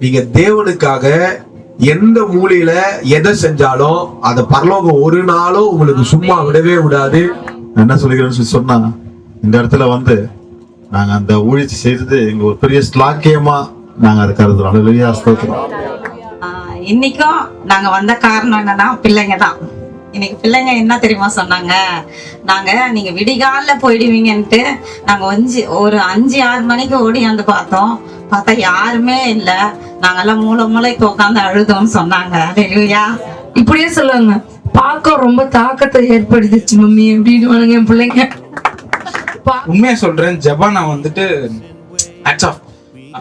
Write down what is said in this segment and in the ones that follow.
நீங்க தேவனுக்காக எந்த மூலையில எதை செஞ்சாலும் அதை பரலோகம் ஒரு நாளும் உங்களுக்கு சும்மா விடவே விடாது. என்ன சொல்லிக்கிறேன்னு சொன்னா, இந்த இடத்துல வந்து நாங்க அந்த ஊழியத்தை செய்தது எங்க ஒரு பெரிய ஸ்லாக்கியமா நாங்க அதை கருதுறோம். அல்லேலூயா, ஸ்தோத்திரம். இன்னைக்கும் நாங்க வந்த காரணம் என்னன்னா பிள்ளைங்க தான். இன்னைக்கு பிள்ளைங்க என்ன தெரியுமா சொன்னாங்க, நீங்க விடிகால போயிடுவீங்கன்ட்டு நாங்க ஒரு 5-6 மணிக்கு ஓடியாந்து பார்த்தா யாருமே இல்ல. நாங்கெல்லாம் மூளைக்கு உட்காந்து அழுதோம்னு சொன்னாங்க. அல்லேலூயா. இப்படியே சொல்லுவாங்க, பார்க்க ரொம்ப தாக்கத்தை ஏற்படுத்துச்சு மம்மி அப்படின்னு என் பிள்ளைங்க. உண்மையா சொல்றேன், ஜபானா வந்துட்டு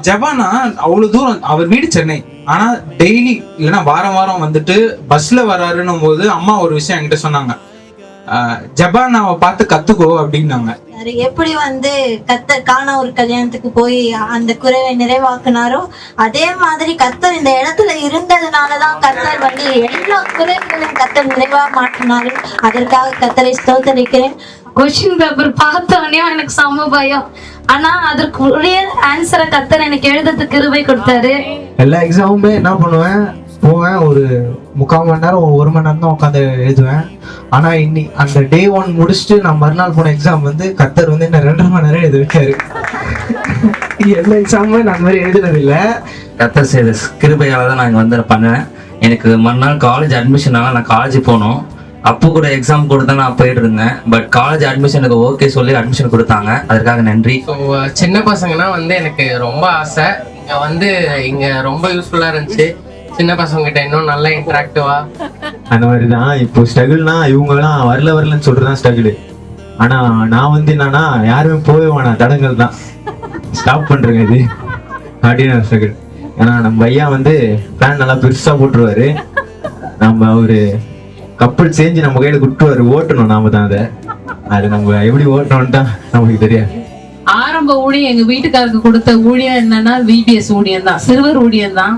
ஜபானா அவ்வளவு தூரம், அவர் வீடு சென்னை, ஆனா டெய்லி இல்லைன்னா வாரம் வந்துட்டு பஸ்ல வராருன்னும் போது அம்மா ஒரு விஷயம் என்கிட்ட சொன்னாங்க, ஜபானாவை பார்த்து கத்துக்கோ அப்படின்னாங்க. எப்படி கத்தர் காண ஒரு கல்யாணத்துக்கு போய் அந்த குறைவை நிறைவாக்குனாரோ, அதே மாதிரி கத்தர் இந்த இடத்துல இருந்ததுனாலதான் கத்தர் எல்லா குறைகளையும் கத்தர் நிறைவா மாற்றினாரு. அதற்காக கத்தரை ஸ்தோத்தரிக்கிறேன். கொஸ்டின் பேப்பர் பார்த்தோன்னே எனக்கு செம பயம். ஆனா அதற்குரிய ஆன்சரை கத்தர் எனக்கு எழுதுறதுக்கு கிருபை கொடுத்தாரு. எல்லா எக்ஸாமுமே என்ன பண்ணுவேன், போவேன், ஒரு 3/4 மணி நேரம் 1 மணி நேரம் தான் உட்காந்து எழுதுவேன். ஆனா அந்த டே 1 முடிச்சுட்டு நான் மறுநாள் போன எக்ஸாம் கத்தர் என்ன 2.5 மணி நேரம் எழுத வச்சாரு. எல்லா எக்ஸாமுமே நான் மாதிரி எழுதுறது இல்லை. கத்தர் செய்த கிருபையால தான் நான் இங்க பண்ணேன். எனக்கு மறுநாள் காலேஜ் அட்மிஷனால நான் காலேஜ் போனோம். அப்போ கூட எக்ஸாம் கொடுத்தா நான் போயிட்டு இருந்தேன். பட் காலேஜ் அட்மிஷனுக்கு ஓகே சொல்லி அட்மிஷன் கொடுத்தாங்க, அதற்காக நன்றி. சின்ன பசங்கன்னா எனக்கு ரொம்ப ஆசை. இங்க ரொம்ப யூஸ்ஃபுல்லா இருந்துச்சு. சின்ன பசங்க கிட்ட இன்னும் நல்லா இன்டராக்டிவா அந்த மாதிரிதான். இப்போ ஸ்ட்ரகிள்னா இவங்க எல்லாம் வரலன்னு சொல்றதுதான் ஸ்ட்ரகிள். ஆனா நான் என்னன்னா யாருமே போவே வேணாம், தடங்கள் தான் ஸ்டாப் பண்றேங்க இது அப்படின்னு ஸ்ட்ரகிள். ஏன்னா நம்ம ஐயா பிளான் நல்லா பெருசா போட்டுருவாரு. நம்ம ஒரு கப்பல் செஞ்சு நம்ம கையில குட்டுவாரு, ஓட்டணும் நாம தான். அது நம்ம எப்படி ஓட்டணும்னு தான் நமக்கு தெரியாது. ஆரம்ப ஊழியம் எங்க வீட்டுக்காரருக்கு கொடுத்த ஊழியம் என்னன்னா VBS ஊழியம் தான், சிறுவர் ஊழியம் தான்.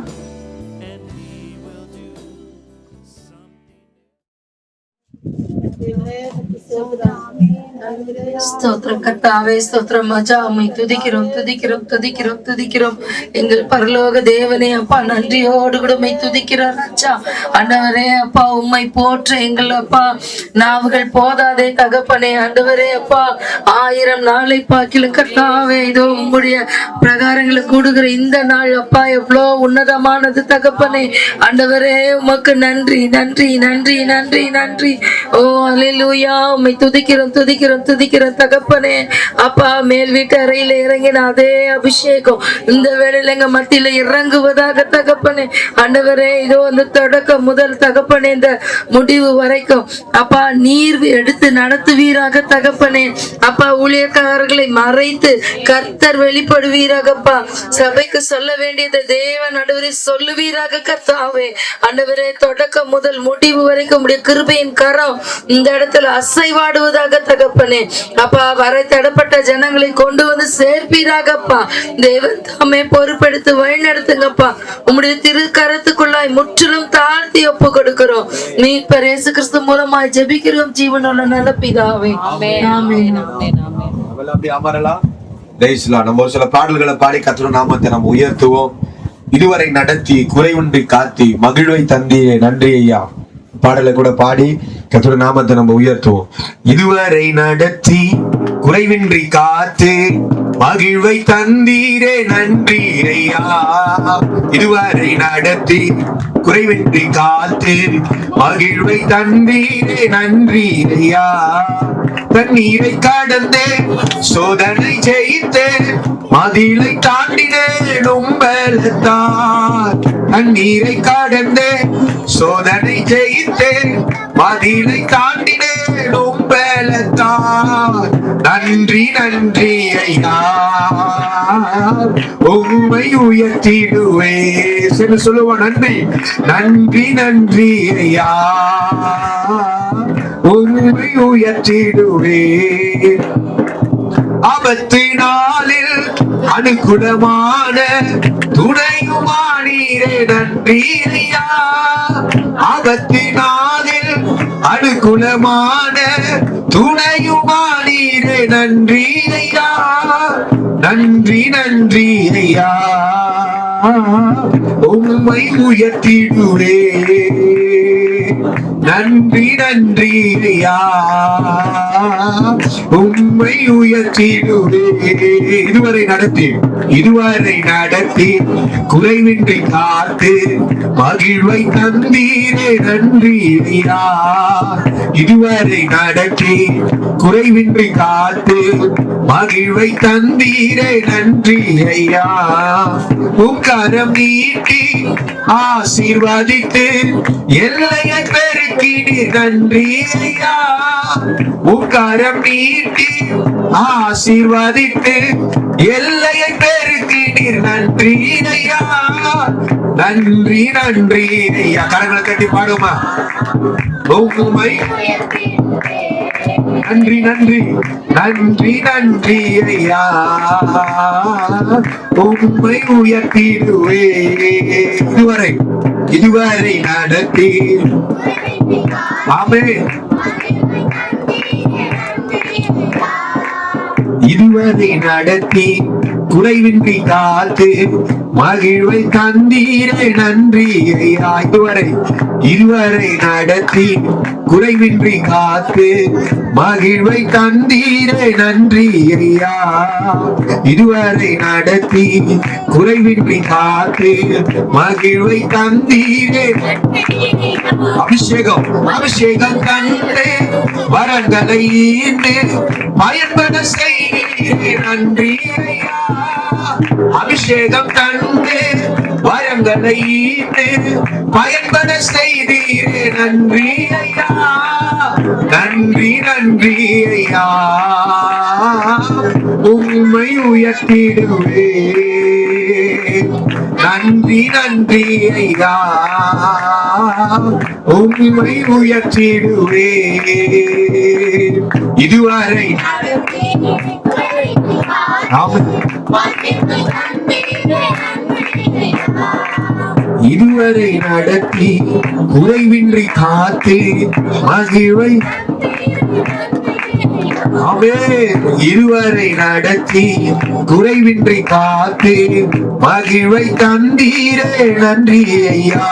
ஸ்தோத்திரம் கர்த்தாவே, ஸ்தோத்திரம் ராஜா, உம்மை துதிக்கிறோம். எங்கள் பரலோக தேவனே அப்பா, நன்றியோடு கூட உம்மை துதிக்கிறோம் ராஜா. ஆண்டவரே அப்பா, உம்மை போற்ற எங்கள் அப்பா நாவுகள் போதாதே தகப்பனே. ஆண்டவரே அப்பா, 1000 நாளை பார்க்கிலும் கர்த்தாவே, இதோ உம்முடைய பிரகாரங்களை கூடுகிற இந்த நாள் அப்பா எவ்வளோ உன்னதமானது தகப்பனே. ஆண்டவரே உமக்கு நன்றி. ஓ அல்லேலூயா, உம்மை துதிக்கிறோம் தகப்பனே. அப்பா, மேல் வீட்டு அறையில இறங்கின அதே அபிஷேகம் இந்த வேளையில எங்க மத்தியில இறங்குவதாக தகப்பனே. ஆண்டவரே, இதோ தொடக்கம் முதல் தகப்பனே இந்த முடிவு வரைக்கும் அப்பா நீர் எடுத்து நடத்துவீராக தகப்பனே. அப்பா, ஊழியக்காரர்களை மறைத்து கர்த்தர் வெளிப்படுவீராகப்பா. சபைக்கு சொல்ல வேண்டியதை தேவன் ஆண்டவரே சொல்லுவீராக கர்த்தாவே. ஆண்டவரே, தொடக்கம் முதல் முடிவு வரைக்கும் உடைய கிருபையின் கரம் இந்த இடத்துல அசைவாடுவதாக தகப்பனே. அப்பா, வரை தடப்பட்ட ஜனங்களை கொண்டு சேர்ப்பீராகப்பா. தேவன் தாமே பொறுப்பெடுத்து வழி நடத்துங்கப்பா. உம்முடைய திருக்கரத்துக்குள்ளாய் முற்றிலும் தாழ்த்தி ஒப்பு கொடுக்கிறோம். மீட்பர் இயேசு கிறிஸ்து மூலமாய் ஜெபிக்கிறோம் ஜீவனுள்ள நல்ல பிதாவே. ஆமென். அமரலாம். நம்ம ஒரு சில பாடல்களை பாடி கர்த்தருடைய நாமத்தை நம்ம உயர்த்துவோம். இதுவரை நடத்தி குறைவுன்றி காத்தி மகிழ்வை தந்தியே நன்றி ஐயா பாடலை கூட பாடி கர்த்தருடைய நாமத்தை நம்ம உயர்த்துவோம். இதுவரை நடத்தி குறைவின்றி காத்து மகிழ்வை தந்தீரே நன்றி ஐயா. இதுவரை நடத்தி குறைவின்றி காத்து மகிழ்வை தந்தீரே நன்றி ஐயா. தண்ணீரை கடந்தேன், சோதனை ஜெயித்தேன், மதிலை தாண்டினேன் உம்பலத்தான். தண்ணீரை கடந்தேன், சோதனை ஜெயித்தேன், மதிலை தாண்டினேன் உம்பலத்தான். நன்றி ஐயா, உம்மை உயர்த்திடுவே. சரி சொல்லுவோம், நன்றி ஐயா, உம்மை உயர்த்திடுவே. ஆபத்து நாளில் அனுகூலமான துணையுமானீரே நன்றி ஐயா. ஆபத்து நாளில் அனுகூலமான துணையுமானீரே நன்றி ஐயா. நன்றி ஐயா, உம்மை உயர்த்திடுவே. நன்றி நன்றி ஐயா, உம்மை உயர்த்திடுவே. இதுவரை நடத்தி குறைவின்றி காத்து மகிழ்வை தந்தீரே நன்றி ஐயா. இதுவரை நடத்தி குறைவின்றி காத்து மகிழ்வை தந்தீரே நன்றி ஐயா. உக்கரம் நீட்டி ஆசீர்வதித்து எல்லையை பெருக்கினீர் நன்றி ஐயா. உக்கரம் நீட்டி ஆசீர்வதித்து எல்லையை பெருக்கினீர் நன்றி ஐயா. நன்றி நன்றி ஐயா. கரங்களை கட்டி பாடுமா. உம்மை நன்றி நன்றி நன்றி நன்றி ஐயா, உம்மை உயர்த்திடுவே. இதுவரை நடத்தி ஆமென். இதுவரை நடத்தி குறைவின்றி காத்து மகிழ்வை தந்தீரே நன்றி ஐயா. இதுவரை நடத்தி குறைவின்றி காத்து மகிழ்வை தந்தீரே நன்றி ஐயா. இதுவரை நடத்தி குறைவின்றி காத்து மகிழ்வை தந்தீரே. அபிஷேகம் கண்டு வரங்களை பயன்பட செய்தீரே நன்றி ஐயா. அபிஷேகம் தந்து வரங்களை பயன்பட செய்தீரே நன்றி ஐயா. நன்றி நன்றி ஐயா, உம்மை உயர்த்திடுவே. நன்றி நன்றி ஐயா, உம்மை உயர்த்திடுவே. இதுவரை இதுவரை நடத்தி குறைவின்றி காத்து மகிழ்வை இதுவரை நடத்தி குறைவின்றி காத்து மகிழ்வை தந்தீரே நன்றி ஐயா.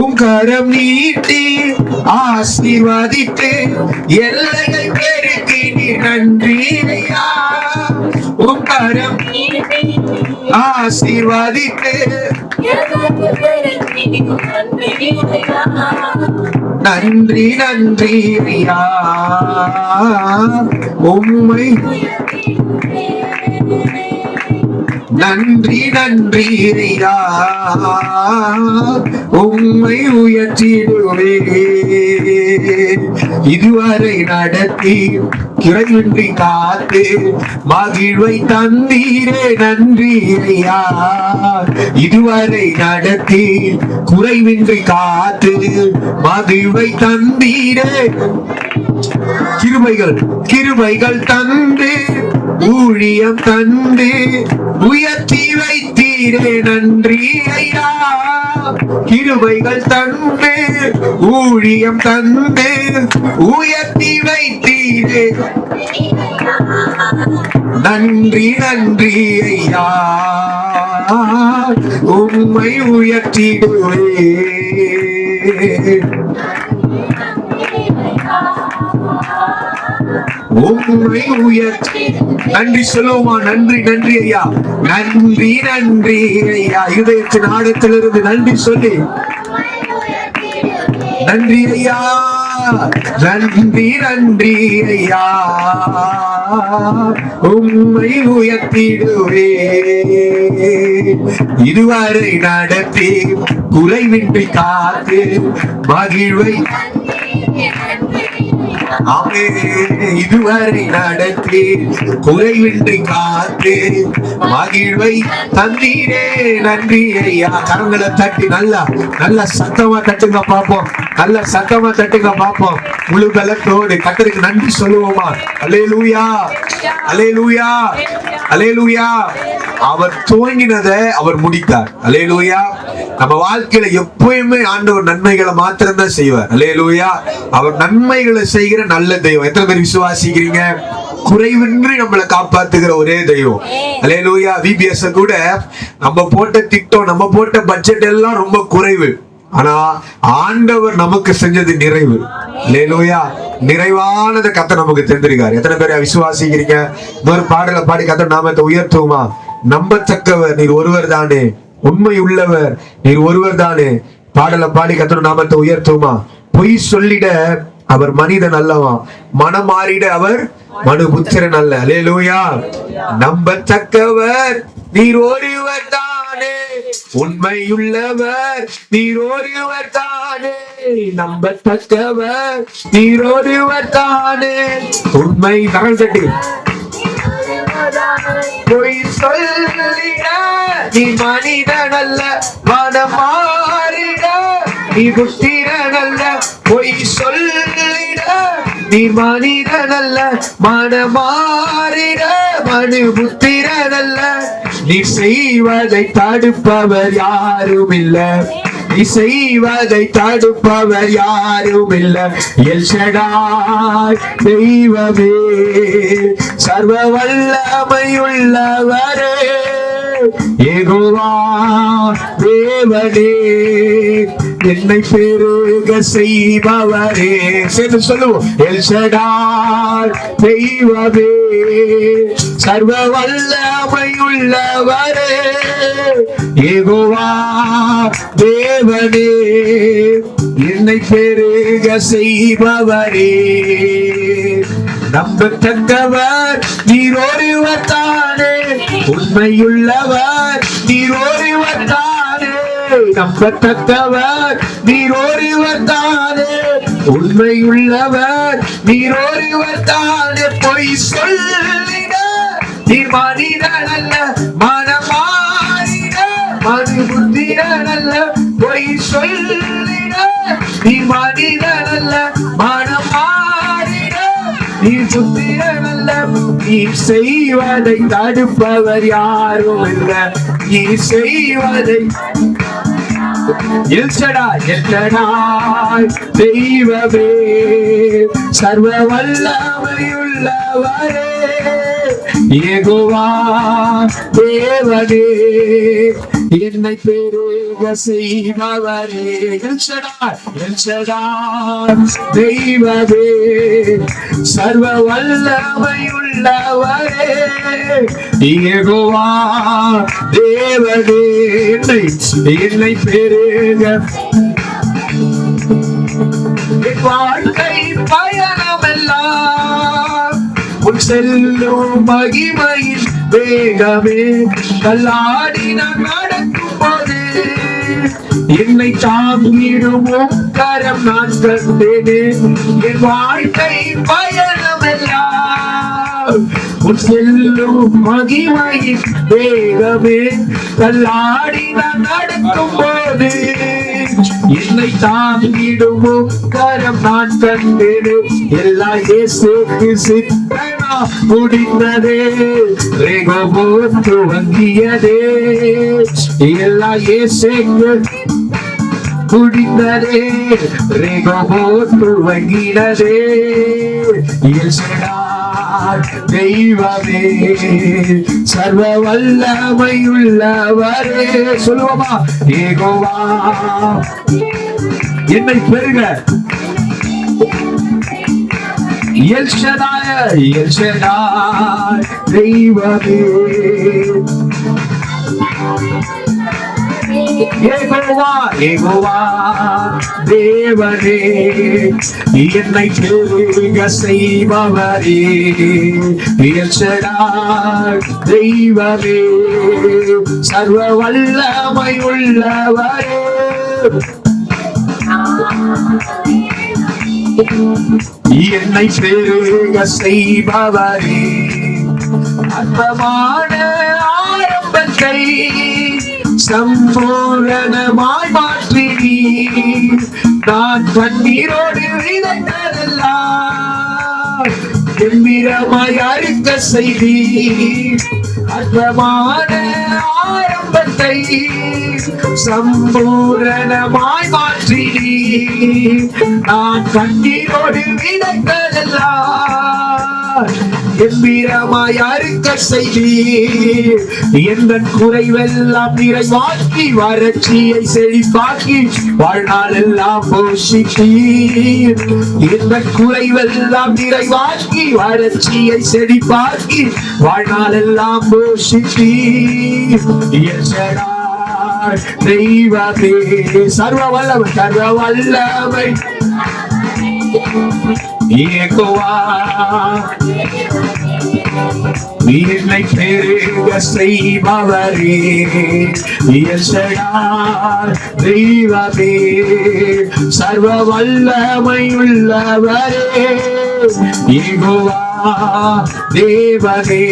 உம் கரம் நீட்டி ஆசீர்வதித்து எல்லையை பெருக்கினீர் நன்றி ஐயா. உம் கரம் ஆசீர்வதித்து நன்றி நன்றி ஐயா, உம்மை நன்றி நன்றி ஐயா, உம்மை உயர்த்திடுவே. இதுவரை நடத்தி குறைவின்றி காத்து மகிழ்வை தந்தீரே நன்றி ஐயா. இதுவரை நடத்தி குறைவின்றி காத்து மகிழ்வை தந்தீரே. கிருபைகள் தந்து ஊழியம் தந்து உயர்த்தி வைத்தீரே நன்றி ஐயா. கிருபைகள் தந்து ஊழியம் தந்து உயர்த்தி வைத்தீரே நன்றி நன்றி ஐயா, உம்மை உயர்த்திடுவே. உம்மை உயர்த்தி நன்றி சொல்லுவோமா. நன்றி நன்றி ஐயா, நன்றி நன்றி ஐயா. இதயத்தின் ஆழத்திலிருந்து நன்றி சொல்லி நன்றி ஐயா, நன்றி நன்றி ஐயா, உம்மை உயர்த்திடுவே. இதுவரை நடத்தி குறைவின்றி காத்து மகிழ்வை இதுவரை நடத்தி குறைவின்றி காத்து மகிழ்வை தந்தீரே நன்றி ஐயா. கரங்களை தட்டி நல்ல சத்தமா தட்டுங்க பாப்போம். நல்ல சத்தமா தட்டுங்க பாப்போம். முழு பலத்தோடு கர்த்தருக்கு நன்றி சொல்லுவோமா. அல்லேலூயா, அல்லேலூயா, அல்லேலூயா. அவர் துவங்கினதை அவர் முடித்தார். அல்லேலூயா. நம்ம வாழ்க்கையில எப்பயுமே ஆண்டவர் நன்மைகளை மாத்திரம்தான் செய்வார். அல்லேலூயா. அவர் நன்மைகளை செய்கிற நல்ல தெய்வம். எத்தனை பேர் விசுவாசிக்கிறீங்க? குறைவின்றி நம்மளை காப்பாத்துகிற ஒரே தெய்வம். அல்லேலூயா. VBS கூட நம்ம போட்ட திட்டம், நம்ம போட்ட பட்ஜெட் எல்லாம் ரொம்ப குறைவு. ஆனா ஆண்டவர் நமக்கு செஞ்சது நிறைவு. அல்லேலூயா. நிறைவானதை கர்த்தர் நமக்கு தந்திருக்காரு. எத்தனை பேரை விசுவாசிக்கிறீங்க? இன்னொரு பாடலை பாடி கர்த்தர் நாமத்தை உயர்த்துவோமா? நம்பத்தக்கவர் நீர் ஒருவர் தானே, உண்மை உள்ளவர் நீர் ஒருவர் தானே. பாடலை பாடி கர்த்தர் நாமத்தை உயர்த்துவோமா? பொய் சொல்லிட அவர் மனிதன் அல்லவா, மனம் மாறிட அவர் மனுபுத்திரன் அல்ல. அல்லேலூயா. நம்பத்தக்கவர் நீர் ஒருவர் தானே, உண்மையுள்ளவர் நீர் ஒருவர் தானே. நம்பத்தக்கவர் நீர் ஒருவர் தானே, உண்மை தகவல் தட்டி. பொய் சொல்லிட நீ மனிதன் அல்ல, மனம் மாறிட நீ புத்திரன் அல்ல. பொய் சொல்லிட நீ மனிதன் அல்ல, மனம் மாறிட மனு புத்திரன் அல்ல. நீ செய்வதை தடுப்பவர் யாரும் இல்ல, நீ செய்வதை தடுப்பவர் யாரும் இல்ல. எல் ஷடாய் தெய்வமே, சர்வ வல்லமையுள்ளவரே, யெகோவா தேவனே, என்னை பெருக செய்பவரே. சேர்ந்து சொல்லுவோம். எல் ஷடாய் தெய்வமே, சர்வ வல்லமையுள்ளவரே, யெகோவா தேவனே, என்னை பெருக செய்பவரே. நம்பத்தக்கவர் நீர் ஒருவர் தானே, உண்மையுள்ளவர் நீர் ஒருவர் தானே. நம்பத்தக்கவர் நீர் ஒருவர் தானே, உண்மையுள்ளவர் நீர் ஒருவர் தானே. பொய் சொல்லிட நீர் மனிதன் அல்ல, மனம் மாறிட மனு புத்திரன் அல்ல. பொய் சொல்லிட நீ மனிதன் அல்ல, மனம் மாறிட நீ புத்திரன் அல்ல. நீ செய்வதை தடுப்பவர் யாரும் இல்ல, நீ செய்வதை தெய்வமே, சர்வ வல்லமையுள்ளவரே, யெகோவா தேவனே, என்னை பெருக செய்பவரே. எல் ஷடாய் தெய்வமே, சர்வ வல்லமையுள்ளவரே, யெகோவா தேவனே, என்னை பெருக. என் வாழ்க்கை பயணமெல்லாம் உன் செல்லும் மகிமையின் வேகமே, கல்லாடி நான் நடக்கும் போது என்னை தாங்கிடும் கரம் நான் கண்டேனே. என் வாழ்க்கை பயணமெல்லாம் உன் செல்லும் மகிமையின் வேகமே, கல்லாடி நான் நடக்கும் போது என்னை தாங்கிடும் கரம் நான் கண்டேனே. எல்லா இயேசுவுக்கு சித்தமா முடிந்ததே, ரெகோபோத் துவங்கியதே. எல்லா இயேசுவுக்கு முடிந்ததே, ரெகோபோத் துவங்கினதே. எல் ஷடாய் தெய்வமே, சர்வ வல்லமையுள்ளவரே. சொல்லுவோமா? யெகோவா என்னை பெருக. எல் ஷடாய், எல் ஷடாய் தெய்வமே, யெகோவா யெகோவா தேவனே, என்னை பெருக செய்பவரே. எல் ஷடாய் தெய்வமே, சர்வ வல்லமையுள்ளவரே, என்னை பெருக செய்பவரே. அற்பமான ஆரம்பத்தை சம்பூரணமாய் மாற்றி நான் கண்ணீரோடு விதைத்ததெல்லாம் கம்பீரமாய் அறுக்க செய்தி. அற்பமான ஆரம்பத்தை சம்பூரணமாய் மாற்றி நான் கண்ணீரோடு விதைத்ததெல்லாம் கம்பீரமாய் அறுக்க செய்தீர். எந்த குறைவெல்லாம் நிறைவாக்கி வறட்சியை செழிப்பாக்கி வாழ்நாள் எல்லாம் போஷித்தீர். எந்த குறைவெல்லாம் நிறைவாக்கி வறட்சியை செழிப்பாக்கி வாழ்நாள் எல்லாம் போஷித்தீர். தெய்வமே சர்வ வல்லமை, சர்வ வல்லமை யெகோவா, என்னை பெருக செய்பவரே, தெய்வமே சர்வ வல்லமை உள்ளவரே, யெகோவா தேவனே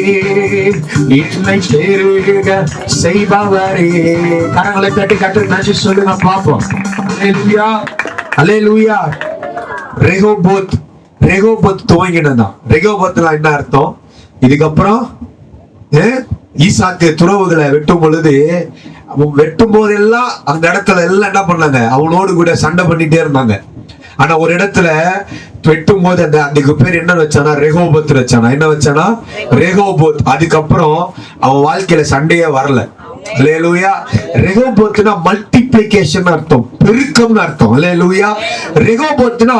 என்னை பெருக செய்பவரே. கரங்களை தட்டி கர்த்தருக்கு நன்றி சொல்லுங்க பாப்போம். அல்லேலூயா, அல்லேலூயா. Rehoboth, Rehoboth துவங்கினதான். ரெகோபோத்னா என்ன அர்த்தம்? இதுக்கப்புறம் ஈசாக்கு துறவுகளை வெட்டும் பொழுது, அவன் வெட்டும் போதெல்லாம் அந்த இடத்துல எல்லாம் என்ன பண்ணாங்க? அவனோடு கூட சண்டை பண்ணிட்டே இருந்தாங்க. ஆனா ஒரு இடத்துல வெட்டும் போது அதுக்கு பேர் என்ன வச்சானா? ரெகோபோத் வச்சானா. என்ன வச்சானா? ரெகோபோத். அதுக்கப்புறம் அவன் வாழ்க்கையில சண்டையே வரல. அல்லேலூயா. ரெகோபோத்னா மல்டிப்ளிகேஷன் அர்த்தம், பெருக்கம்னு அர்த்தம். அல்லேலூயா. ரெகோபோத்னா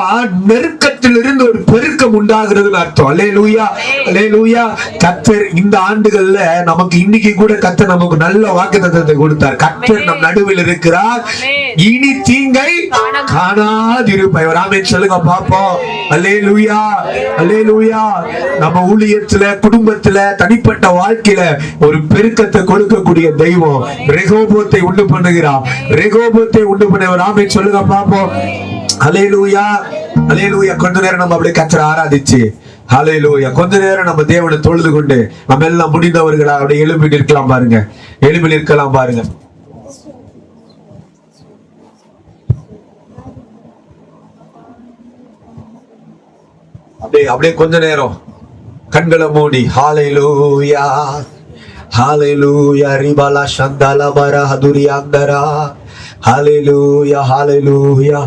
நெருக்கத்திலிருந்து ஒரு பெருக்கம் உண்டாகிறதுன்னு அர்த்தம். அல்லேலூயா, அல்லேலூயா. கர்த்தர் இந்த ஆண்டுகள்ல நமக்கு இன்னைக்கு கூட கர்த்தர் நமக்கு நல்ல வாக்குத்தத்தத்தை கொடுத்தார். கர்த்தர் நம் நடுவில் இருக்கிறார், இனி தீங்கை காணாதிருப்பாய். ஆமென் சொல்லுங்க பாப்போம். அல்லேலூயா, அல்லேலூயா. நம்ம ஊழியத்துல, குடும்பத்துல, தனிப்பட்ட வாழ்க்கையில ஒரு பெருக்கத்தை கொடுக்கக்கூடிய தெய்வம் ரெகோபோத்தை உண்டு பண்ணுகிறார். ரெகோபோத்தை உண்டு பண்ணுவார். ஆமென் சொல்லுங்க பாப்போம். அல்லேலூயா, அல்லேலூயா. கொஞ்ச நேரம் நம்ம அப்படியே கர்த்தரை ஆராதிச்சு, ஹல்லேலூயா, கொஞ்ச நேரம் நம்ம தேவனை தொழுது கொண்டு நம்ம எல்லாம் முடிந்தவர்களா அப்படியே எழுப்பி நிற்கலாம் பாருங்க, எழுப்பி நிற்கலாம் பாருங்க. அப்படியே கொஞ்ச நேரம் கண்களை மூடி ஹல்லேலூயா, ஹல்லேலூயா. ரிபாலா சந்தாலா பரா ஹதுரியாந்தரா. ஹல்லேலூயா, ஹல்லேலூயா.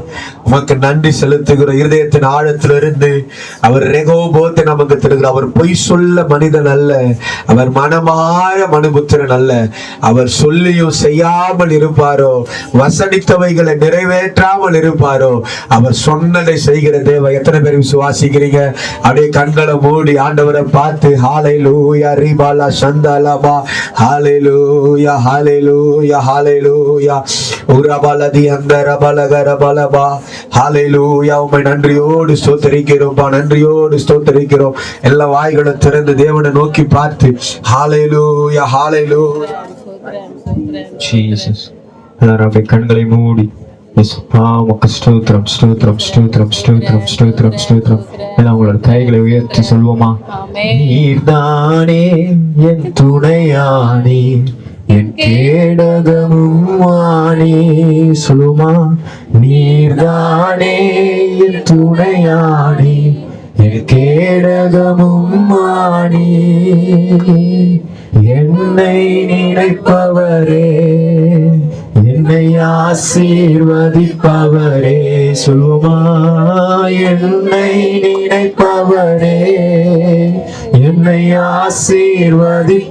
உமக்கு நன்றி செலுத்துகிற இருதயத்தின் ஆழத்திலிருந்து அவர் ரெகோபோத்தை நமக்கு தருகிறார். அவர் பொய் சொல்ல மனிதன் அல்ல, அவர் மனமாற மனுபுத்திரன் அல்ல. அவர் சொல்லியும் செய்யாமல் இருப்பாரோ, வசனித்தவைகளை நிறைவேற்றாமல் இருப்பாரோ, அவர் சொன்னதை செய்கிற தேவ. எத்தனை பேர் விசுவாசிக்கிறீங்க? அப்படியே கண்களை மூடி ஆண்டவரை பார்த்து ஹல்லேலூயா, ரிபாலா சந்தாலபா, ஹல்லேலூயா, ஹல்லேலூயா, ஹல்லேலூயா. உரபலதி அந்தர பலகர பலபா. ஹல்லேலூயா. உம்மை நன்றியோடு ஸ்தோத்திரிக்கிறோம்பா, நன்றியோடு ஸ்தோத்திரிக்கிறோம். எல்லா வாய்களும் திறந்து தேவனை நோக்கி பார்த்து ஹல்லேலூயா, ஹல்லேலூயா. ஜீசஸ். எல்லாரும் அப்படியே கண்களை மூடி ஸ்தோத்திரம், ஸ்தோத்திரம், ஸ்தோத்திரம், ஸ்தோத்திரம், ஸ்தோத்திரம், ஸ்தோத்திரம். எல்லாம் உங்களோட கைகளை உயர்த்தி சொல்வோமா? நீர்தானே என் துணையானி, என் கேடகமும் வாணி. சொல்லுமா? நீர்தானே என் துணையானி, என் கேடகமும் வாணி. என்னை நினைப்பவரே, என்னை ஆசீர்வதிப்பவரே. சொல்லுமா? என்னை நினைப்பவரே, என்னை ஆசீர்வதிப்பவரே.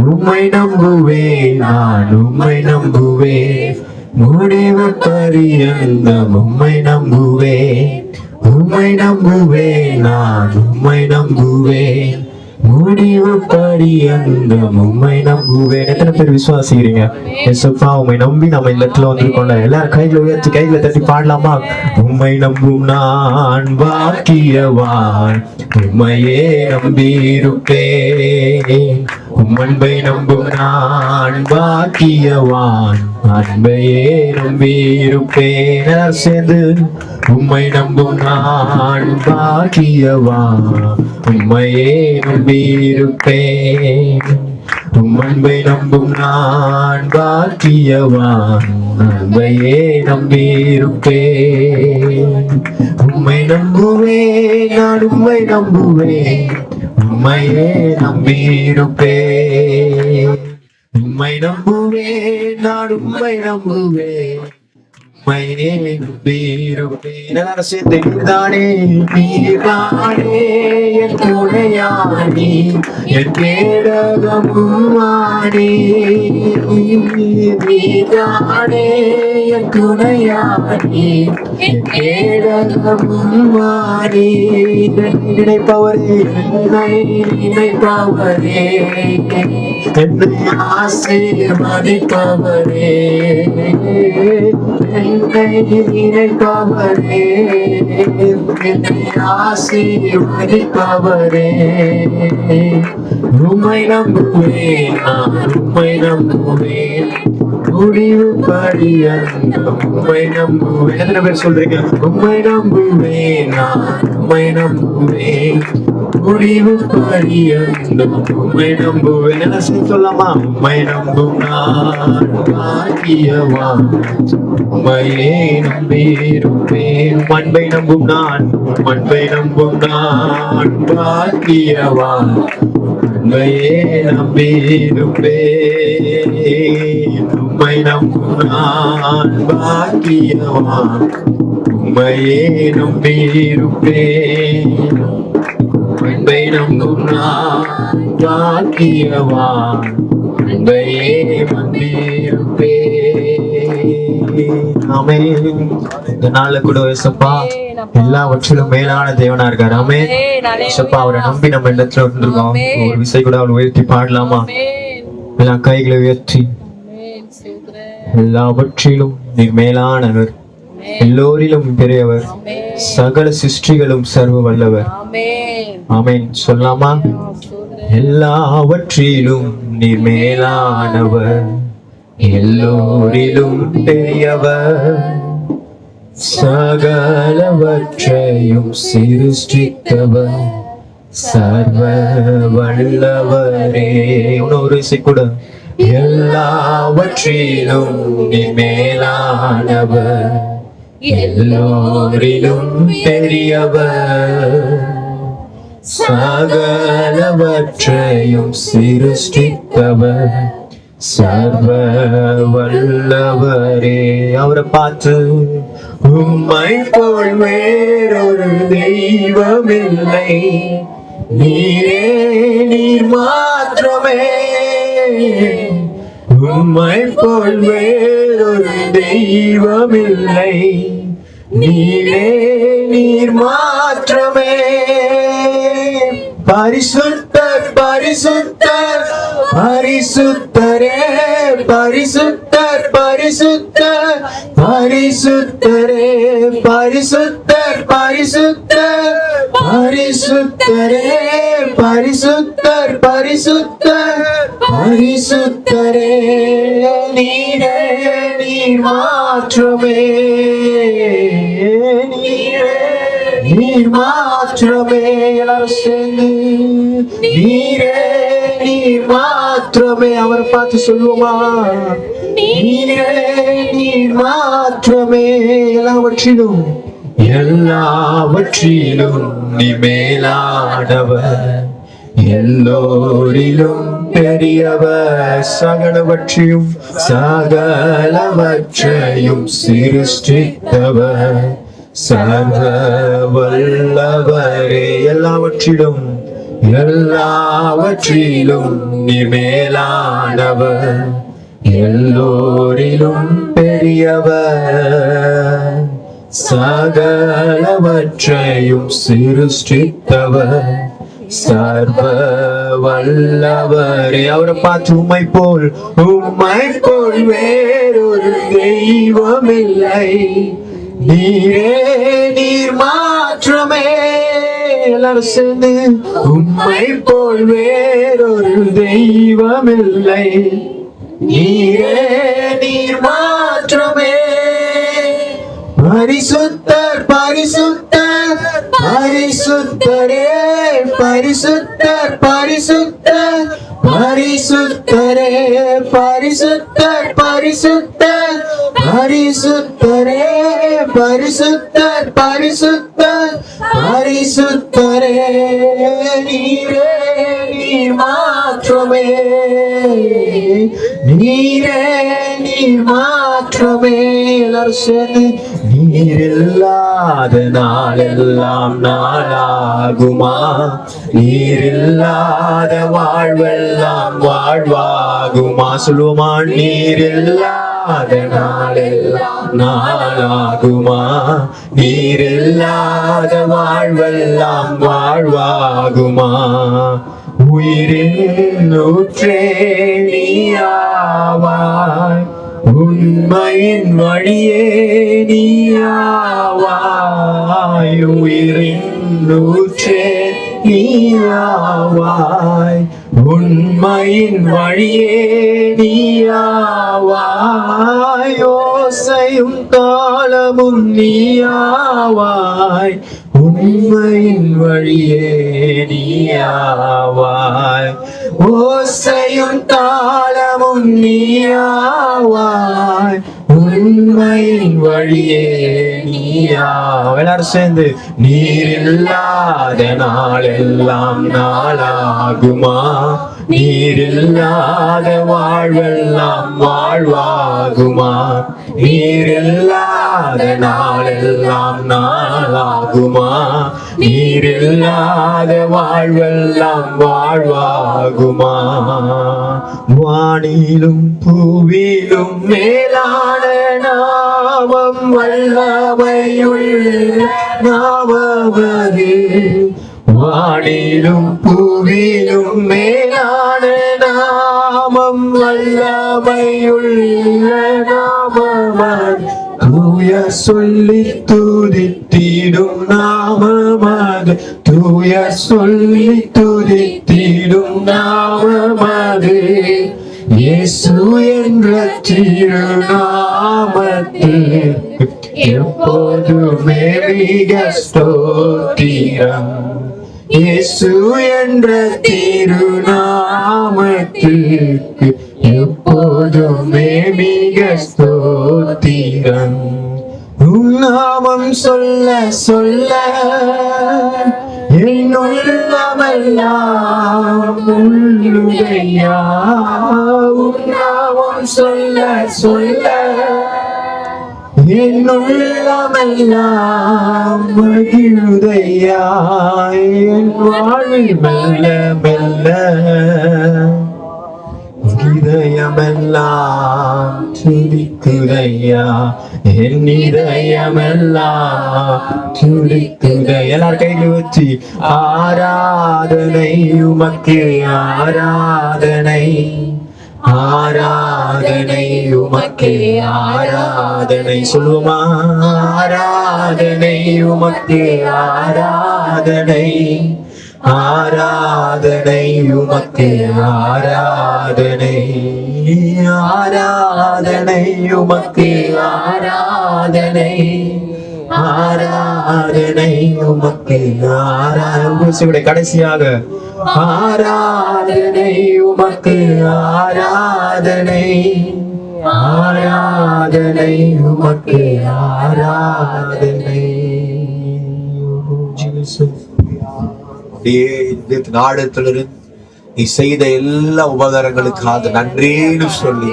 உம்மை நம்புவேன், நான் உம்மை நம்புவேன், முடிவு பரியந்தம் உம்மை நம்புவேன். உம்மை நம்புவேன், நான் உம்மை நம்புவேன், முடிவு பரியந்தம் உம்மை நம்புவேன். எத்தனை பேர் விசுவாசிக்கிறீங்க? ஏசப்பா, உம்மை நம்பி நம்ம இந்த இடத்துல வந்திருக்கோம்ல. எல்லாரும் கைகளை உயர்த்தி கைகளை தட்டி பாடலாமா? உம்மை நம்பும் நான் பாக்கியவான், உம்மையே நம்பியிருப்பேன். உம்மன்பை நம்பும் நான் பாக்கியவான், அன்பையே நம்பியிருப்பேன். சேர்ந்து உம்மை நம்பும் நான் பாக்கியவான், உம்மையே நம்பியிருப்பேன். உம்மன்பை நம்பும் நான் பாக்கியவான், அன்பையே நம்பியிருப்பேன். உம்மை நம்புவேன், நான் உம்மை நம்புவேன், உம்மையே நம்பியிருப்பேன். உம்மை நம்புவேன், நான் உம்மை நம்புவேன், மையே நம்பியிருப்பேன். எல்லாரும் சேர்ந்து நீதானே நீதானே என் துணையானி என் கேடகமுமானி நீதானே என் துணையானி என் கேடகமுமானி நினைப்பவரே என்னை நினைப்பவரே என்னை ஆசீர்வதிப்பவரே என்னை நினைப்பவரே என்னை ஆசீர்வதிப்பவரே உம்மை நம்புவேன் நான் உம்மை நம்புவேன் முடிவு படியந்த உம்மை நம்புவேன். எத்தனை பேர் சொல்றீங்க உம்மை நம்புவேன் நான் உம்மை நம்புவேன் முடிவு படியந்த உம்மை நம்புவேன். என்ன சொல்லலாமா? உம்மை நம்பும் நான் பாக்கியவான் உம்மையே நம்பியிருப்பேன். மண்பை நம்பும் நான் மண்பை நம்பும் நான் பாக்கியவான் உம்மையே நம்பியிருப்பேன். உம்மை நம்பும் நான் பாக்கியவான் உம்மையே நம்பியிருப்பேன். உம்மை நம்பும் நான் பாக்கியவான் உம்மையே நம்பியிருப்பேன். ஆமென். இந்த நாள்ல கூட ஏசப்பா எல்லாவற்றிலும் மேலான தேவனா இருக்காரு. ஆமென். ஏசப்பா அவரை நம்பி நம்ம இடத்துல இருந்திருக்கோம். ஒரு விசை கூட அவரை உயர்த்தி பாடலாமா? எல்லா கைகளை உயர்த்தி எல்லாவற்றிலும் நீர் மேலானவர் எல்லோரிலும் பெரியவர் சகல சிருஷ்டிகளும் சர்வ வல்லவர். ஆமென். சொல்லலாமா? எல்லாவற்றிலும் நீர் மேலானவர் எல்லோரிலும் பெரியவர் சகலவற்றையும் சிருஷ்டித்தவர் சர்வ வல்லவரே. இன்னொரு இசை கூட எல்லாவற்றிலும் நீர் மேலானவர் எல்லோரிலும் பெரியவர் சகலவற்றையும் சிருஷ்டித்தவர் சர்வ வல்லவரே. அவரை பார்த்து உம்மை போல் வேறொரு தெய்வமில்லை நீரே நீர் மாற்றமே. உம்மை போல் வேறொரு தெய்வமில்லை நீரே நீர் மாற்றமே. பரிசுத்தர் பரிசுத்தர் பரிசுத்தரே பரிசுத்தர் பரிசுத்தர் பரிசுத்தரே பரிசுத்தர் பரிசுத்தர் பரிசுத்தரே பரிசுத்தர் பரிசுத்தர் பரிசுத்தரே நீரே நீர் மாற்றமே நீரே நீர் மாற்றமே. எல்லாரும் சேர்ந்து நீரே நீர் மாற்றமே. அவரை பார்த்து சொல்லுவோமா? நீரே நீர் மாற்றமே. எல்லாவற்றிலும் எல்லாவற்றிலும் நீ மேலானவர் எல்லோரிலும் பெரியவர் சகலவற்றையும் சகலவற்றையும் சிருஷ்டித்தவர் சர்வ வல்லவரே. எல்லாவற்றிலும் எல்லாவற்றிலும் நீ மேலானவர் எல்லோரிலும் பெரியவர் சகலவற்றையும் சிருஷ்டித்தவர் சர்வ வல்லவரே. அவரை பார்த்து உம்மை போல் வேறொரு தெய்வமில்லை நீரே நீர் மாற்றமே. எல்லாரும் சேர்ந்து உம்மை போல் வேறொரு தெய்வமில்லை நீரே நீர் மாற்றமே. பரிசுத்தர் பரிசுத்தர் பரிசுத்தரே பரிசுத்தர் பரிசுத்தர் பரிசுத்தரே பரிசுத்தர் பரிசுத்தர் பரிசுத்தரே பரிசுத்தர் பரிசுத்தர் பரிசுத்தரே நீரே நீர் மாற்றமே, நீரே நீர் மாற்றமே. எல்லாரும் சேர்ந்து நீர் இல்லாத நாளெல்லாம் நாளாகுமா, நீர் இல்லாத வாழ்வெல்லாம் வாழ்வாகுமா. சொல்லுவோமா, நீர் இல்லாத நாளெல்லாம் நாளாகுமா, நீர் இல்லாத வாழ்வெல்லாம் வாழ்வாகுமா. உயிரின் ஊற்றே நீயாவாய், உண்மையின் வழியே நீயாவாய். உயிரின் ஊற்றே நீயாவாய், உண்மையின் வழியே நீயாவாய். ஓசையும் காலமும் நீயாவாய், உண்மையின் வழியே நீயாவாய். ஓசையும் காலமும் நீயாவாய், உண்மையின் வழியே நீயாவாய். எல்லாரும் சேர்ந்து நீர் இல்லாத நாளெல்லாம் நாளாகுமா, நீர் இல்லாத வாழ்வெல்லாம் வாழ்வாகுமா. நீர் இல்லாத நாளெல்லாம் நாளாகுமா, நீர் இல்லாத வாழ்வெல்லாம் வாழ்வாகுமா. வானிலும் பூவிலும் மேலான நாமம் வல்லமையுள்ள நாமமது. வானிலும் பூவிலும் மேலான நாமம் வல்லமையுள்ள நாமமது. தூய சொல்லி துதித்திடும் நாமமது, தூய சொல்லி துதித்திடும் நாமமது. இயேசு என்ற திருநாமத்தில் எப்போதுமே மிக ஸ்தோத்திரம். இயேசு என்ற திருநாமத்திற்கு எப்போதுமே மிக ஸ்தோத்திரம். உன் நாமம் சொல்ல சொல்ல என் உள்ளமெல்லாம் உள்ளுதையா. உன் நாமம் சொல்ல சொல்ல என் உள்ளமெல்லாம் மகிழுதையா. என் வாழ்வில் மெல்ல மெல்ல இதயமெல்லாம் துடிக்குதையா, என் இதயமெல்லாம் துடிக்குதை. எல்லாரும் கையில வச்சு ஆராதனை உமக்கு ஆராதனை, ஆராதனை உமக்கு ஆராதனை. சொல்லுமா, ஆராதனை உமக்கு ஆராதனை, ஆராதனை உமக்கு ஆராதனை, ஆராதனை உமக்கு ஆராதனை, ஆராதனை உமக்கு ஆராதனை. கடைசியாக ஆராதனை உமக்கு ஆராதனை, ஆராதனை உமக்கு ஆராதனை. இந்த நாடத்திலிருந்து நீ செய்த எல்லா உபகாரங்களுக்காக நன்றின்னு சொல்லி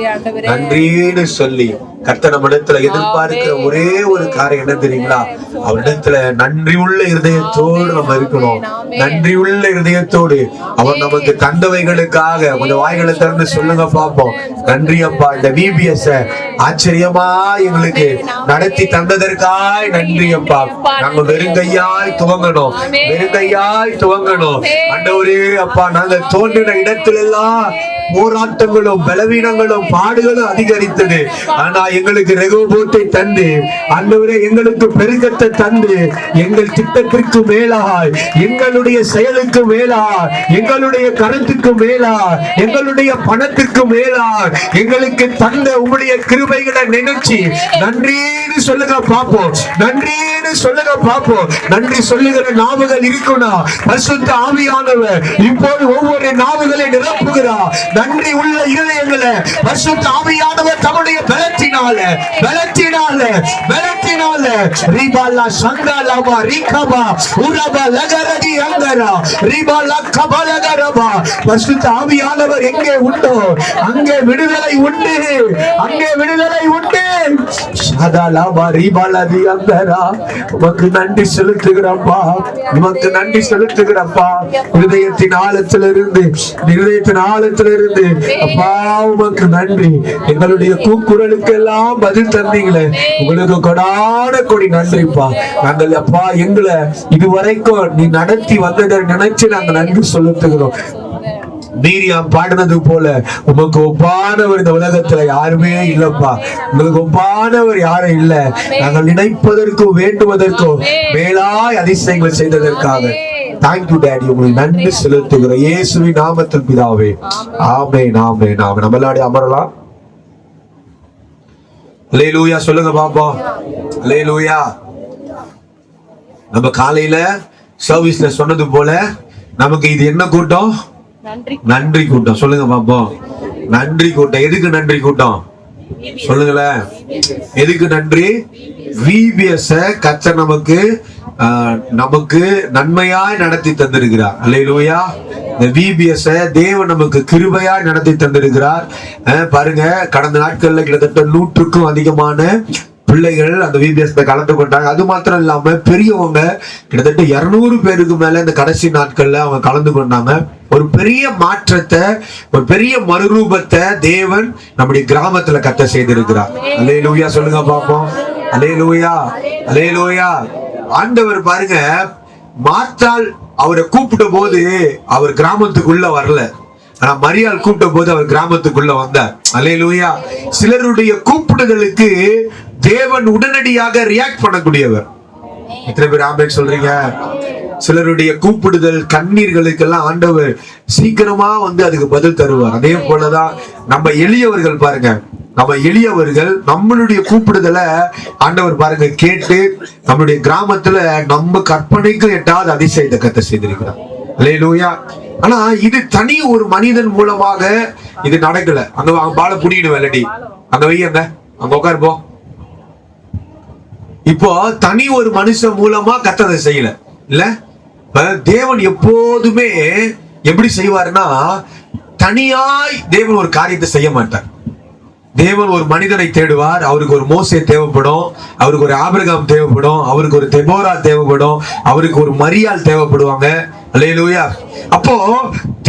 நன்றின்னு சொல்லி கர்த்தர் நம்மிடத்துல எதிர்பார்க்கிற ஒரே ஒரு காரியம் என்ன தெரியுங்களா? அவரிடத்துல நன்றி உள்ள இருதயத்தோடு நம்ம இருக்கணும். நன்றி உள்ள இருதயத்தோடு அவர் நமக்கு தந்தவைகளுக்காக கொஞ்சம் வாய்களை திறந்து சொல்லுங்க பாப்போம். நன்றி அப்பா, இந்த VBS ஆச்சரியமா எங்களுக்கு நடத்தி தந்ததற்காய் நன்றி அப்பா. நாங்க வெறுங்கையாய் துவங்கணும், வெறுங்கையாய் துவங்கணும். ஆண்டவரே அப்பா, நாங்க தோன்றின இடத்துல எல்லாம் போராட்டங்களும் பலவீனங்களும் பாடுகளும் அதிகரித்தது. ஆனா எங்களுக்கு ரெகோபோத்தை தந்து, ஆண்டவரே எங்களுக்கு பெருக்கத்தை தந்து, எங்கள் திட்டத்திற்கு மேலாய், எங்களுடைய செயலுக்கு மேலாய், எங்களுடைய கருத்துக்கு மேலாய், எங்களுடைய பணத்திற்கு மேலாய் எங்களுக்கு தந்த உங்களுடைய கிருபைகளை நினைச்சு நன்றின்னு சொல்லுங்க பாப்போம். நன்றின்னு சொல்லுங்க பாப்போம். நன்றி சொல்லுகிற நாவுகள் இருக்கணும். பரிசுத்த ஆவியானவர் இப்போது ஒவ்வொரு நாவுகளை நிரப்புகிறார். நன்றி உள்ள இருதயங்களை பரிசுத்த ஆவியானவர் தம்முடைய பலத்தினால் பலத்தினால ரிபாலா சங்கலபா ரிகபா உரபா லகரதி அங்கரா ரிபாலா கபலகரபா. பரிசுத்த ஆவியானவர் எங்கே உண்டோ அங்கே விடுதலை உண்டு, அங்கே விடுதலை உண்டு. சதலபா ரிபாலதி அங்கரா. உமக்கு நன்றி செலுத்துகிறப்பா, உமக்கு நன்றி செலுத்துகிறப்பா. இருதயத்தின் ஆழத்திலிருந்து அப்பா உமக்கு நன்றி. எங்களுடைய கூக்குரலுக்கு எல்லாம் பதில் தந்தீங்களே, உங்களுக்கு கொடான கொடி நன்றிப்பா. நாங்கள் அப்பா எங்களை இதுவரைக்கும் நீ நடத்தி வந்ததை நினைச்சு நாங்கள் நன்றி செலுத்துகிறோம். மீரியாம் பாடினது போல உமக்கு ஒப்பானவர் இந்த உலகத்துல யாருமே இல்லப்பா. உங்களுக்கு ஒப்பானவர் யாரும் இல்ல. நாங்கள் நினைப்பதற்கும் வேண்டுவதற்கும் மேலாய் அதிசயங்கள் செய்ததற்காக தேங்க்யூ டாடி. உங்களுக்கு நன்றி செலுத்துகிற இயேசுவின் நாமத்தில் பிதாவே, ஆமென் ஆமென் ஆமென். நம்மளாடி அமரலாம். அல்லேலூயா சொல்லுங்க பாப்போம். அல்லேலூயா. நம்ம காலையில சர்வீஸ்ல சொன்னது போல நமக்கு இது என்ன கூட்டம்? நன்றி கூட்டம். சொல்லுங்க பாப்போம். நன்றி கூட்டம். எதுக்கு நன்றி கூட்டம் சொல்லுங்களேன்? எதுக்கு நன்றி? VBS கர்த்தர் நமக்கு நன்மையாய் நடத்தி தந்திருக்கிறார். அல்லேலூயா. இந்த VBS தேவன் நமக்கு கிருபையாய் நடத்தி தந்திருக்கிறார். பாருங்க, கடந்த நாட்கள்ல கிட்டத்தட்ட 100க்கும் அதிகமான பிள்ளைகள் அந்த VBS கலந்து கொண்டாங்க. அது மாத்திரம் இல்லாம பெரியவங்க கிட்டத்தட்ட 200 பேருக்கு மேல இந்த கடைசி நாட்கள்ல அவங்க கலந்து கொண்டாங்க. ஒரு பெரிய மாற்றத்தை, ஒரு பெரிய மறுரூபத்தை தேவன் நம்முடைய கிராமத்துல கத்த செய்திருக்கிறார். அல்லேலூயா சொல்லுங்க பாப்போம். அல்லேலூயா அல்லேலூயா. ஆண்டவர் பாருங்க, மார்த்தாள் அவரை கூப்பிட்ட போது அவர் கிராமத்துக்குள்ள வரல. ஆனா மரியாள் கூப்பிட்ட போது அவர் கிராமத்துக்குள்ள வந்தார். அல்லேலூயா. சிலருடைய கூப்பிடுதலுக்கு தேவன் உடனடியாக ரியாக்ட் பண்ணக்கூடியவர். எத்தனை பேர் ஆமென் சொல்றீங்க? சிலருடைய கூப்பிடுதல் கண்ணீர்களுக்கெல்லாம் ஆண்டவர் சீக்கிரமா அதுக்கு பதில் தருவார். அதே போலதான் நம்ம எளியவர்கள் பாருங்க, நம்ம எளியவர்கள் நம்மளுடைய கூப்பிடுதலை ஆண்டவர் பாருங்க கேட்டு நம்மளுடைய கிராமத்துல நம்ம கற்பனைக்கு எட்டாவது அதிசயத்தை கத்த செய்திருக்கிறார். அல்லேலூயா. ஆனா இது தனி ஒரு மனிதன் மூலமாக இது நடக்கல. அங்க பால புடிக்கணும் வெள்ளடி அங்க வையங்க, அங்க உட்காருப்போம். இப்போ தனி ஒரு மனுஷன் மூலமா கத்ததை செய்யல இல்ல. தேவன் எப்போதுமே எப்படி செய்வார்னா, தனியாய் தேவன் ஒரு காரியத்தை செய்ய மாட்டார். தேவன் ஒரு மனிதனை தேடுவார். அவருக்கு ஒரு மோசே தேவைப்படும், அவருக்கு ஒரு ஆபிரகாம் தேவைப்படும், அவருக்கு ஒரு தெபோரா தேவைப்படும், அவருக்கு ஒரு மரியாள் தேவைப்படுவாங்க. அல்லேலூயா. அப்போ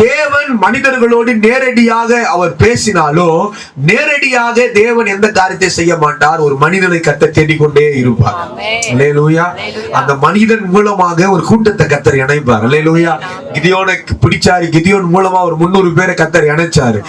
தேவன் மனிதர்களோடு நேரடியாக அவர் பேசினாலும் நேரடியாக தேவன் எந்த காரியத்தை செய்ய மாட்டார். ஒரு மனிதனை கத்த தேடிக்கொண்டே இருப்பார். அல்லேலூயா. அந்த மனிதன் மூலமாக ஒரு கூட்டத்தை கத்தர் இணைப்பார். அல்லேலூயா. கிதியோனை பிடிச்சாரு, கிதியோன் மூலமா ஒரு 300 பேரை கத்தர் இணைச்சாரு.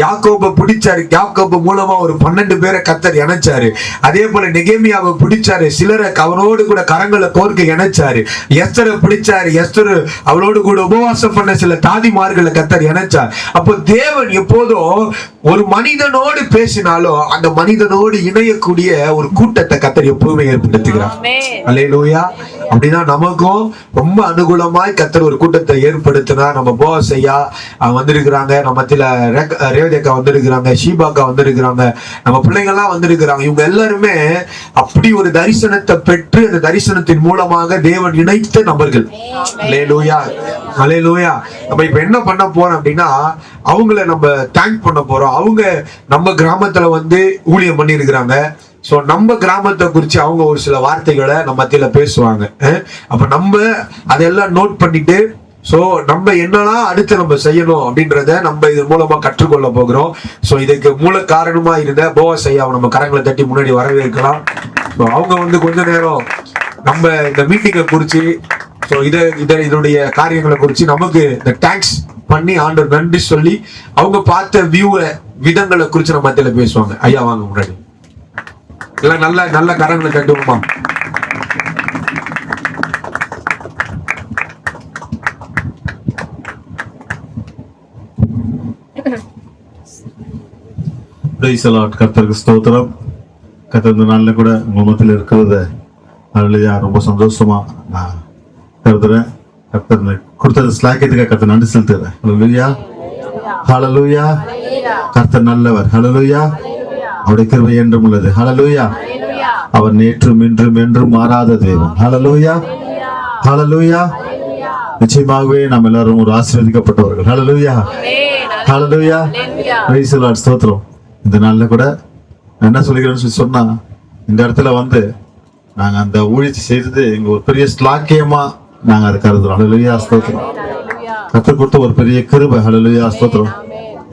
யாக்கோபை பிடிச்சாரு, யாக்கோபு மூலமா ஒரு 12 பேரை கத்தர் இணைச்சாரு. அதே போல நெகேமியாவை பிடிச்சாரு, சிலரை அவரோடு கூட கரங்களை கோர்க்க இணைச்சாரு. எஸ்தரை பிடிச்சாரு, எஸ்தர் அவளோடு கூட உபவாசம் பண்ண சில தாதிமார்களை கத்தர் இணைச்சார். அப்போ தேவன் எப்போதும் ஒரு மனிதனோடு பேசினாலும் அந்த மனிதனோடு இணையக்கூடிய ஒரு கூட்டத்தை கத்தர் எப்பவுமே ஏற்படுத்துகிறார். அல்லேலூயா. அப்படின்னா நமக்கும் ரொம்ப அனுகூலமாய் கத்தர் ஒரு கூட்டத்தை ஏற்படுத்தினார். நம்ம போஸ் ஐயா வந்திருக்கிறாங்க, நம்ம மத்தியில ரேவதியக்கா வந்திருக்கிறாங்க, ஷீபாக்கா வந்திருக்கிறாங்க, நம்ம பிள்ளைங்கள்லாம் வந்திருக்கிறாங்க. இவங்க எல்லாருமே அப்படி ஒரு தரிசனத்தை பெற்று அந்த தரிசனத்தின் மூலமாக தேவன் இணைத்த நபர்கள். அல்லேலூயா அல்லேலூயா. நம்ம இப்ப என்ன பண்ண போறோம் அப்படின்னா, அவங்கள நம்ம தேங்க் பண்ண போறோம். அவங்க நம்ம கிராமத்துல ஊழியம் பண்ணி இருக்கிறாங்க. சோ நம்ம கிராமத்தை குறிச்சு அவங்க ஒரு சில வார்த்தைகளை நம்ம மத்தியில பேசுவாங்க. அப்ப நம்ம அதெல்லாம் நோட் பண்ணிட்டு சோ நம்ம என்னெல்லாம் அடுத்து நம்ம செய்யணும் அப்படின்றத நம்ம இது மூலமா கற்றுக்கொள்ள போகிறோம். சோ இதுக்கு மூல காரணமா இருந்த போவாஸ் ஐயாவை நம்ம கரங்களை தட்டி முன்னாடி வரவேற்கலாம். அவங்க கொஞ்ச நேரம் நம்ம இந்த மீட்டிங்கை குறிச்சு இதனுடைய காரியங்களை குறிச்சு நமக்கு இந்த தேங்க்ஸ் பண்ணி ஆண்டவர் நன்றி சொல்லி அவங்க பார்த்த விதங்களை குறிச்சு நம்ம மத்தியில பேசுவாங்க. ஐயா வாங்க முன்னாடி. எல்லாம் நல்ல நல்ல கரங்களை கட்டுவோமா? கர்த்தருக்கு ஸ்தோத்திரம். கர்த்தர் இந்த நாள்ல கூட உங்க மத்தியில இருக்கிறத அதுலயா ரொம்ப சந்தோஷமா நான் கருதுறேன். கர்த்தர் கொடுத்தது ஸ்லாக்கியத்துக்காக கர்த்தர் நன்றி செலுத்துறேன். ஹல்லேலூயா ஹல்லேலூயா. கர்த்தர் நல்லவர். ஹல்லேலூயா. அவருடைய கிருபை என்றும் உள்ளது. ஹல்லேலூயா. அவர் நேற்றும் இன்றும் என்றும் மாறாத தேவன். ஹல்லேலூயா. ஹல்லேலூயா. நிச்சயமாகவே நாம் எல்லாரும் ஒரு ஆசீர்வதிக்கப்பட்டவர்கள். ஹல்லேலூயா. ஹல்லேலூயா. Praise the Lord. ஸ்தோத்திரம். இந்த நாள்ல கூட நான் என்ன சொல்லிக்கிறேன்னு சொல்லி சொன்னா, இந்த இடத்துல வந்து நாங்க அந்த ஊழியத்தை செய்தது எங்க ஒரு பெரிய ஸ்லாக்கியமா நாங்க அதை கருதுறோம். ஹல்லேலூயா. ஸ்தோத்திரம். கர்த்தர் கொடுத்த ஒரு பெரிய கிருபை. ஹல்லேலூயா. ஸ்தோத்திரம்.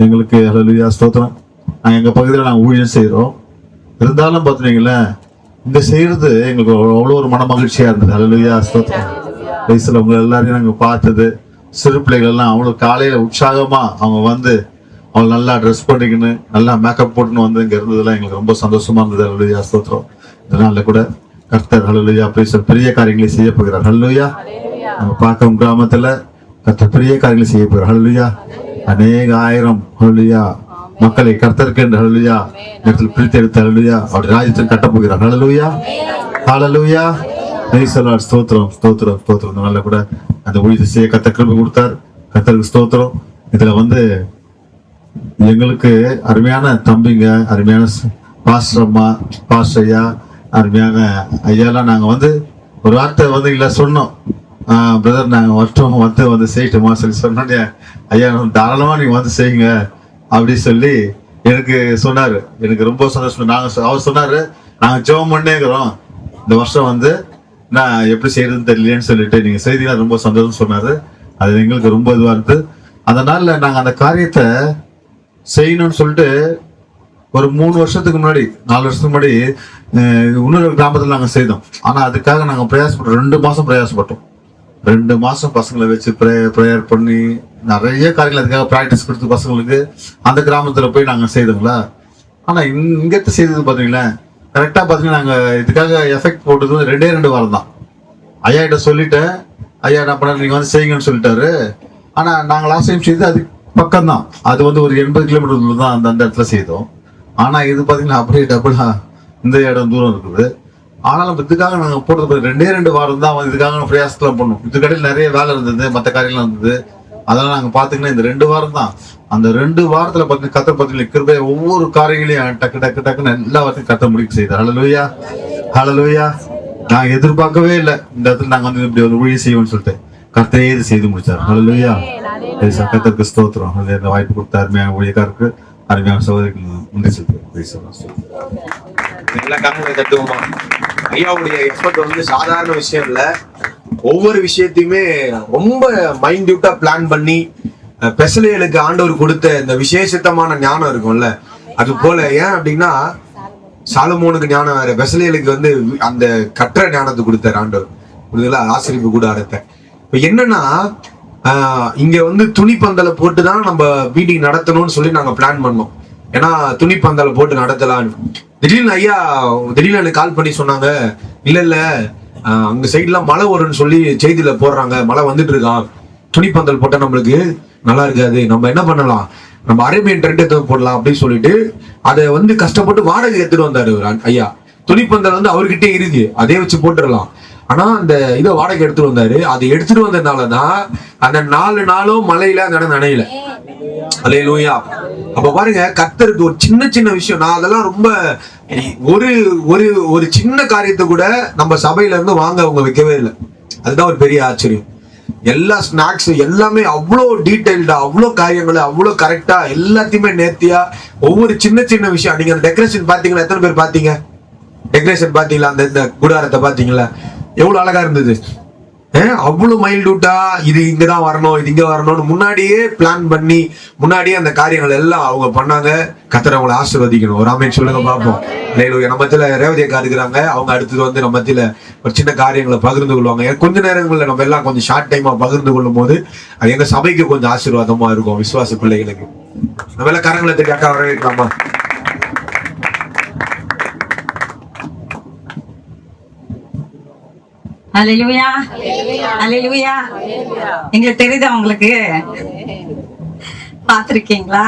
எங்களுக்கு ஹல்லேலூயா. ஸ்தோத்திரம். நாங்கள் எங்கள் பகுதியில் நாங்கள் ஊழியம் செய்கிறோம். இருந்தாலும் பார்த்தீங்களேன், இங்கே செய்கிறது எங்களுக்கு அவ்வளோ ஒரு மன மகிழ்ச்சியாக இருந்தது. ஹல்லேலூயா. ஸ்தோத்திரம். வயசில் உங்களை எல்லாரையும் நாங்கள் பார்த்தது, சிறு பிள்ளைகள் எல்லாம் அவ்வளோ காலையில் உற்சாகமாக அவங்க வந்து அவங்க நல்லா ட்ரெஸ் பண்ணிக்கின்னு நல்லா மேக்கப் போட்டுன்னு வந்து இங்கே இருந்ததெல்லாம் எங்களுக்கு ரொம்ப சந்தோஷமாக இருந்தது. ஹல்லேலூயா. ஸ்தோத்திரம். இதனால கூட கர்த்தர் ஹல்லேலூயா பெரிய காரியங்களை செய்ய போகிறார். ஹல்லேலூயா. நம்ம பார்க்கும் கிராமத்தில் கர்த்தர் பெரிய காரியங்களை செய்ய போகிறார். ஹல்லேலூயா. அநேக ஆயிரம் ஹல்லேலூயா மக்களை கர்த்தருக்கு என்று ஹல்லேலூயா நேரத்தில் பிரித்தெடுத்து ஹல்லேலூயா அவருடைய ராஜ்யத்தில் கட்டப் போகிறார். Hallelujah. Hallelujah. Praise the Lord. ஸ்தோத்திரம். ஸ்தோத்திரம். ஸ்தோத்திரம். நல்ல கூட அந்த ஊழியத்தை செய்ய கர்த்தர் கிருபை கொடுத்தார். கர்த்தருக்கு ஸ்தோத்திரம். இதுல வந்து எங்களுக்கு அருமையான தம்பிங்க, அருமையான பாஸ்டர் அம்மா, பாஸ்டர் ஐயா, அருமையான ஐயாலாம் நாங்க வந்து ஒரு வார்த்தை வந்து இல்லை சொன்னோம். பிரதர் நாங்கள் வரட்டும் வந்து செய்யட்டுமா சொல்லி சொன்னோன்னே, ஐயா தாராளமாக நீங்கள் வந்து செய்யுங்க அப்படி சொல்லி எனக்கு சொன்னார். எனக்கு ரொம்ப சந்தோஷம். அவர் சொன்னார், நாங்கள் ஜெபம் பண்ணேங்கிறோம், இந்த வருஷம் வந்து நான் எப்படி செய்யறதுன்னு தெரியலேன்னு சொல்லிட்டு நீங்கள் செய்தீங்கன்னா ரொம்ப சந்தோஷம் சொன்னார். அது எங்களுக்கு ரொம்ப இதுவாக இருந்தது. அதனால நாங்கள் அந்த காரியத்தை செய்யணும்னு சொல்லிட்டு ஒரு 3 வருஷத்துக்கு முன்னாடி 4 வருஷத்துக்கு முன்னாடி இன்னொரு கிராமத்தில் நாங்கள் செய்தோம். ஆனால் அதுக்காக நாங்கள் பிரயாசப்பட்டோம். 2 மாதம் பிரயாசப்பட்டோம். 2 மாதம் பசங்களை வச்சு ப்ரேயர் பண்ணி நிறைய காரியங்கள் அதுக்காக ப்ராக்டிஸ் கொடுத்து பசங்களுக்கு அந்த கிராமத்தில் போய் நாங்கள் செய்தோங்களா. ஆனால் இங்கத்தை செய்தது பார்த்தீங்களா, கரெக்டாக பார்த்தீங்கன்னா நாங்கள் இதுக்காக எஃபெக்ட் போட்டது 2 வாரம் தான். ஐயா கிட்ட சொல்லிட்டேன், ஐயா என்ன பண்ணாரு, நீங்கள் வந்து செய்யுங்கன்னு சொல்லிட்டாரு. ஆனால் நாங்கள் லாஸ்ட் டைம் செய்து அது பக்கம்தான், அது வந்து ஒரு 80 கிலோமீட்டர் தான் அந்த இடத்துல செய்தோம். ஆனால் இது பார்த்தீங்கன்னா அப்படியே டபுளாக இந்த இடம் தூரம் இருக்குது. ஆனாலும் இதுக்காக நாங்கள் போட்டது 2 வாரம் தான் வந்து இதுக்காக நாங்கள் பிரயாசத்தில் பண்ணோம். இதுக்கடையில் நிறைய வேலை இருந்தது, மற்ற காரியங்கள்லாம் இருந்தது. அதெல்லாம் நாங்கள் பார்த்தீங்கன்னா இந்த 2 வாரம் தான். அந்த 2 வாரத்தில் பார்த்தீங்கன்னா கர்த்தர் பார்த்தீங்கன்னா கிருபை ஒவ்வொரு காரியங்களையும் டக்கு டக்கு டக்குன்னு எல்லா வாரத்தையும் கர்த்தர் முடிக்க செய்தார். ஹல்லேலூயா. ஹல்லேலூயா. நாங்கள் எதிர்பார்க்கவே இல்லை இந்த இடத்துல நாங்கள் வந்து இப்படி ஒரு ஊழியம் செய்வோம்னு சொல்லிட்டு கர்த்தரே இது செய்து முடிச்சார். ஹல்லேலூயா. கர்த்தருக்கு ஸ்தோத்திரம். அந்த வாய்ப்பு கொடுத்த அருமையான ஊழியக்காருக்கு, அருமையான சகோதரிக்கு நன்றி சொல்றேன். எல்லா காரணங்களும் தட்டுவோமா. ஐயாவுடைய எஃபர்ட் வந்து சாதாரண விஷயம் இல்ல. ஒவ்வொரு விஷயத்தையுமே ரொம்ப மைன்யூட்டா பிளான் பண்ணி பெசலைகளுக்கு ஆண்டவர் கொடுத்த இந்த விசேஷத்தமான ஞானம் இருக்கும்ல, அது போல. ஏன் அப்படின்னா சாலமோனுக்கு ஞானம் வேற, பெசலைகளுக்கு வந்து அந்த கற்ற ஞானத்தை கொடுத்தார் ஆண்டவர். புரியுதுல, ஆசிரியப்பு கூட அடைத்த. இப்ப என்னன்னா இங்க வந்து துணி பந்தலை போட்டுதான் நம்ம மீட்டிங் நடத்தணும்னு சொல்லி நாங்க பிளான் பண்ணோம். ஏன்னா துணி பந்தலை போட்டு நடத்தலான்னு. திடீர்னு ஐயா திடீர்னு எனக்கு கால் பண்ணி சொன்னாங்க, இல்ல அங்க சைட்லாம் மழை வரும்னு சொல்லி செய்தியில போடுறாங்க, மழை வந்துட்டு இருக்கான், துணி பந்தல் போட்டா நம்மளுக்கு நல்லா இருக்காது, நம்ம என்ன பண்ணலாம், நம்ம அரேபியன் டென்ட் போடலாம் அப்படின்னு சொல்லிட்டு அதை வந்து கஷ்டப்பட்டு வாடகை எடுத்துட்டு வந்தாரு ஐயா. துணிப்பந்தல் வந்து அவர்கிட்டே இருக்கு, அதே வச்சு போட்டுடலாம். ஆனா அந்த இதை வாடகை எடுத்துட்டு வந்தாரு. அதை எடுத்துட்டு வந்ததுனாலதான் அந்த 4 நாளும் மழையில அந்த இடம் நனையல. அல்லேலூயா. அப்ப பாருங்க, கர்த்தருக்கு ஒரு சின்ன சின்ன விஷயம். நான் அதெல்லாம் ரொம்ப ஒரு ஒரு ஒரு சின்ன காரியத்தை கூட நம்ம சபையில இருந்து வாங்க அவங்க வைக்கவே இல்லை. அதுதான் ஒரு பெரிய ஆச்சரியம். எல்லா ஸ்நாக்ஸ் எல்லாமே அவ்வளோ டீடைல்டா, அவ்வளோ காரியங்களை அவ்வளோ கரெக்டா, எல்லாத்தையுமே நேர்த்தியா, ஒவ்வொரு சின்ன சின்ன விஷயம். நீங்க அந்த டெக்கரேஷன் பாத்தீங்களா? எத்தனை பேர் பாத்தீங்க டெக்கரேஷன்? பாத்தீங்களா? அந்த குடாரத்தை பாத்தீங்களா? எவ்வளவு அழகா இருந்தது. அவ்வளவு மைல்டூட்டா இது இங்கதான் வரணும், இது இங்க வரணும்னு முன்னாடியே பிளான் பண்ணி முன்னாடியே அந்த காரியங்கள் எல்லாம் அவங்க பண்ணாங்க. கர்த்தர் அவங்களை ஆசீர்வதிக்கணும். ஒரு ஆமென் சொல்லுங்க பாப்போம். நம்ம மத்தியில ரேவதி அக்கா இருக்கிறாங்க. அவங்க அடுத்தது வந்து நம்ம மத்தியில ஒரு சின்ன காரியங்களை பகிர்ந்து கொள்வாங்க. கொஞ்ச நேரங்களில் நம்ம எல்லாம் கொஞ்சம் ஷார்ட் டைமா பகிர்ந்து கொள்ளும் போது அது எங்க சபைக்கு கொஞ்சம் ஆசீர்வாதமா இருக்கும், விசுவாச பிள்ளைகளுக்கு. நம்ம எல்லாம் கரங்களை தட்டி அக்கா வரவேற்கலாமா? அல்லேலூயா. அல்லேலூயா. எங்களுக்கு தெரியுதா? உங்களுக்கு பார்த்திருக்கீங்களா?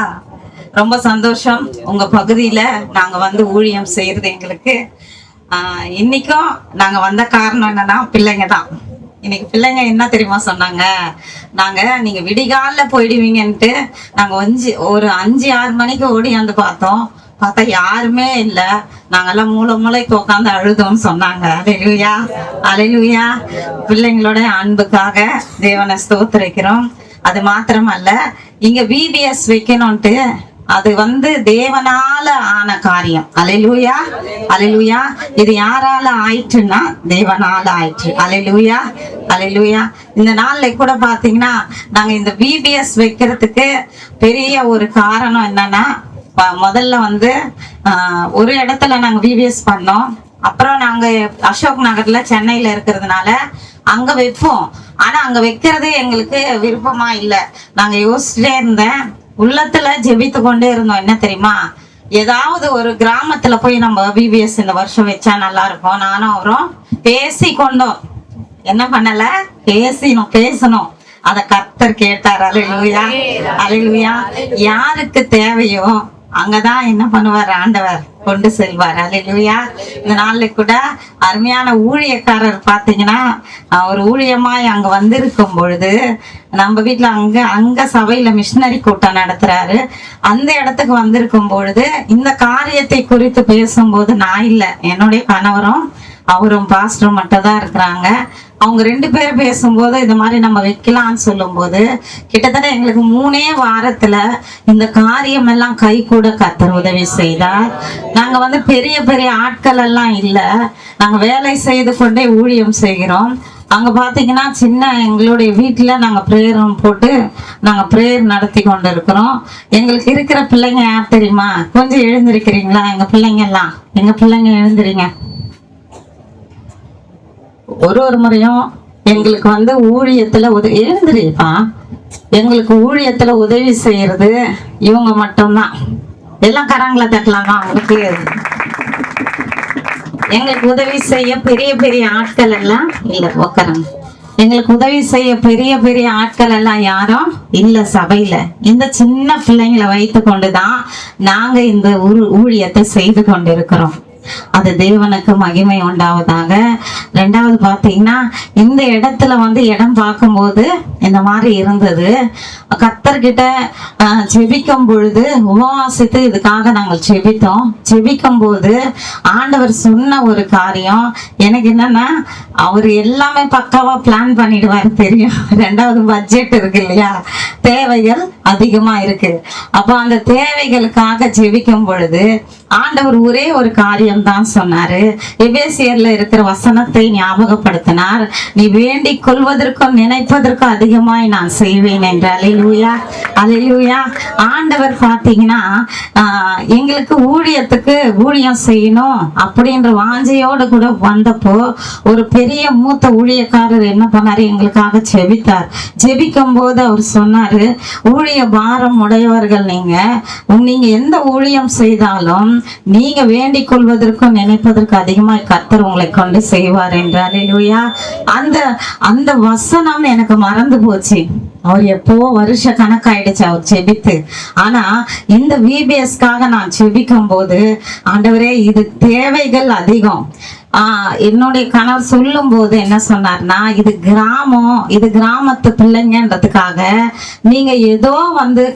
ரொம்ப சந்தோஷம். உங்க பகுதியில நாங்க வந்து ஊழியம் செய்யறது எங்களுக்கு இன்னைக்கும் நாங்க வந்த காரணம் என்னன்னா பிள்ளைங்க தான். இன்னைக்கு பிள்ளைங்க என்ன தெரியுமா சொன்னாங்க, நீங்க விடிகாலில் போயிடுவீங்கன்ட்டு நாங்க ஒரு 5-6 மணிக்கு ஓடி வந்து பார்த்தோம். பார்த்தா யாருமே இல்லை. நாங்கெல்லாம் மூளைக்கு உட்காந்து அழுதோம்னு சொன்னாங்க. அல்லேலூயா, அல்லேலூயா. பிள்ளைங்களோட அன்புக்காக தேவனை ஸ்தோத்திரிக்கிறோம். அது மாத்திரமல்ல, இங்க VBS வைக்கணும்ட்டு அது தேவனால ஆன காரியம். அல்லேலூயா, அல்லேலூயா. இது யாரால ஆயிற்றுன்னா தேவனால ஆயிற்று. அல்லேலூயா, அல்லேலூயா. இந்த நாள்ல கூட பாத்தீங்கன்னா நாங்க இந்த VBS வைக்கிறதுக்கு பெரிய ஒரு காரணம் என்னன்னா, முதல்ல ஒரு இடத்துல நாங்க VBS பண்ணோம். அப்புறம் நாங்க அசோக் நகர்ல சென்னையில இருக்கிறதுனால அங்க வைப்போம். ஆனா அங்க வைக்கிறது எங்களுக்கு விருப்பமா இல்லை. நாங்க யோசிச்சுட்டே இருந்தேன், உள்ளத்துல ஜெபித்து கொண்டே இருந்தோம். என்ன தெரியுமா, ஏதாவது ஒரு கிராமத்துல போய் நம்ம VBS இந்த வருஷம் வச்சா நல்லா இருக்கும். நானும் அவரும் பேசி கொண்டோம். என்ன பண்ணல, பேசணும். அத கர்த்தர் கேட்டார். அல்லேலூயா, அல்லேலூயா. யாருக்கு தேவையோ அங்கதான் என்ன பண்ணுவார், ஆண்டவர் கொண்டு செல்வார். அல்லேலூயா. இந்த நாள்ல கூட அருமையான ஊழியக்காரர் பாத்தீங்கன்னா, ஒரு ஊழியமாய் அங்க வந்திருக்கும் பொழுது நம்ம வீட்டுல அங்க சபையில மிஷினரி கூட்டம் நடத்துறாரு. அந்த இடத்துக்கு வந்திருக்கும் பொழுது இந்த காரியத்தை குறித்து பேசும்போது நான் இல்லை, என்னுடைய கணவரும் அவரும் பாஸ்டரும் மட்டும் தான் இருக்கிறாங்க. அவங்க 2 பேரும் பேசும்போது இந்த மாதிரி நம்ம வைக்கலாம்னு சொல்லும் போது கிட்டத்தட்ட எங்களுக்கு 3 வாரத்துல இந்த காரியம் எல்லாம் கை கூட கர்த்தர் உதவி செய்தார். நாங்க பெரிய பெரிய ஆட்கள் எல்லாம் இல்லை, நாங்க வேலை செய்து கொண்டே ஊழியம் செய்கிறோம். அங்க பாத்தீங்கன்னா சின்ன எங்களுடைய வீட்டுல நாங்க பிரேயர் ரூம் போட்டு நாங்க பிரேயர் நடத்தி கொண்டு இருக்கிறோம். எங்களுக்கு இருக்கிற பிள்ளைங்க யார் தெரியுமா, கொஞ்சம் எழுந்திருக்கிறீங்களா? எங்க பிள்ளைங்க எழுந்திரிங்க. ஒரு முறையும் எங்களுக்கு ஊழியத்துல எழுந்திரிப்பா, எங்களுக்கு ஊழியத்துல உதவி செய்யறது இவங்க மட்டும்தான். எல்லாம் கரங்களை தட்டலாமா அவங்களுக்கு? எங்களுக்கு உதவி செய்ய பெரிய பெரிய ஆட்கள் எல்லாம் இல்ல. உக்காரங்க. எங்களுக்கு உதவி செய்ய பெரிய பெரிய ஆட்கள் எல்லாம் யாரும் இல்ல சபையில. இந்த சின்ன பிள்ளைங்களை வைத்து கொண்டுதான் நாங்க இந்த ஊழியத்தை செய்து கொண்டிருக்கிறோம். அது தேவனுக்கு மகிமை உண்டாவதாக. 2வது பாத்தீங்கன்னா, இந்த இடத்துல இடம் பார்க்கும்போது இந்த மாதிரி இருந்தது. கர்த்தர்கிட்ட ஜெபிக்கும் பொழுது உபவாசித்து இதுக்காக நாங்கள் ஜெபிக்கும் போது ஆண்டவர் சொன்ன ஒரு காரியம் எனக்கு என்னன்னா, அவர் எல்லாமே பக்காவா பிளான் பண்ணிடுவார் தெரியும். 2வது பட்ஜெட் இருக்கு இல்லையா, தேவைகள் அதிகமா இருக்கு. அப்போ அந்த தேவைகளுக்காக ஜெபிக்கும் பொழுது ஆண்டவர் ஒரே ஒரு காரியம் தான் சொன்னாரு. எபேசியர்ல இருக்கிற வசனத்தை ஞாபகப்படுத்தினார். நீ வேண்டிக் கொள்வதற்கும் நினைப்பதற்கும் அதிகமாய் நான் செய்வேன் என்று. அல்லேலூயா, அல்லேலூயா. ஆண்டவர் பாத்தீங்கன்னா எங்களுக்கு ஊழியம் செய்யணும் அப்படின்ற வாஞ்சையோடு கூட வந்தப்போ ஒரு பெரிய மூத்த ஊழியக்காரர் என்ன பண்ணாரு, எங்களுக்காக ஜெபித்தார். ஜெபிக்கும் போது அவர் சொன்னாரு, ஊழிய பாரம் உடையவர்கள் நீங்க எந்த ஊழியம் செய்தாலும் நீங்க வேண்டிக் கொள்வதற்கும் நினைப்பதற்கு அதிகமாய் கர்த்தர் உங்களை கொண்டு செய்வார் என்றார். அல்லேலூயா. அந்த வசனம் எனக்கு மறந்து போச்சு. அவர் எப்போ வருஷ கணக்காயிடுச்சு அவர் ஜெபித்து. ஆனா இந்த VBSக்காக நான் ஜெபிக்கும் போது ஆண்டவரே இது தேவைகள் அதிகம். என்னுடைய கணவர் சொல்லும் போது என்ன சொன்னார்னா, இது கிராமத்து பிள்ளைங்கன்றதுக்காக நீங்க ஏதோ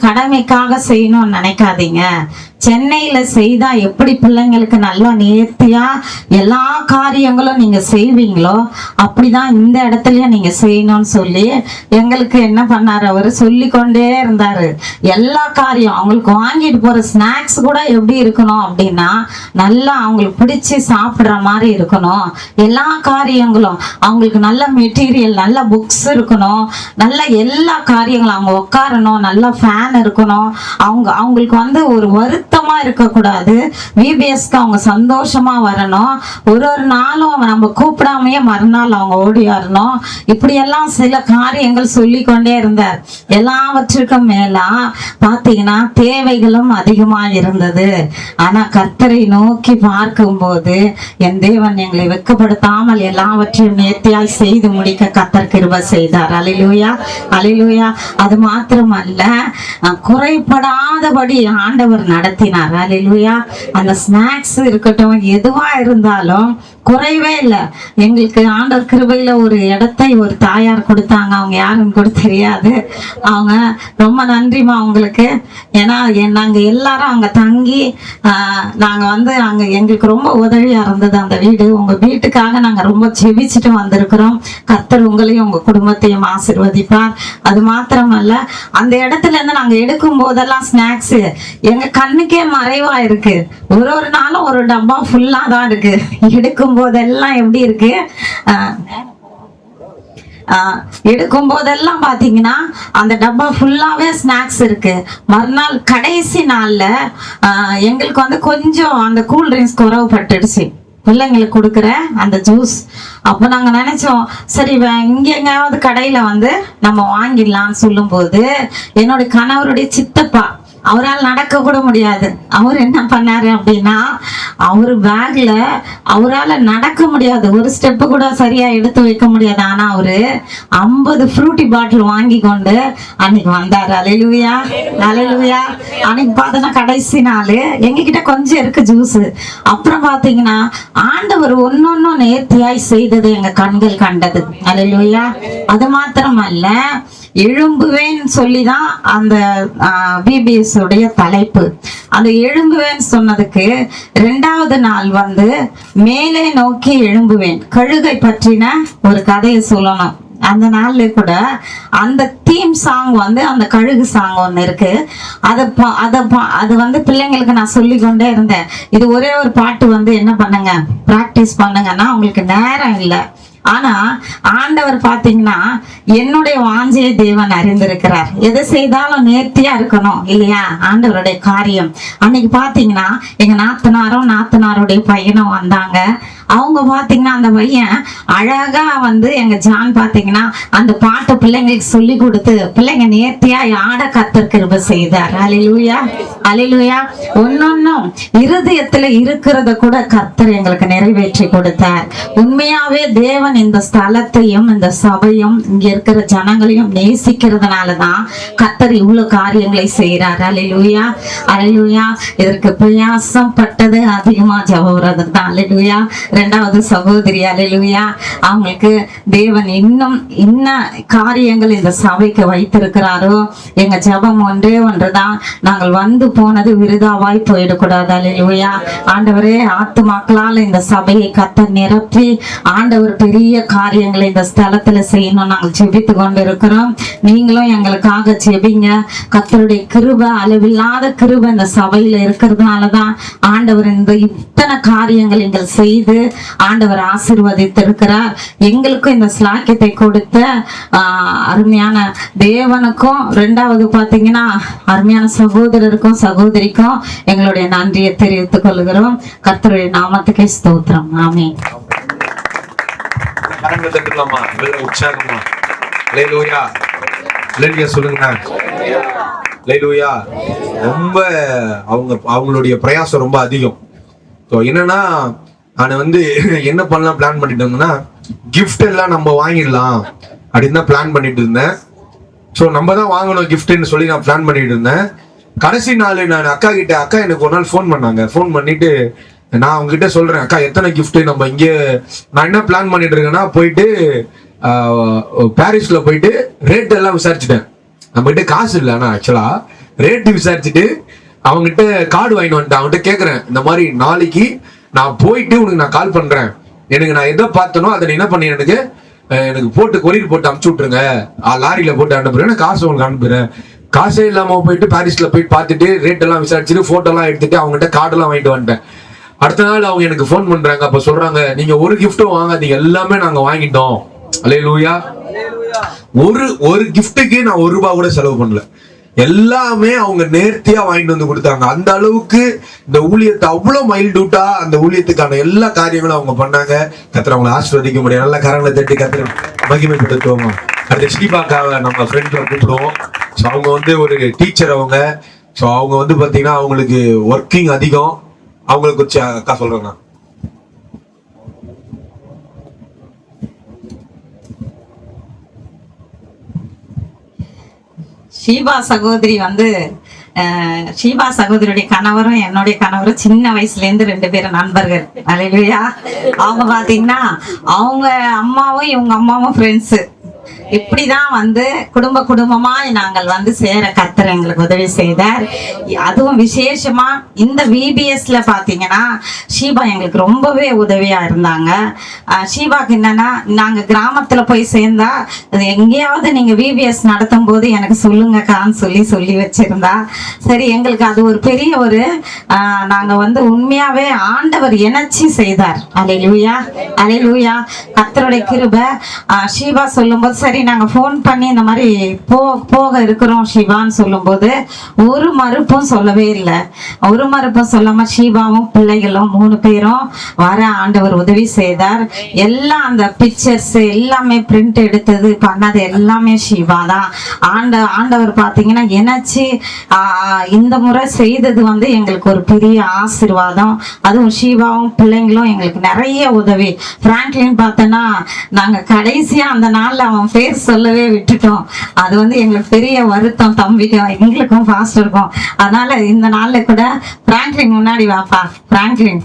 கடமைக்காக செய்யணும்னு நினைக்காதீங்க. சென்னையில செய்தா எப்படி பிள்ளைங்களுக்கு நல்லா நேர்த்தியா எல்லா காரியங்களும் நீங்க செய்வீங்களோ அப்படிதான் இந்த இடத்துலயும் நீங்க செய்யணும்னு சொல்லி எங்களுக்கு என்ன பண்ணாரு, அவரு சொல்லி கொண்டே இருந்தாரு. எல்லா காரியம் அவங்களுக்கு வாங்கிட்டு போற ஸ்நாக்ஸ் கூட எப்படி இருக்கணும் அப்படின்னா, நல்லா அவங்களுக்கு பிடிச்சி சாப்பிடுற மாதிரி இருக்கணும். எல்லா காரியங்களும் அவங்களுக்கு நல்ல மெட்டீரியல், நல்ல புக்ஸ் இருக்கணும், நல்ல எல்லா காரியங்களும் அவங்க உட்காரணும், நல்ல ஃபேன் இருக்கணும். அவங்களுக்கு ஒரு வருத்தமா இருக்கக்கூடாது. VBSக்கு அவங்க சந்தோஷமா வரணும். ஒரு நாளும் நம்ம கூப்பிடாமையே மறுநாள் அவங்க ஓடி வரணும். இப்படியெல்லாம் சில காரியங்கள் சொல்லி கொண்டே இருந்தார். எல்லாவற்றுக்கும் மேலா பாத்தீங்கன்னா தேவைகளும் அதிகமா இருந்தது. ஆனா கர்த்தரை நோக்கி பார்க்கும்போது என் தேவன் தேவன் எங்களை வெட்கப்படுத்தாமல் எல்லாவற்றையும் நேர்த்தியாய் செய்து முடிக்க கர்த்தர் கிருபை செய்தார். அல்லேலூயா, அல்லேலூயா. அது மாத்திரமல்ல, குறைபடாதபடி ஆண்டவர் நடத்தினார். அல்லேலூயா. அந்த ஸ்நாக்ஸ் இருக்கட்டும், எதுவா இருந்தாலும் குறைவே இல்லை. எங்களுக்கு ஆண்டவர் கிருபையில ஒரு இடத்தை ஒரு தாயார் கொடுத்தாங்க. அவங்க யாருன்னு கூட தெரியாது. அவங்க ரொம்ப நன்றிமா அவங்களுக்கு. ஏன்னா நாங்க எல்லாரும் அங்க தங்கி நாங்க வந்து அங்க எங்களுக்கு ரொம்ப உதவியா இருந்தது அந்த வீடு. உங்க வீட்டுக்காக நாங்க ரொம்ப ஜெபிச்சுட்டு வந்திருக்கிறோம். கர்த்தர் உங்களையும் உங்க குடும்பத்தையும் ஆசீர்வதிப்பார். அது மாத்திரமல்ல, அந்த இடத்துல இருந்து நாங்க எடுக்கும் போதெல்லாம் ஸ்நாக்ஸ் எங்க கண்ணுக்கே மறைவா இருக்கு. ஒரு நாளும் ஒரு டப்பா ஃபுல்லா தான் இருக்கு. எடுக்கும் போதெல்லாம் எப்படி இருக்கு, எடுக்கும் போதெல்லாம் பாத்தீங்கன்னா அந்த டப்பா ஃபுல்லாவே ஸ்நாக்ஸ் இருக்கு. மறுநாள் கடைசி நாள்ல எங்களுக்கு வந்து கொஞ்சம் அந்த கூல் ட்ரிங்க்ஸ் குறைவுபட்டுடுச்சு, பிள்ளைங்களுக்கு கொடுக்குற அந்த ஜூஸ். அப்போ நாங்க நினைச்சோம், சரி இங்க எங்கேயாவது கடையில வந்து நம்ம வாங்கிடலாம்னு சொல்லும் போது என்னுடைய கணவருடைய சித்தப்பா, அவரால் நடக்க கூட முடியாது, அவர் என்ன பண்ணாரு அப்படின்னா, அவரு பேக்ல அவரால் நடக்க முடியாது, ஒரு ஸ்டெப்பு கூட சரியா எடுத்து வைக்க முடியாது. ஆனா அவரு 50 ஃப்ரூட்டி பாட்டில் வாங்கி கொண்டு அன்னைக்கு வந்தாரு. அல்லேலூயா, அல்லேலூயா. அன்னைக்கு பார்த்தோன்னா கடைசி நாள் எங்ககிட்ட கொஞ்சம் இருக்கு ஜூஸ். அப்புறம் பாத்தீங்கன்னா ஆண்டவர் ஒன்னொன்னும் நேர்த்தியாய் செய்தது எங்க கண்கள் கண்டது. அல்லேலூயா. அது மாத்திரமல்ல, எழும்புவேன்னு சொல்லிதான் அந்த VBS உடைய தலைப்பு. அந்த எழும்புவேன்னு சொன்னதுக்கு 2வது நாள் வந்து மேலே நோக்கி எழும்புவேன், கழுகை பற்றின ஒரு கதையை சொல்லணும். அந்த நாள்ல கூட அந்த தீம் சாங் வந்து அந்த கழுகு சாங் ஒன்று இருக்கு. அது வந்து பிள்ளைங்களுக்கு நான் சொல்லி கொண்டே இருந்தேன். இது ஒரே ஒரு பாட்டு வந்து என்ன பண்ணுங்க, பிராக்டிஸ் பண்ணுங்கன்னா உங்களுக்கு நேரம் இல்லை. ஆனா ஆண்டவர் பாத்தீங்கன்னா என்னுடைய வாஞ்சையை தேவன் அறிந்திருக்கிறார். எதை செய்தாலும் நேர்த்தியா இருக்கணும் இல்லையா, ஆண்டவருடைய காரியம். அன்னைக்கு பாத்தீங்கன்னா எங்க நாத்தனாருடைய பையனும் வந்தாங்க. அவங்க பாத்தீங்கன்னா அந்த பையன் அழகா வந்து எங்க ஜான் பாத்தீங்கன்னா அந்த பாட்டை பிள்ளைங்களுக்கு சொல்லி கொடுத்து பிள்ளைங்க நேர்த்தியா ஆட கர்த்தர் கிருபை செய்தார். அல்லேலூயா, அல்லேலூயா. ஒன்னொன்னும் இருதயத்துல இருக்கிறத கூட கர்த்தர் எங்களுக்கு நிறைவேற்றி கொடுத்தார். உண்மையாவே தேவன் இந்த ஸ்தலத்தையும் இந்த சபையும் இங்க இருக்கிற ஜனங்களையும் நேசிக்கிறதுனாலதான் கர்த்தர் இவ்வளவு காரியங்களை செய்யறார். அல்லேலூயா, அல்லேலூயா. இதற்கு பிரயாசம் பட்டது அதிகமா ஜெபவரதர் தான். அல்லேலூயா. 2வது சகோதரி, அல்லேலூயா, அவங்களுக்கு தேவன் இன்னும் என்ன காரியங்கள் இந்த சபைக்கு வைத்திருக்கிறாரோ. எங்க ஜெபம் ஒன்றுதான், நாங்கள் வந்து போனது விருதாவாய் போயிடக்கூடாது. அல்லேலூயா. ஆண்டவரே, ஆத்துமாக்களால் இந்த சபையை கர்த்தர் நிரப்பி ஆண்டவர் பெரிய காரியங்களை இந்த ஸ்தலத்துல செய்யணும் நாங்கள் ஜெபித்து கொண்டு இருக்கிறோம். நீங்களும் எங்களுக்காக ஜெபிங்க. கர்த்தருடைய கிருபை, அளவில்லாத கிருபை இந்த சபையில இருக்கிறதுனாலதான் ஆண்டவர் இந்த இத்தனை காரியங்கள் எங்கள் செய்து ஆண்டவர் ஆசீர்வதித்திருக்கிறார். எங்களுக்கும் இந்த ஸ்லாக்கியத்தை கொடுத்த அருமையான தேவனுக்கும் 2வது பாத்தீங்கன்னா அருமையான சகோதரருக்கும் சகோதரிக்கும் எங்களுடைய நன்றியை தெரிவித்துக் கொள்கிறோம். கர்த்தருடைய நாமத்துக்கே ஸ்தோத்திரம். ஆமென். உற்சாகமா அல்லேலூயா, அல்லேலூயா சொல்லுங்க. அல்லேலூயா. ரொம்ப அவங்களுடைய பிரயாசம் ரொம்ப அதிகம். என்னன்னா நான் வந்து என்ன பண்ணலாம் பிளான் பண்ணிட்டு இருந்தேன்னா, கிஃப்ட் எல்லாம் நம்ம வாங்கிடலாம் அப்படின்னு தான் பிளான் பண்ணிட்டு இருந்தேன். ஸோ நம்ம தான் வாங்கணும் கிஃப்ட்னு சொல்லி நான் பிளான் பண்ணிட்டு இருந்தேன். கடைசி நாள் நான் அக்கா எனக்கு ஒரு நாள் ஃபோன் பண்ணாங்க. ஃபோன் பண்ணிட்டு நான் அவங்க கிட்ட சொல்றேன், அக்கா எத்தனை கிஃப்ட் நம்ம இங்கே, நான் என்ன பிளான் பண்ணிட்டு இருக்கேன்னா, போயிட்டு பாரிஸ்ல போயிட்டு ரேட் எல்லாம் விசாரிச்சுட்டேன். நம்ம கிட்ட காசு இல்லை, ஆனா ஆக்சுவலா ரேட்டு விசாரிச்சுட்டு அவங்ககிட்ட கார்டு வாங்கிட்டு வந்துட்டேன். அவங்ககிட்ட கேட்கறேன், இந்த மாதிரி நாளைக்கு நான் போயிட்டு உனக்கு நான் கால் பண்றேன், எனக்கு நான் எதை பார்த்தனோ அதை என்ன பண்ணி எனக்கு போட்டு கொரியர் போட்டு அனுப்பிச்சு விட்டுருங்க, லாரியில போட்டு அனுப்புறேன், காசு உங்களுக்கு அனுப்புறேன். காசே இல்லாம போயிட்டு பாரிஸ்ல போயிட்டு பார்த்துட்டு ரேட் எல்லாம் விசாரிச்சுட்டு போட்டோ எல்லாம் எடுத்துட்டு அவங்ககிட்ட கார்டு எல்லாம் வாங்கிட்டு வந்துட்டேன். அடுத்த நாள் அவங்க எனக்கு ஃபோன் பண்றாங்க. அப்ப சொல்றாங்க, நீங்க ஒரு கிஃப்டும் வாங்காதீங்க, எல்லாமே நாங்க வாங்கிட்டோம். அல்லேலூயா. ஒரு கிஃப்ட்டுக்கு நான் ₹1 கூட செலவு பண்ணல, எல்லாமே அவங்க நேர்த்தியா வாங்கிட்டு வந்து கொடுத்தாங்க. அந்த அளவுக்கு இந்த ஊழியத்தை அவ்வளவு மைல்டூட்டா அந்த ஊழியத்துக்கான எல்லா காரியங்களும் அவங்க பண்ணாங்க. கர்த்தர் அவங்களை ஆசீர்வதிக்க முடியும். நல்ல கரங்களை தட்டி கர்த்தர் மகிமைப்படுத்துவோமா. அடுத்த ஸ்ரீபாக்காவை நம்ம ஃப்ரெண்ட்ல கூப்பிடுவோம். ஸோ அவங்க வந்து ஒரு டீச்சர். அவங்க வந்து பாத்தீங்கன்னா அவங்களுக்கு ஒர்க்கிங் அதிகம். அவங்களுக்கு அக்கா சொல்றேன், ஷீபா சகோதரி வந்து ஷீபா சகோதரியுடைய கணவரும் என்னுடைய கணவரும் சின்ன வயசுல இருந்து 2 பேரும் நண்பர்கள். அல்லேலூயா. அவங்க பாத்தீங்கன்னா அவங்க அம்மாவும் இவங்க அம்மாவும் ஃப்ரெண்ட்ஸ். இப்படிதான் வந்து குடும்பமாய் நாங்கள் வந்து சேர கர்த்தர் எங்களுக்கு உதவி செய்தார். அதுவும் விசேஷமா இந்த விபிஎஸ்ல பாத்தீங்கன்னா ஷீபா எங்களுக்கு ரொம்பவே உதவியா இருந்தாங்க. ஷீபாக்கு என்னன்னா, நாங்க கிராமத்துல போய் சேர்ந்தா எங்கேயாவது நீங்க விபிஎஸ் நடத்தும் போது எனக்கு சொல்லுங்கக்கான்னு சொல்லி வச்சிருந்தா. சரி, எங்களுக்கு அது ஒரு பெரிய ஒரு நாங்க வந்து உண்மையாவே ஆண்டவர் இணைச்சி செய்தார். அல்லேலூயா, அல்லேலூயா. கர்த்தருடைய கிருபை. ஷீபா சொல்லும்போது சரி நாங்க ஃபோன் பண்ணி இந்த மாதிரி போக இருக்கிறோம் ஷீபான்னு சொல்லும்போது ஒரு மறுப்பும் சொல்லவே இல்லை. ஒரு மறுப்பும் சொல்லாம ஷீபாவும் பிள்ளைகளும் 3 பேரும் வர ஆண்டவர் உதவி செய்தார். எல்லாம் அந்த பிக்சர்ஸ் எல்லாமே பிரிண்ட் எடுத்தது பண்ணது எல்லாமே ஷீபா தான். ஆண்டவர் பார்த்தீங்கன்னா இணைச்சி இந்த முறை செய்தது வந்து எங்களுக்கு ஒரு பெரிய ஆசீர்வாதம். அதுவும் ஷீபாவும் பிள்ளைங்களும் எங்களுக்கு நிறைய உதவி. பிராங்க்லின் பார்த்தோன்னா நாங்க கடைசியா அந்த நாள்ல அவன் பேர் சொல்லவே விட்டுட்டோம். அது வந்து எங்களுக்கு பெரிய வருத்தம், தம்பிக்கும் எங்களுக்கும் பாஸ்டருக்கும். அதனால இந்த நாள்ல கூட பிராங்க்லின் முன்னாடி வாப்பா பிராங்க்லின்.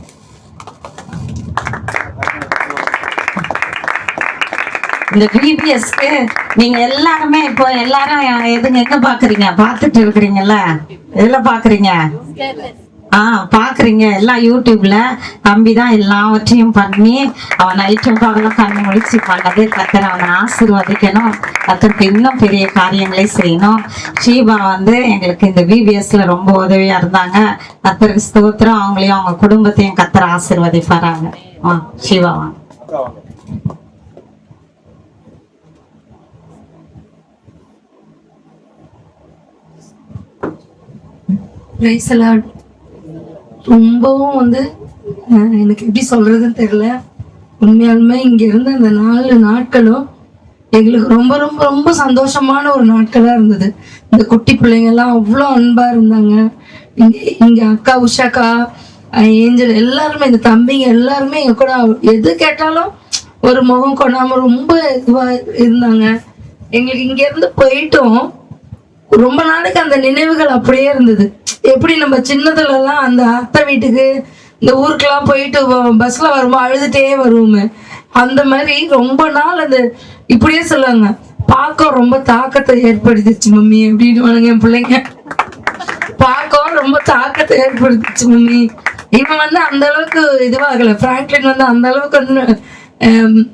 இந்த பிபிஎஸ்க்கு நீங்க எல்லாருமே இப்போ எல்லாரும் எங்க பாக்குறீங்க, பாத்துட்டு இருக்கிறீங்கல்ல, எதுல பாக்குறீங்க? பாக்குறீங்க எல்லாம் யூடியூப்ல. தம்பி தான் எல்லாவற்றையும் பண்ணி அவன் நைட்டும் பகலும் கண்ணு முடிச்சு பண்ணது. கர்த்தர் அவனை ஆசீர்வதிக்கணும். கர்த்தருக்கு இன்னும் பெரிய காரியங்களை செய்யணும். ஷீபா வந்து எங்களுக்கு இந்த விபிஎஸ்ல ரொம்ப உதவியா இருந்தாங்க. கர்த்தருக்கு ஸ்தோத்திரம். அவங்களையும் அவங்க குடும்பத்தையும் கர்த்தர் ஆசீர்வதிப்பாராங்க. ஷீபா வாங்க. ரொம்பவும் வந்து எனக்கு எப்படி சொல்றதுன்னு தெரியல. உண்மையாலுமே இங்க இருந்த அந்த 4 நாட்களும் எங்களுக்கு ரொம்ப ரொம்ப ரொம்ப சந்தோஷமான ஒரு நாட்களா இருந்தது. இந்த குட்டி பிள்ளைங்க எல்லாம் அவ்வளோ அன்பா இருந்தாங்க. இங்க அக்கா உஷாக்கா, ஏஞ்சல் எல்லாருமே, இந்த தம்பிங்க எல்லாருமே எங்க கூட எது கேட்டாலும் ஒரு முகம் கொண்டாம ரொம்ப இதுவா இருந்தாங்க. எங்களுக்கு இங்க இருந்து போயிட்டோம் ரொம்ப நாளைக்கு அந்த நினைவுகள் அப்படியே இருந்தது. எப்படி நம்ம சின்னதுல எல்லாம் அந்த அத்தை வீட்டுக்கு இந்த ஊருக்கெல்லாம் போயிட்டு பஸ்ல வரும்போது அழுதுட்டே வருவோமே, அந்த மாதிரி ரொம்ப நாள் அந்த இப்படியே சொல்லுவாங்க, பார்க்க ரொம்ப தாக்கத்தை ஏற்படுத்திச்சு மம்மி அப்படின்னு என் பிள்ளைங்க. பார்க்க ரொம்ப தாக்கத்தை ஏற்படுத்திச்சு மம்மி. இவன் வந்து அந்த அளவுக்கு இதுவாகல, பிராங்க்லின் வந்து அந்த அளவுக்கு வந்து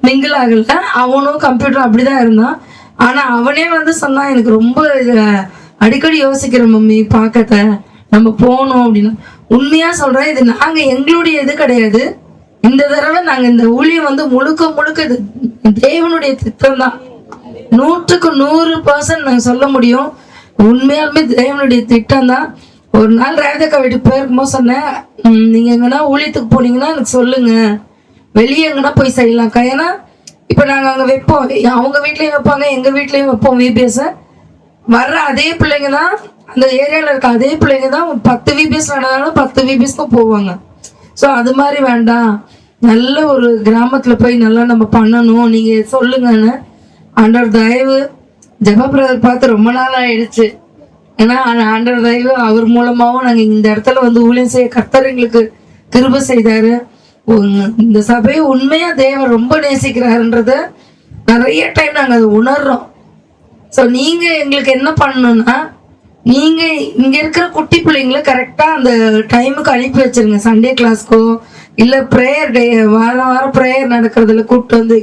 மிங்கிள் ஆகல. அவனும் கம்ப்யூட்டர் அப்படிதான் இருந்தான். ஆனா அவனே வந்து சொன்னா எனக்கு ரொம்ப அடிக்கடி யோசிக்கிறேன் மம்மி பார்க்கத்த நம்ம போகணும் அப்படின்னு. உண்மையா சொல்றேன், இது நாங்க எங்களுடைய இது கிடையாது. இந்த தடவை நாங்க இந்த ஊழியம் வந்து முழுக்க இது தேவனுடைய திட்டம் தான். 100க்கு 100% நாங்க சொல்ல முடியும். உண்மையாலுமே தேவனுடைய திட்டம் தான். ஒரு நாள் ரேவதக்கா வீட்டுக்கு போயிருக்கும்போது சொன்னேன், நீங்க எங்கன்னா ஊழியத்துக்கு போனீங்கன்னா எனக்கு சொல்லுங்க, வெளியே எங்கன்னா போய் செய்யலாம்க்கா. ஏன்னா இப்ப நாங்க அங்க வைப்போம், அவங்க வீட்லயும் வைப்பாங்க, எங்க வீட்லயும் வைப்போம் விபிஎஸ். வர்ற அதே பிள்ளைங்க தான், அந்த ஏரியாவில் இருக்க அதே பிள்ளைங்க தான் 10 விபிஎஸ் நடந்தாலும் 10 விபிஎஸ்க்கும் போவாங்க. ஸோ அது மாதிரி வேண்டாம், நல்ல ஒரு கிராமத்தில் போய் நல்லா நம்ம பண்ணணும், நீங்கள் சொல்லுங்கன்னு ஆண்டவர் தயவு. ஜெபா பிரதர் பார்த்து ரொம்ப நாள் ஆயிடுச்சு. ஏன்னா ஆண்டவர் தயவு அவர் மூலமாகவும் நாங்கள் இந்த இடத்துல வந்து ஊழியம் செய்ய கர்த்தர் எங்களுக்கு கிருபை செய்தாரு. இந்த சபையை உண்மையா தேவன் ரொம்ப நேசிக்கிறாருன்றத நிறைய டைம் நாங்கள் அதை உணர்றோம். ஸோ நீங்க எங்களுக்கு என்ன பண்ணணும்னா, நீங்க இங்க இருக்கிற குட்டி பிள்ளைங்களை கரெக்டா அந்த டைமுக்கு அனுப்பி வச்சிருங்க. சண்டே கிளாஸ்க்கோ இல்ல ப்ரேயர் டே, வாரம் ப்ரேயர் நடக்கிறதுல கூப்பிட்டு வந்து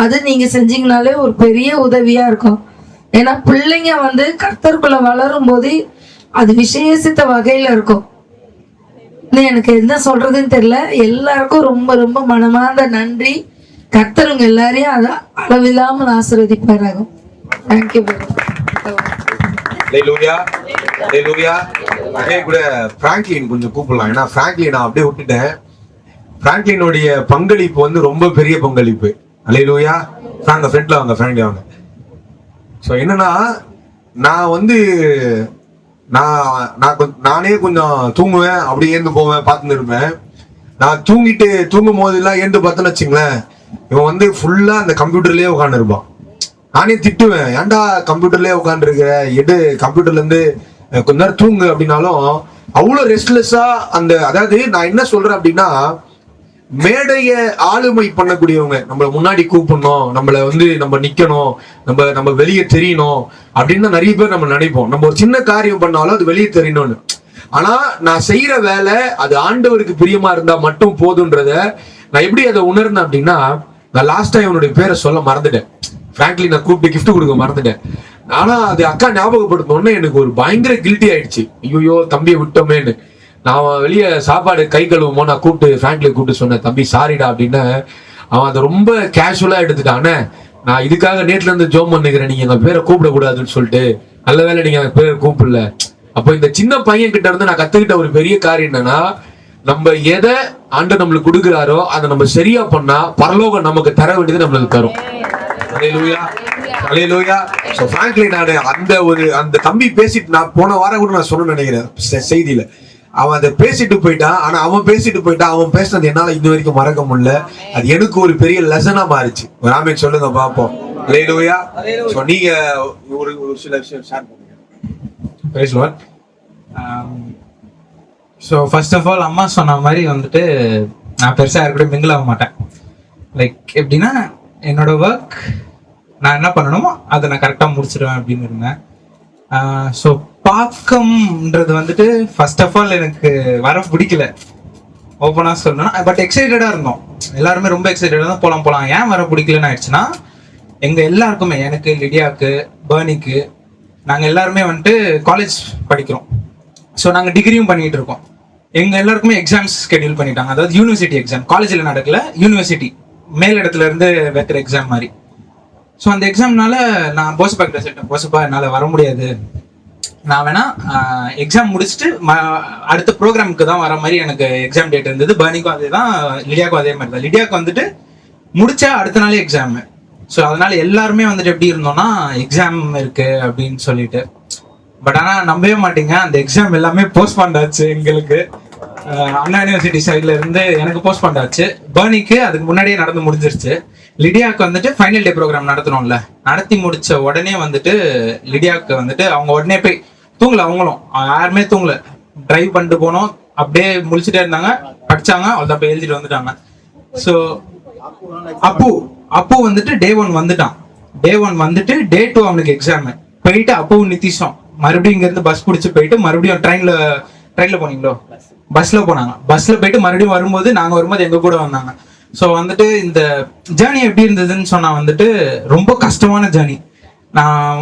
அது நீங்க செஞ்சீங்கனாலே ஒரு பெரிய உதவியா இருக்கும். ஏன்னா பிள்ளைங்க வந்து கர்த்தருக்குள்ள வளரும் போது அது விசேஷித்த வகையில இருக்கும். எனக்கு என்ன சொல்றதுன்னு தெரியல. எல்லாருக்கும் ரொம்ப ரொம்ப மனமார்ந்த நன்றி. கர்த்தருங்க எல்லாரையும் அதை அளவில்லாமல் ஆசீர்வதிப்பாராகும். தேங்க்யூ. அதே கூட பிராங்க்லின் கொஞ்சம் கூப்பிடலாம். ஏன்னா பிராங்க்லின் நான் அப்படியே விட்டுட்டேன். பிராங்க்லினுடைய பங்களிப்பு வந்து ரொம்ப பெரிய பங்களிப்பு. அல்லேலூயா. ஃப்ரெண்ட்ல வாங்க, ஃப்ரெண்ட்ல வாங்க. ஸோ என்னன்னா, நான் வந்து நானே கொஞ்சம் தூங்குவேன், அப்படியே ஏந்து போவேன், பார்த்துன்னு இருப்பேன். நான் தூங்கும் போதெல்லாம் ஏந்து பார்த்தேன்னு வச்சுங்களேன், இவன் வந்து ஃபுல்லா அந்த கம்ப்யூட்டர்லயே உட்காந்து இருப்பான். நானே திட்டுவேன், ஏன்டா கம்ப்யூட்டர்லயே உட்காந்துருக்க, எடு கம்ப்யூட்டர்ல இருந்து கொஞ்ச நேரம் தூங்கு அப்படின்னாலும் அவ்வளவு ரெஸ்ட்லெஸ்ஸா அந்த, அதாவது நான் என்ன சொல்றேன் அப்படின்னா, மேடைய ஆளுமை பண்ணக்கூடியவங்க, நம்மள முன்னாடி கூப்பிடணும், நம்மள நம்ம நிக்கணும், நம்ம வெளியே தெரியணும் அப்படின்னு நிறைய பேர் நம்ம நினைப்போம். நம்ம ஒரு சின்ன காரியம் பண்ணாலும் அது வெளியே தெரியணும்னு. ஆனா நான் செய்யற வேலை அது ஆண்டவருக்கு பிரியமா இருந்தா மட்டும் போதுன்றத நான் எப்படி அதை உணர்ந்தேன் அப்படின்னா, நான் லாஸ்டா இவனுடைய பேரை சொல்ல மறந்துட்டேன். பிராங்க்லி நான் கூப்பிட்டு கிஃப்ட் கொடுக்க மறந்துட்டேன். ஆனா அது அக்கா ஞாபகப்படுத்தணும்னு எனக்கு ஒரு பயங்கர கில்ட்டி ஆயிடுச்சு. ஐயோ தம்பியை விட்டோமேன்னு. நான் வெளியே சாப்பாடு கை கழுவுமோ நான் கூப்பிட்டு பிராங்க்லி கூப்பிட்டு சொன்னேன், தம்பி சாரிடா அப்படின்னு. அவன் அதை ரொம்ப கேஷுவலா எடுத்துட்டானே. நான் இதுக்காக நேட்ல இருந்து ஜோம் பண்ணிக்கிறேன், நீங்க எங்க பேரை கூப்பிடக்கூடாதுன்னு சொல்லிட்டு. நல்ல வேலை நீங்க எங்க பேரை கூப்பிடல. அப்போ இந்த சின்ன பையன் கிட்ட இருந்து நான் கத்துக்கிட்ட ஒரு பெரிய காரியம் என்னன்னா, நம்ம எதை ஆண்டவர் நம்மளுக்கு கொடுக்குறாரோ அதை நம்ம சரியா பண்ணா பரலோகம் நமக்கு தர வேண்டியது நம்மளுக்கு தரும். அல்லேலூயா, அல்லேலூயா. சோ frankly நான் அந்த தம்பி பேசிட்டு, நான் போன வாரம் கூட நான் சொன்ன நினைக்கிறேன் செய்தியில, அவன் அதை பேசிட்டு போயிட்டான். ஆனா அவன் பேசிட்டு போயிட்டான், அவன் பேசினது என்னால இன்ன வரைக்கும் மறக்க முடியல. அது எனக்கு ஒரு பெரிய லெசனா மாறிச்சு. ராமே சொல்லுங்க பாப்போம். அல்லேலூயா. சோ நீங்க ஒரு சில விஷயம் ஷேர் பண்ணுங்க. Praise Lord. So first of all அம்மா சொன்ன மாதிரி வந்துட்டு நான் பெருசாக யாரு கூட மிங்கிள் ஆக மாட்டேன். லைக் எப்படின்னா, என்னோட ஒர்க் நான் என்ன பண்ணணுமோ அதை நான் கரெக்டாக முடிச்சிடுவேன் அப்படின்னு இருந்தேன். ஸோ பாக்கம்ன்றது வந்துட்டு ஃபர்ஸ்ட் ஆஃப் ஆல் எனக்கு வர பிடிக்கல, ஓப்பனாக சொல்லணும். பட் எக்ஸைட்டடாக இருந்தோம், எல்லாருமே ரொம்ப எக்ஸைட்டடாக தான் போகலாம். ஏன் வர பிடிக்கலன்னு ஆயிடுச்சுன்னா, எங்கள் எல்லாருக்குமே, எனக்கு, லிடியாவுக்கு, பர்னிக்கு, நாங்கள் எல்லாருமே வந்துட்டு காலேஜ் படிக்கிறோம். ஸோ நாங்கள் டிகிரியும் பண்ணிட்டு இருக்கோம். எங்கள் எல்லாருக்குமே எக்ஸாம்ஸ் ஸ்கெடியூல் பண்ணிட்டாங்க. அதாவது யூனிவர்சிட்டி எக்ஸாம், காலேஜில் நடக்கல, யூனிவர்சிட்டி மேல் இடத்துல இருந்து வைக்கிற எக்ஸாம் மாதிரி. ஸோ அந்த எக்ஸாம்னால நான் போசப்பா கிட்ட சொல்லிட்டேன், போசப்பா என்னால் வர முடியாது, நான் வேணா எக்ஸாம் முடிச்சுட்டு அடுத்த ப்ரோக்ராமுக்கு தான் வர மாதிரி எனக்கு எக்ஸாம் டேட் இருந்தது. பர்னிக்கும் அதே தான், லிடியாவுக்கும் அதே மாதிரி தான். லிடியாவுக்கு வந்துட்டு முடிச்சா அடுத்த நாளே எக்ஸாமு. ஸோ அதனால எல்லாருமே வந்துட்டு எப்படி இருந்தோம்னா, எக்ஸாம் இருக்கு அப்படின்னு சொல்லிட்டு. பட் ஆனால் நம்பவே மாட்டீங்க, அந்த எக்ஸாம் எல்லாமே போஸ்ட்பாண்ட் ஆச்சு. எங்களுக்கு அண்ணா யூனிவர்சிட்டி சைட்ல இருந்து எனக்கு போஸ்ட்பாண்ட் ஆச்சு. பர்னிக்கு அதுக்கு முன்னாடியே நடந்து முடிஞ்சிருச்சு. லிடியாவுக்கு வந்துட்டு ஃபைனல் டே ப்ரோக்ராம் நடத்தணும்ல, நடத்தி முடிச்ச உடனே வந்துட்டு லிடியாவுக்கு வந்துட்டு அவங்க உடனே போய் தூங்கல, அவங்களும் யாருமே தூங்கல, டிரைவ் பண்ணிட்டு போனோம், அப்படியே முடிச்சுட்டே இருந்தாங்க, படிச்சாங்க, அவ்வளோதான் போய் எழுதிட்டு வந்துட்டாங்க. ஸோ அப்போ வந்துட்டு டே 1 வந்துட்டான். டே 1 வந்துட்டு டே 2 அவனுக்கு எக்ஸாமு. போயிட்டு அப்பவும் நிதிஷம் மறுபடியும் இங்க இருந்து பஸ் பிடிச்சி போயிட்டு மறுபடியும் ட்ரெயின்ல போனீங்களோ, பஸ்ல போனாங்க. பஸ்ல போயிட்டு மறுபடியும் வரும்போது, நாங்க வரும்போது எங்க கூட வந்தாங்க. ஸோ வந்துட்டு இந்த ஜேர்னி எப்படி இருந்ததுன்னு சொன்னா வந்துட்டு ரொம்ப கஷ்டமான ஜேர்னி. நான்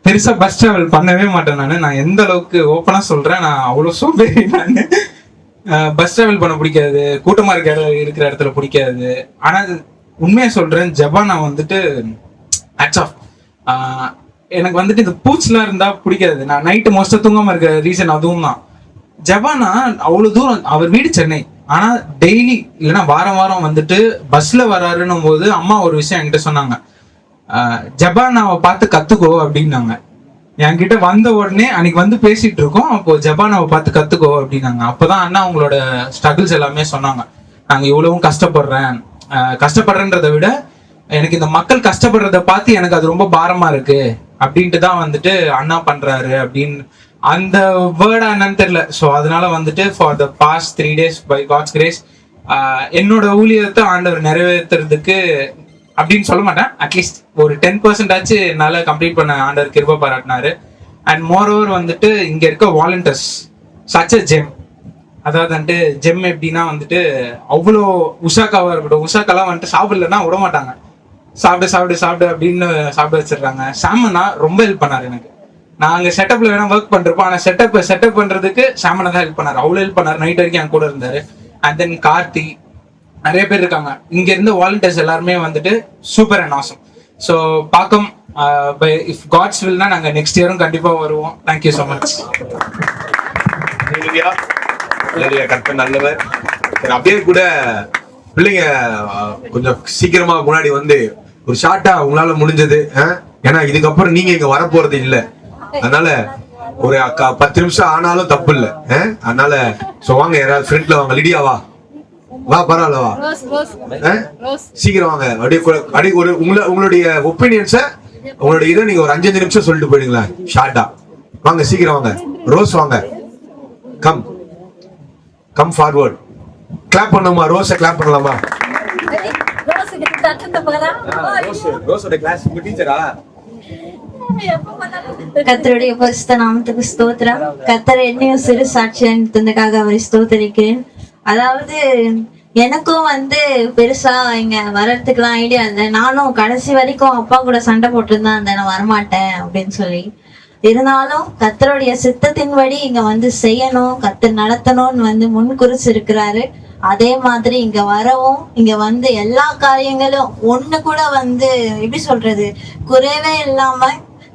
பெருசா பஸ் டிராவல் பண்ணவே மாட்டேன். நான் எந்த அளவுக்கு ஓப்பனா சொல்றேன், நான் அவ்வளோ சோம்பேறி. நான் பஸ் டிராவல் பண்ண பிடிக்காது, கூட்டமா இருக்கிற இடத்துல பிடிக்காது. ஆனா உண்மையா சொல்றேன், ஜபானா வந்துட்டு ஹேட்ஸ் ஆஃப். எனக்கு வந்துட்டு இந்த பூச்சிலாம் இருந்தா பிடிக்காது. நான் நைட்டு மோஸ்டா தூங்காம இருக்க ரீசன் அதுவும் தான். ஜபானா அவ்வளவு தூரம், அவர் வீடு சென்னை, ஆனா டெய்லி இல்லைன்னா வாரம் வந்துட்டு பஸ்ல வராருன்னும் போது அம்மா ஒரு விஷயம் என்கிட்ட சொன்னாங்க, ஜபானாவை பார்த்து கத்துக்கோ அப்படின்னாங்க. என்கிட்ட வந்த உடனே அன்னைக்கு வந்து பேசிட்டு இருக்கோம், அப்போ ஜபானாவை பார்த்து கத்துக்கோ அப்படின்னாங்க. அப்பதான் அண்ணா அவங்களோட ஸ்ட்ரகிள்ஸ் எல்லாமே சொன்னாங்க. நாங்க இவ்வளவும் கஷ்டப்படுறேன்றதை விட எனக்கு இந்த மக்கள் கஷ்டப்படுறத பார்த்து எனக்கு அது ரொம்ப பாரமா இருக்கு அப்படின்ட்டு தான் வந்துட்டு அண்ணா பண்றாரு அப்படின்னு. அந்த வேர்டா என்னன்னு தெரியல. ஸோ அதனால வந்துட்டு for the past 3 days by God's grace என்னோட ஊழியத்தை ஆண்டவர் நிறைவேற்றுறதுக்கு அப்படின்னு சொல்ல மாட்டேன், அட்லீஸ்ட் ஒரு 10% ஆச்சு என்னால் கம்ப்ளீட் பண்ண ஆண்டவர் கிருபை பாராட்டினாரு. அண்ட் மோர் ஓவர் வந்துட்டு இங்கே இருக்க வாலண்டியர்ஸ் சச் அ ஜெம். அதாவது வந்துட்டு ஜெம் எப்படின்னா வந்துட்டு அவ்வளோ உஷாக்காவாக இருக்கட்டும், உஷாக்கெல்லாம் வந்துட்டு சாப்பிடலன்னா விட மாட்டாங்க, சாப்பிடு அப்படின்னு சாப்பிட வச்சிடுறாங்க. சாமனா ரொம்ப ஹெல்ப் பண்ணாரு எனக்கு. நான் அங்கே செட்டப்ல வேணா ஒர்க் பண்ணிருப்போம், ஆனால் செட்டப் பண்றதுக்கு சாமனை தான் ஹெல்ப் பண்ணாரு, அவ்வளோ ஹெல்ப் பண்ணாரு. நைட் வரைக்கும் என் கூட இருந்தாரு. அண்ட் தென் கார்த்தி, நிறைய பேர் இருக்காங்க இங்க இருந்து வாலண்டியர்ஸ் எல்லாருமே வந்துட்டு சூப்பர் அண்ட் ஆசம். ஸோ பாக்கம் இஃப் காட்ஸ் வில்னா நாங்கள் நெக்ஸ்ட் இயரும் கண்டிப்பா வருவோம். Thank you so much. கர்த்தர் நல்லவர். அப்படியே கூட பிள்ளைங்க கொஞ்சம் சீக்கிரமா முன்னாடி வந்து ஒரு ஷார்ட்டா உங்களால முடிஞ்சது, ஏன்னா இதுக்கப்புறம் நீங்க இங்க வரப்போறது இல்ல, அதனால ஒரு 10 நிமிஷம் ஆனாலும் தப்பு இல்ல. அதனால சோ வாங்க, யாராவது ஃப்ரெண்ட்ல வாங்க. லிடியா வா பரவாயில்ல வா, சீக்கிரம் வாங்க. அப்படியே ஒரு உங்களுடைய ஒப்பீனியன்ஸை உங்களோட இதை நீங்க ஒரு 5 நிமிஷம் சொல்லிட்டு போயிடுங்களேன் ஷார்ட்டா. வாங்க சீக்கிரம் வாங்க. ரோஸ் வாங்க, கம் ஃபார்வர்ட். கிளாப் பண்ணுமா? ரோஸை கிளாப் பண்ணலாமா? ரோஸோட கிளாஸ் டீச்சரா? கர்த்தருடைய பரிசுத்த நாமத்துக்கு ஸ்தோத்திரம். கர்த்தர் என்னையும் சிறு சாட்சியாக தந்ததுக்காக அவரை ஸ்தோத்திரிக்கிறேன். அதாவது எனக்கும் வந்து பெருசா இங்க வர்றதுக்குலாம் ஐடியா இல்லை. நானும் கடைசி வரைக்கும் அப்பா கூட சண்டை போட்டுருந்தான் அந்த நான் வரமாட்டேன் அப்படின்னு சொல்லி. இருந்தாலும் கர்த்தருடைய சித்தத்தின்படி இங்க வந்து செய்யணும், கர்த்தர் நடத்தணும்னு வந்து முன் குறிச்சிருக்கிறாரு. அதே மாதிரி இங்க வரவும் இங்க வந்து எல்லா காரியங்களும் ஒண்ணு கூட வந்து எப்படி சொல்றது குறைவே இல்லாம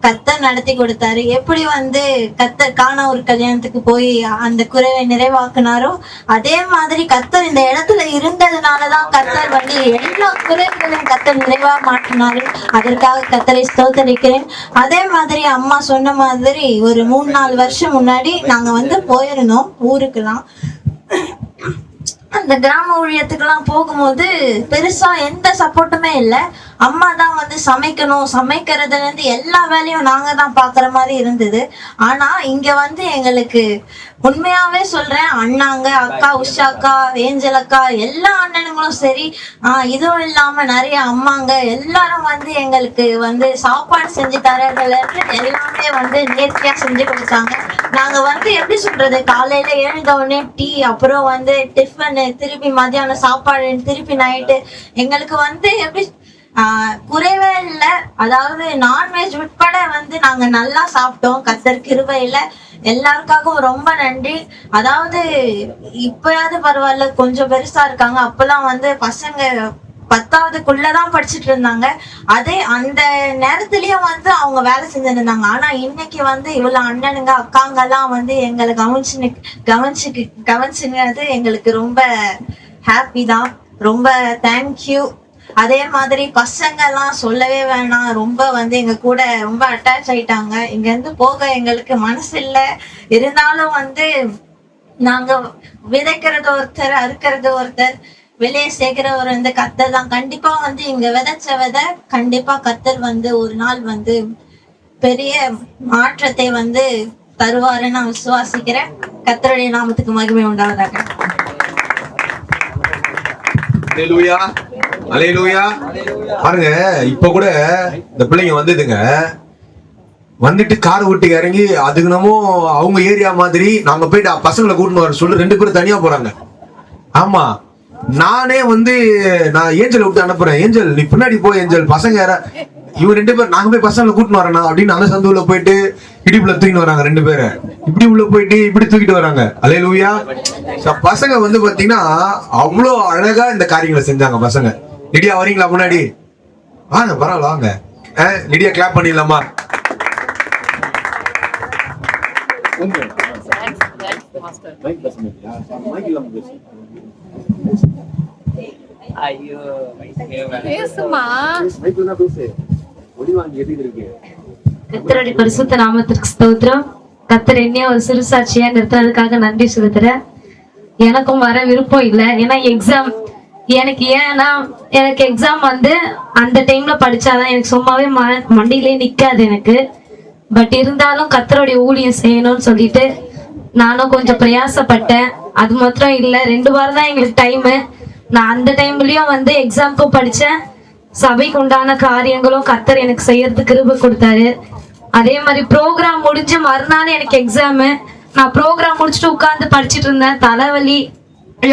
கர்த்தர் நடத்தி கொடுத்தாரு. எப்படி வந்து கர்த்தர் காணா ஒரு கல்யாணத்துக்கு போய் அந்த குறைவை நிறைவாக்குனாரோ அதே மாதிரி கர்த்தர் இந்த இடத்துல இருந்ததுனாலதான் கர்த்தர் வந்து எல்லா குறைகளையும் கர்த்தர் நிறைவா மாற்றினாரு. அதற்காக கர்த்தரை ஸ்தோத்தரிக்கிறேன். அதே மாதிரி அம்மா சொன்ன மாதிரி ஒரு 3-4 வருஷம் முன்னாடி நாங்க வந்து போயிருந்தோம் ஊருக்குலாம். அந்த கிராம ஊழியத்துக்கெல்லாம் போகும்போது பெருசா எந்த சப்போர்ட்டுமே இல்லை. அம்மா தான் வந்து சமைக்கணும், சமைக்கிறதுல இருந்து எல்லா வேலையும் நாங்க தான் பாக்குற மாதிரி இருந்தது. ஆனா இங்க வந்து எங்களுக்கு உண்மையாவே சொல்றேன், அண்ணாங்க, அக்கா உஷா அக்கா, ஏஞ்சல் அக்கா, எல்லா அண்ணனுங்களும் சரி, இதுவும் இல்லாம நிறைய அம்மாங்க எல்லாரும் வந்து எங்களுக்கு வந்து சாப்பாடு செஞ்சு தரதுல இருந்து எல்லாமே வந்து நேர்த்தியா செஞ்சு கொடுத்தாங்க. நாங்க வந்து எப்படி சொல்றது, காலையில எழுந்த உடனே டீ, அப்புறம் வந்து டிஃபன், திருப்பி மத்தியானம் சாப்பாடு, திருப்பி நைட்டு எங்களுக்கு வந்து எப்படி குறைவே இல்லை. அதாவது நான்வெஜ் உட்பட வந்து நாங்க நல்லா சாப்பிட்டோம். கர்த்தர் கிருபையில எல்லாருக்காகவும் ரொம்ப நன்றி. அதாவது இப்பயாவது பரவாயில்ல, கொஞ்சம் பெருசா இருக்காங்க. அப்பெல்லாம் வந்து பசங்க 10வதுக்குள்ளதான் படிச்சுட்டு இருந்தாங்க. அதே அந்த நேரத்திலயும் வந்து அவங்க வேலை செஞ்சுட்டு இருந்தாங்க. ஆனா இன்னைக்கு வந்து இவ்வளவு அண்ணனுங்க அக்காங்க எல்லாம் வந்து எங்களை கவனிச்சுங்கிறது எங்களுக்கு ரொம்ப ஹாப்பி தான். ரொம்ப தேங்க்யூ. அதே மாதிரி பசங்க எல்லாம் சொல்லவே வேணாம், ரொம்ப வந்து எங்க கூட ரொம்ப அட்டாச் ஆயிட்டாங்க. இங்க இருந்து போக எங்களுக்கு மனசு இல்லை. இருந்தாலும் வந்து நாங்க விதைக்கிறது ஒருத்தர், அறுக்கிறது ஒருத்தர், வெளியே சேர்க்கிற ஒரு வந்து கர்த்தர் தான். கண்டிப்பா வந்து இங்க விதைச்ச விதை கண்டிப்பா கர்த்தர் வந்து ஒரு நாள் வந்து பெரிய மாற்றத்தை வந்து தருவாருன்னு நான் விசுவாசிக்கிறேன். கர்த்தருடைய நாமத்துக்கு மகிமை உண்டாவதாக. அல்லேலூயா, அல்லேலூயா. பாருங்க, இப்ப கூட இந்த பிள்ளைங்க வந்துதுங்க, வந்துட்டு கார் விட்டு இறங்கி அதுக்கு நம்ம அவங்க ஏரியா மாதிரி நாங்க போயிட்டு பசங்களை கூட்டின்னு வர சொல்லி 2 பேரும் தனியா போறாங்க. ஆமா, நானே வந்து நான் ஏஞ்சல் விட்டு அனுப்புறேன், ஏஞ்சல் நீ பின்னாடி போய் ஏஞ்சல், பசங்க யாரா இவங்க 2 பேர் நாங்க போய் பசங்களை கூட்டின்னு வரேனா அப்படின்னு அந்த சந்துல போயிட்டு இடிப்புல தூக்கிட்டு வராங்க. 2 பேரை இப்படி உள்ள போயிட்டு இப்படி தூக்கிட்டு வராங்க. அல்லேலூயா. பசங்க வந்து பாத்தீங்கன்னா அவ்வளோ அழகா இந்த காரியங்களை செஞ்சாங்க பசங்க. லிடியா வரீங்களா முன்னாடி? வாங்க, பரவாயில்ல வாங்க. லிடியா கிளாப் பண்ணிடலாமா? கர்த்தருடைய பரிசுத்த நாமத்திற்கு ஸ்தோத்திரம். கர்த்தர் என்னைய ஒரு சிறு சாட்சியா நிறுத்தினதுக்காக நன்றி செலுத்துறேன். எனக்கும் வர விருப்பம் இல்லை. ஏன்னா எனக்கு எக்ஸாம் வந்து அந்த டைம்ல படிச்சாதான் எனக்கு சும்மாவே மண்டியிலே நிக்காது எனக்கு. பட் இருந்தாலும் கர்த்தருடைய ஊழியம் செய்யணும்னு சொல்லிட்டு நானும் கொஞ்சம் பிரயாசப்பட்டேன். அது மாத்திரம் இல்லை, 2 வாரம் தான் எங்களுக்கு டைமு. நான் அந்த டைம்லயும் வந்து எக்ஸாம்க்கும் படிச்சேன். சபைக்கு உண்டான காரியங்களும் கர்த்தர் எனக்கு செய்யறதுக்கு கிருபை கொடுத்தாரு. அதே மாதிரி ப்ரோக்ராம் முடிஞ்சு மறுநாள் எனக்கு எக்ஸாமு. நான் ப்ரோக்ராம் முடிச்சுட்டு உட்கார்ந்து படிச்சுட்டு இருந்தேன். தலைவலி,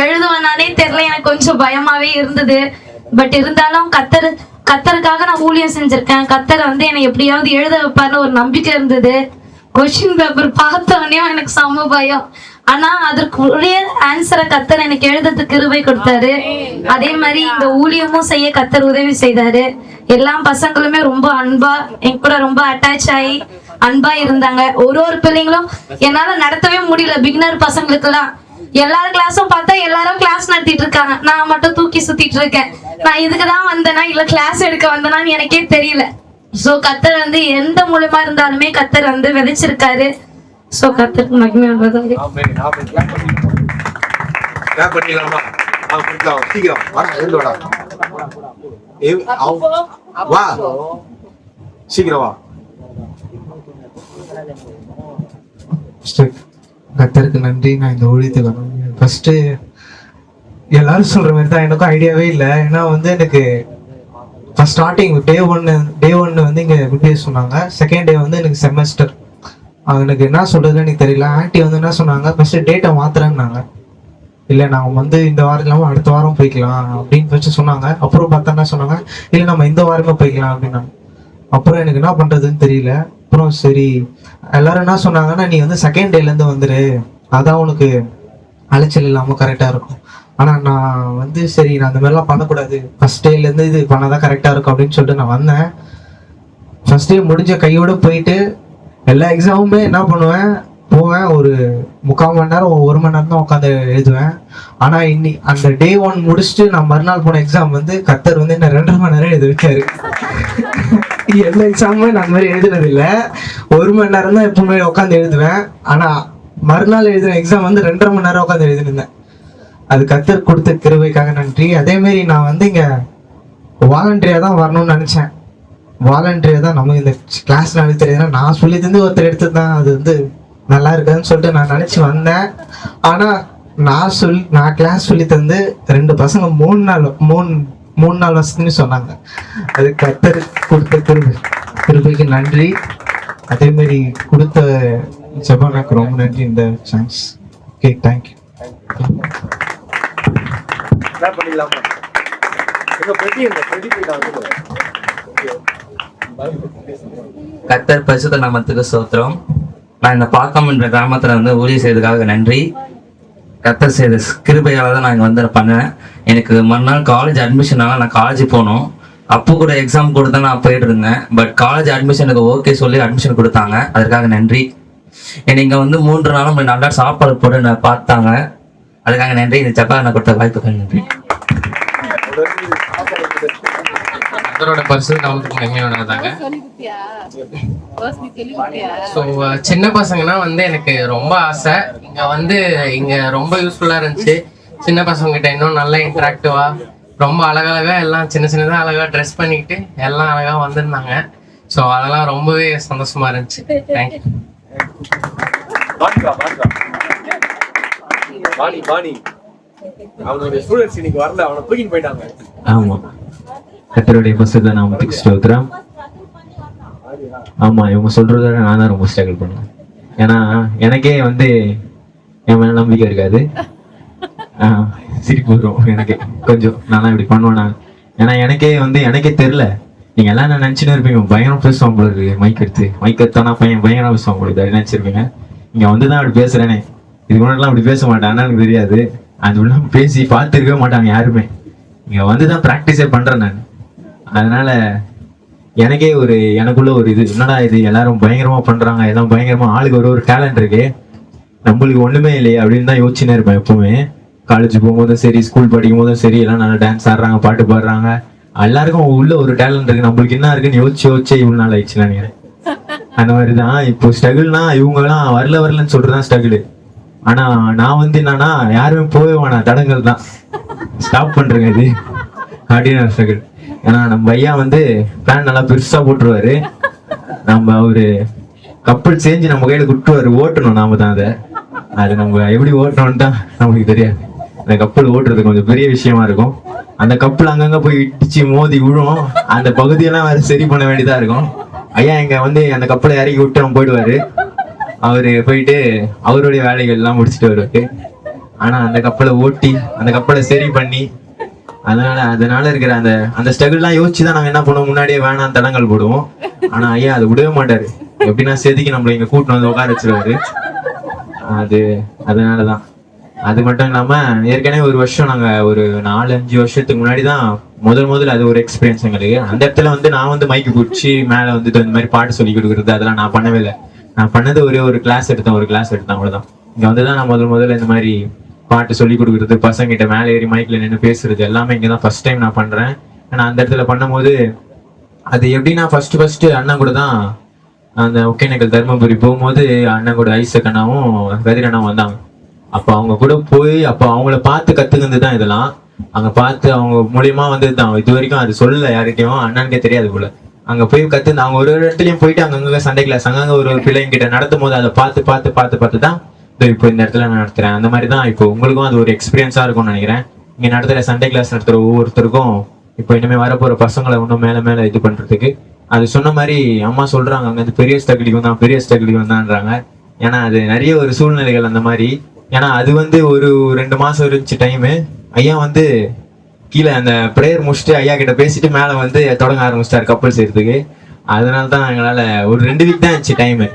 எழுதுவேனானே தெரியல, எனக்கு கொஞ்சம் பயமாவே இருந்தது. பட் இருந்தாலும் கர்த்தருக்காக நான் ஊழியம் செஞ்சிருக்கேன். கர்த்தர் வந்து என்னை எப்படியாவது எழுத வைப்பாருன்னு ஒரு நம்பிக்கை இருந்தது. கொஸ்டின் பேப்பர் பார்த்தவொடனே எனக்கு செம பயம். ஆனா அதற்குரிய ஆன்சரை கர்த்தர் எனக்கு எழுதுறதுக்கு கிருபை கொடுத்தாரு. அதே மாதிரி இந்த ஊழியமும் செய்ய கர்த்தர் உதவி செய்தாரு. எல்லா பசங்களுமே ரொம்ப அன்பா என் கூட ரொம்ப அட்டாச் ஆகி அன்பா இருந்தாங்க. ஒரு பிள்ளைங்களும் என்னால நடத்தவே முடியல. பிகினர் பசங்களுக்கு எல்லாம் எல்லாரும் கிளாஸும் பார்த்தா எல்லாரும் கிளாஸ் நடத்திட்டு இருக்காங்க, நான் மட்டும் தூக்கி சுத்திட்டு இருக்கேன். நான் இதுக்குதான் வந்தேனா இல்ல கிளாஸ் எடுக்க வந்தேனான்னு எனக்கே தெரியல. சோ கர்த்தர் வந்து எந்த மூலமா இருந்தாலுமே கர்த்தர் வந்து விதைச்சிருக்காரு. சோ கர்த்தருக்கு மகிமை உண்டாவதாக. ஆமென், ஆமென். கிளாப் பண்ணிடலாமா? சீக்கிரம் வா. வா, சீக்கிரம் வா. கத்தருக்கு நன்றி. நான் இந்த ஊழியத்துக்கு வரணும். ஃபர்ஸ்ட் எல்லாரும் சொல்ற மாதிரி தான், எனக்கும் ஐடியாவே இல்லை. ஏன்னா வந்து எனக்கு ஃபர்ஸ்ட் ஸ்டார்டிங் டே ஒன்று வந்து இங்கே விபிஎஸ் சொன்னாங்க. செகண்ட் டே வந்து எனக்கு செமஸ்டர். எனக்கு என்ன சொல்றதுன்னு எனக்கு தெரியல. ஆன்ட்டி வந்து என்ன சொன்னாங்க, ஃபர்ஸ்ட் டேட்டை மாத்துறேன்னாங்க. இல்லை நாங்கள் வந்து இந்த வாரம் இல்லாமல் அடுத்த வாரம் போய்க்கலாம் அப்படின்னு ஃபர்ஸ்ட் சொன்னாங்க. அப்புறம் பார்த்தா என்ன சொன்னாங்க, இல்லை நம்ம இந்த வாரமே போய்க்கலாம் அப்படின்னாங்க. அப்புறம் எனக்கு என்ன பண்றதுன்னு தெரியல. அப்புறம் சரி எல்லாரும் என்ன சொன்னாங்கன்னா, நீ வந்து செகண்ட் டேலேருந்து வந்துரு, அதான் உனக்கு அலைச்சல் இல்லாமல் கரெக்டாக இருக்கும். ஆனால் நான் வந்து சரி நான் அந்த மாதிரிலாம் பண்ணக்கூடாது, ஃபர்ஸ்ட் டேலேருந்து இது பண்ணாதான் கரெக்டாக இருக்கும் அப்படின்னு சொல்லிட்டு நான் வந்தேன். ஃபர்ஸ்ட் டே முடிஞ்ச கையோடு போயிட்டு எல்லா எக்ஸாமுமே என்ன பண்ணுவேன், போவேன், ஒரு 3/4 மணி நேரம் 1 மணி நேரம் தான் உட்காந்து எழுதுவேன். ஆனால் அந்த டே 1 முடிச்சுட்டு நான் மறுநாள் போன எக்ஸாம் வந்து கத்தர் வந்து என்ன 2.5 மணி நேரம் எழுத வச்சாரு. எல்லா எக்ஸாமுமே நான் அந்த மாதிரி எழுதுனது இல்லை, 1 மணி நேரம் தான் எப்பவுமே உட்காந்து எழுதுவேன். ஆனால் மறுநாள் எழுதுன எக்ஸாம் வந்து 2.5 மணி நேரம் உட்காந்து எழுதிருந்தேன். அது கத்தர் கொடுத்த கிருபைக்காக நன்றி. அதேமாரி நான் வந்து இங்கே வாலண்டரியாக தான் வரணும்னு நினச்சேன். வாலண்டரியாக தான் நமக்கு இந்த கிளாஸ் நடத்தி தெரியுதுன்னா நான் சொல்லி தந்து ஒருத்தர் எடுத்தது தான், அது வந்து நல்லா இருக்குதுன்னு சொல்லிட்டு நான் நினச்சி வந்தேன். ஆனால் நான் கிளாஸ் சொல்லி தந்து 2 பசங்க 3 நாள் வசதின்னு சொன்னாங்க. அது கத்தர் கொடுத்த கிருபைக்கு நன்றி. அதேமாரி கொடுத்த ஜெபனாக்கு ரொம்ப நன்றி இந்த சான்ஸ். Okay, thank you. கர்த்தர் பரிசுத்த நாமத்துக்கு ஸ்தோத்திரம். நான் இந்த பாக்கம் என்ற கிராமத்துல வந்து ஊழியம் செய்ததுக்காக நன்றி. கர்த்தர் செய்த கிருபையால தான் நான் இங்க வந்து பண்ணேன். எனக்கு மறுநாள் காலேஜ் அட்மிஷனால நான் காலேஜ் போனோம். அப்போ கூட எக்ஸாம் கொடுத்தா நான் போயிட்டு இருந்தேன். பட் காலேஜ் அட்மிஷனுக்கு ஓகே சொல்லி அட்மிஷன் கொடுத்தாங்க, அதற்காக நன்றி. என்னை இங்க வந்து 3 நாளும் நல்லா சாப்பாடு போட்டு நான் பார்த்தாங்க, அதுக்காக நன்றி. இந்த செப்பாக நான் கொடுத்த வாய்ப்புக்கு நன்றி. கர்த்தரோட பரிசுத்த நாமத்துக்கு மகிமை உண்டாவதாக. ஸோ சின்ன பசங்கன்னா வந்து எனக்கு ரொம்ப ஆசை. இங்க ரொம்ப யூஸ்ஃபுல்லா இருந்துச்சு. சின்ன பசங்க கிட்ட இன்னும் நல்லா இன்டராக்டிவா, ரொம்ப அழகழகா எல்லாம் சின்னதா அழகா ட்ரெஸ் பண்ணிக்கிட்டு எல்லாம் அழகா வந்திருந்தாங்க. ஸோ அதெல்லாம் ரொம்பவே சந்தோஷமா இருந்துச்சு. தேங்க்யூ. அவனுடைய ஸ்டூடெண்ட்ஸ் இன்னைக்கு வரல, அவனை தூக்கிட்டு போயிட்டாங்க. ஆமா, கர்த்தருடைய பரிசுத்த நாமத்துக்கு ஸ்தோத்திரம். ஆமா, இவங்க சொல்றத நான் தான் ரொம்ப ஸ்ட்ரகிள் பண்ணுவேன். ஏன்னா எனக்கே வந்து என் மேல நம்பிக்கை இருக்காது. சிரிப்பு வரும் எனக்கு கொஞ்சம், நானா இப்படி பண்ணுவேன். ஏன்னா எனக்கே தெரியல. நீங்க எல்லாம் நான் நினைச்சுன்னு இருப்பீங்க, பயங்கரம் பேசுவாங்க போல இருக்கு, மைக் எடுத்தானா பையன் பயங்கரம் பேசுவாங்க போல இருக்கு நினைச்சிருப்பீங்க. இங்க வந்துதான் அப்படி பேசுறேனே, இதுக்கு முன்னாடிலாம் அப்படி பேச மாட்டேன். ஆனா எனக்கு தெரியாது, அது பேசி பார்த்துருக்கவே மாட்டாங்க யாருமே. இங்க வந்துதான் ப்ராக்டிஸே பண்றேன் நான். அதனால எனக்குள்ள ஒரு இது, என்னடா இது எல்லாரும் பயங்கரமா பண்றாங்க, எல்லாம் பயங்கரமா, ஆளுக்கு ஒரு டேலண்ட் இருக்கு, நம்மளுக்கு ஒண்ணுமே இல்லையே அப்படின்னு தான் யோசிச்சுன்னே இருப்பேன் எப்பவுமே. காலேஜ் போகும்போதும் சரி, ஸ்கூல் படிக்கும் போதும் சரி, எல்லாம் நல்லா டான்ஸ் ஆடுறாங்க, பாட்டு பாடுறாங்க, எல்லாருக்கும் உள்ள ஒரு டேலண்ட் இருக்கு, நம்மளுக்கு என்ன இருக்குன்னு யோசிச்சே இவ்வளவு நாள் ஆயிடுச்சு நினைக்கிறேன். அந்த மாதிரிதான் இப்போ ஸ்ட்ரகிள்னா இவங்க எல்லாம் வரலன்னு சொல்றதுதான் ஸ்ட்ரகிள். ஆனா நான் வந்து என்னன்னா யாருமே போவே வேணாம், தடங்கள் தான் ஸ்டாப் பண்றேங்க இது அப்படின்னு ஸ்ட்ரகிள். ஏன்னா நம்ம ஐயா வந்து பிளான் நல்லா பெருசா போட்டுருவாரு, நம்ம ஒரு கப்பல் செஞ்சு நம்ம கையில குட்டுவாரு, ஓட்டணும் நாம தான் அது நம்ம எப்படி ஓட்டணும்னு தான் நம்மளுக்கு தெரியாது. அந்த கப்பல் ஓட்டுறது கொஞ்சம் பெரிய விஷயமா இருக்கும். அந்த கப்பல் அங்கங்க போய் இடிச்சு மோதி விழும், அந்த பகுதியெல்லாம் வேற சரி பண்ண வேண்டியதா இருக்கும். ஐயா இங்க வந்து அந்த கப்பலை இறக்கி விட்டு அவன் போயிடுவாரு. அவரு போயிட்டு அவருடைய வேலைகள் எல்லாம் முடிச்சுட்டு வருவாரு. ஆனா அந்த கப்பலை ஓட்டி அந்த கப்பலை சரி பண்ணி அதனால இருக்கிற அந்த ஸ்ட்ரகிள்லாம் யோசிச்சுதான் நாங்க என்ன பண்ணுவோம், முன்னாடியே வேணாம் தடங்கள் போடுவோம். ஆனா ஐயா அதை விடவே மாட்டாரு, எப்படின்னா செதுக்கி நம்மள இங்க கூட்டிட்டு வந்து உட்கார வச்சிருவாரு. அதனாலதான். அது மட்டும் இல்லாம ஏற்கனவே ஒரு வருஷம் நாங்க ஒரு 4-5 வருஷத்துக்கு முன்னாடிதான் முதல்ல அது ஒரு எக்ஸ்பீரியன்ஸ் எங்களுக்கு. அந்த இடத்துல வந்து நான் வந்து மைக்கு பிடிச்சி மேல வந்துட்டு இந்த மாதிரி பாட்டு சொல்லி கொடுக்குறது அதெல்லாம் நான் பண்ணவே இல்லை. நான் பண்ணது ஒரு கிளாஸ் எடுத்தேன் அவ்வளவுதான். இங்க வந்துதான் நான் முதல்ல இந்த மாதிரி பாட்டு சொல்லி கொடுக்குறது, பசங்க கிட்ட மேலே ஏறி மைக்ல நின்று பேசுறது எல்லாமே இங்கதான் ஃபர்ஸ்ட் டைம் நான் பண்றேன். ஆனா அந்த இடத்துல பண்ணும்போது அது எப்படின்னா ஃபர்ஸ்ட் அண்ணன் கூட தான் அந்த ஒகேனக்கல் தர்மபுரி போகும்போது அண்ணன் கூட ஐசக் அண்ணாவும் கதிர் அண்ணாவும் வந்தாங்க. அப்ப அவங்க கூட போய் அப்ப அவங்கள பார்த்து கத்துக்கிறது தான் இதெல்லாம். அங்க பார்த்து அவங்க மூலியமா வந்து தான் இது வரைக்கும் அது சொல்லல யார்கிட்டயும், அண்ணனுக்கே தெரியாது போல. அங்க போய் கத்து அவங்க ஒரு இடத்துலயும் போயிட்டு அங்கங்க சண்டே கிளாஸ் அங்கங்க ஒரு பிள்ளைங்க கிட்ட நடத்தும் போது அதை பார்த்து தான் இப்போ இந்த இடத்துல நான் நடத்துறேன். அந்த மாதிரி தான் இப்போ உங்களுக்கும் அது ஒரு எக்ஸ்பீரியன்ஸா இருக்கும்னு நினைக்கிறேன். இங்க நடத்துற சண்டே கிளாஸ் நடத்துற ஒவ்வொருத்தருக்கும் இப்போ இனிமே வரப்போற பசங்களை இன்னும் மேல இது பண்றதுக்கு அது சொன்ன மாதிரி அம்மா சொல்றாங்க அங்க வந்து பெரிய ஸ்டகிலிக்கு வந்தான்றாங்க. ஏன்னா அது நிறைய ஒரு சூழ்நிலைகள் அந்த மாதிரி. ஏன்னா அது வந்து ஒரு 2 மாசம் இருந்துச்சு டைமு. ஐயா வந்து கீழே அந்த ப்ரேயர் முடிச்சுட்டு ஐயா கிட்ட பேசிட்டு மேலே வந்து தொடங்க ஆரம்பிச்சிட்டாரு கப்பல் செய்யறதுக்கு. அதனால தான் எங்களால் ஒரு 2 வீக் தான் இருந்துச்சு டைமு.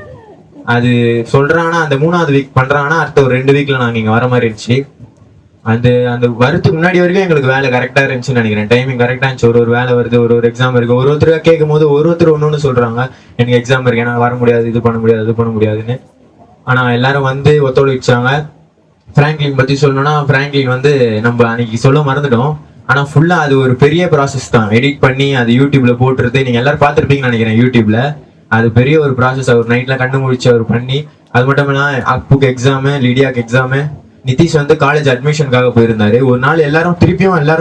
அது சொல்றாங்கன்னா அந்த 3ஆவது வீக் பண்றாங்கன்னா அடுத்த ஒரு 2 வீக்ல நாங்கள் இங்கே வர மாதிரி இருந்துச்சு. அந்த வரத்துக்கு முன்னாடி வரைக்கும் எங்களுக்கு வேலை கரெக்டாக இருந்துச்சுன்னு நினைக்கிறேன். டைமிங் கரெக்டாக இருந்துச்சு. ஒரு வேலை வருது, ஒரு எக்ஸாம் இருக்கு. ஒருத்தர் கேட்கும் போது ஒருத்தர் ஒன்று சொல்றாங்க, எனக்கு எக்ஸாம் இருக்கு, என்னால் வர முடியாது, இது பண்ண முடியாது, அது பண்ண முடியாதுன்னு. ஆனால் எல்லாரும் வந்து ஒத்துழைச்சாங்க. பிராங்க்லின் பற்றி சொல்லணும்னா பிராங்க்லின் வந்து நம்ம அன்னைக்கு சொல்ல மறந்துட்டோம். ஆனா ஃபுல்லா அது ஒரு பெரிய ப்ராசஸ் தான். எடிட் பண்ணி அது யூடியூப்ல போட்டுருது. நீங்க எல்லாரும் பார்த்துருப்பீங்கன்னு நினைக்கிறேன். யூடியூப்ல அது பெரிய ஒரு ப்ராசஸ். அவர் நைட்ல கண்டு முடிச்சு அவர் பண்ணி, அது மட்டும் இல்லாம அப்புக்கு எக்ஸாமு, லிடியாக்கு எக்ஸாமு, நிதிஷ் வந்து காலேஜ் அட்மிஷனுக்காக போயிருந்தாரு. ஒரு நாள் எல்லாரும்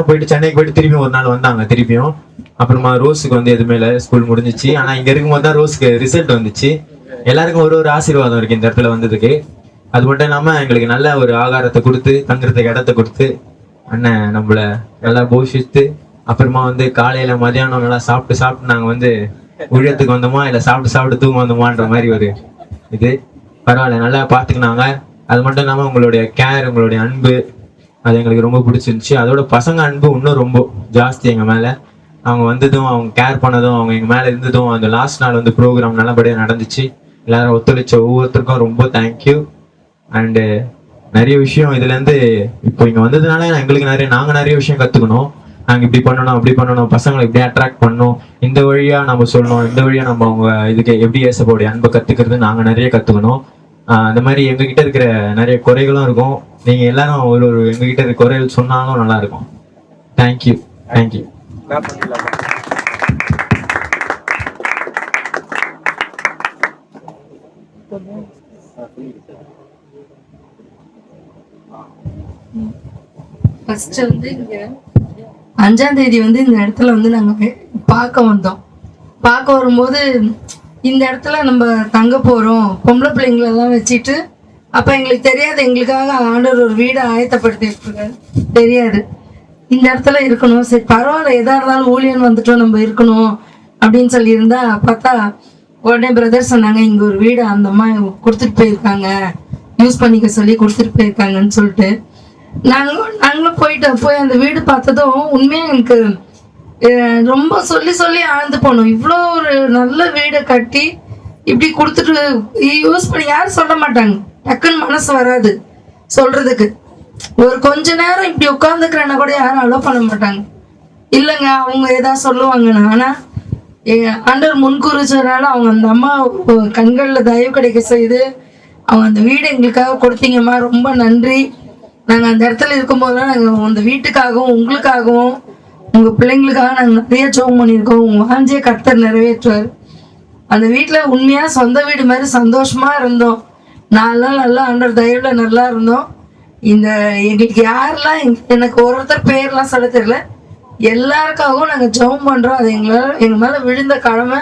போயிட்டு சென்னைக்கு போயிட்டு திருப்பியும் ஒரு நாள் வந்தாங்க திருப்பியும். அப்புறமா ரோஸுக்கு வந்து எதுவுமே இல்லை, ஸ்கூல் முடிஞ்சிச்சு. ஆனா இங்க இருக்கும்போது தான் ரோஸுக்கு ரிசல்ட் வந்துச்சு. எல்லாருக்கும் ஒரு ஆசீர்வாதம் இருக்கு இந்த இடத்துல வந்ததுக்கு. அது மட்டும் இல்லாம எங்களுக்கு நல்ல ஒரு ஆகாரத்தை கொடுத்து தங்குறதுக்கு இடத்த கொடுத்து அண்ணன் நம்மள நல்லா போஷித்து, அப்புறமா வந்து காலையில மதியானம் நல்லா சாப்பிட்டு நாங்க வந்து ஊழியத்துக்கு வந்தோமா இல்லை சாப்பிட்டு தூங்க வந்தோமான்ற மாதிரி ஒரு இது. பரவாயில்ல, நல்லா பார்த்துக்கினாங்க. அது மட்டும் இல்லாம உங்களுடைய கேர், உங்களுடைய அன்பு அது எங்களுக்கு ரொம்ப பிடிச்சிருந்துச்சு. அதோட பசங்க அன்பு இன்னும் ரொம்ப ஜாஸ்தி எங்க மேல. அவங்க வந்ததும், அவங்க கேர் பண்ணதும், அவங்க எங்க மேல இருந்ததும், அந்த லாஸ்ட் நாள் வந்து ப்ரோக்ராம் நல்லபடியா நடந்துச்சு. எல்லாரும் ஒத்துழைச்ச ஒவ்வொருத்தருக்கும் ரொம்ப தேங்க்யூ. அண்டு நிறைய விஷயம் இதுல இருந்து இப்போ இங்க வந்ததுனால எங்களுக்கு நாங்க நிறைய விஷயம் கத்துக்கணும். நாங்க இப்படி பண்ணணும், அப்படி பண்ணணும், பசங்களை இப்படி அட்ராக்ட் பண்ணணும், இந்த வழியா நம்ம சொல்லணும், இந்த வழியா நம்ம அவங்க இதுக்கு எப்படி ஏசப்போடைய அன்பை கத்துக்கிறது நாங்க நிறைய கத்துக்கணும். அந்த மாதிரி எங்ககிட்ட இருக்கிற நிறைய குறைகளும் இருக்கும். நீங்க எல்லாரும் ஒரு எங்ககிட்ட இருக்கிற குறைகள் சொன்னாலும் நல்லா இருக்கும். தேங்க்யூ. ஃபர்ஸ்ட் வந்து இங்க 5ஆம் தேதி வந்து இந்த இடத்துல வந்து நாங்க பார்க்க வரும்போது இந்த இடத்துல நம்ம தங்க போறோம், பொம்பளை பிள்ளைங்களெல்லாம் வச்சுட்டு. அப்ப எங்களுக்கு தெரியாது, எங்களுக்காக ஆண்டவர் ஒரு வீடை ஆயத்தப்படுத்தி இருக்காரு. தெரியாது இந்த இடத்துல இருக்கணும். சரி பரவாயில்ல, எதா இருந்தாலும் ஊழியன் வந்துட்டோம், நம்ம இருக்கணும் அப்படின்னு சொல்லி இருந்தா பார்த்தா உடனே பிரதர் சொன்னாங்க, இங்க ஒரு வீடு அந்த அம்மா கொடுத்துட்டு போயிருக்காங்க, யூஸ் பண்ணிக்க சொல்லி கொடுத்துட்டு போயிருக்காங்கன்னு சொல்லிட்டு நாங்களும் போய் அந்த வீடு பார்த்ததும் உண்மையா எனக்கு ரொம்ப சொல்லி ஆழ்ந்து போனோம். இவ்வளோ ஒரு நல்ல வீடை கட்டி இப்படி கொடுத்துட்டு யூஸ் பண்ணி யாரும் சொல்ல மாட்டாங்க. டக்குன்னு மனசு வராது சொல்றதுக்கு. ஒரு கொஞ்ச நேரம் இப்படி உட்காந்துக்கிறேன்னா கூட யாரும் அலோவ் பண்ண மாட்டாங்க. இல்லைங்க அவங்க ஏதாவது சொல்லுவாங்கண்ணா. ஆனா ஆண்டவர் முன்கூறிச்சதுனால அவங்க அந்த அம்மா கண்களில் தயவு கிடைக்க செய்து அவங்க அந்த வீடு எங்களுக்காக கொடுத்தீங்கம்மா, ரொம்ப நன்றி. நாங்கள் அந்த இடத்துல இருக்கும்போதெல்லாம் நாங்கள் அந்த வீட்டுக்காகவும் உங்களுக்காகவும் உங்கள் பிள்ளைங்களுக்காக நாங்கள் நிறைய ஜெபம் பண்ணியிருக்கோம். உங்கள் வாஞ்சியை கர்த்தர் நிறைவேற்றுவார். அந்த வீட்டில் உண்மையாக சொந்த வீடு மாதிரி சந்தோஷமாக இருந்தோம். 4 நாள் நல்லா ஆண்டவர் தயவில் நல்லா இருந்தோம். இந்த எங்களுக்கு யாரெல்லாம் எனக்கு ஒருத்தர் பேர்லாம் சொல்ல தெரியல, எல்லாருக்காகவும் நாங்கள் ஜெபம் பண்ணுறோம். அது எங்கள் மேலே விழுந்த கடமை.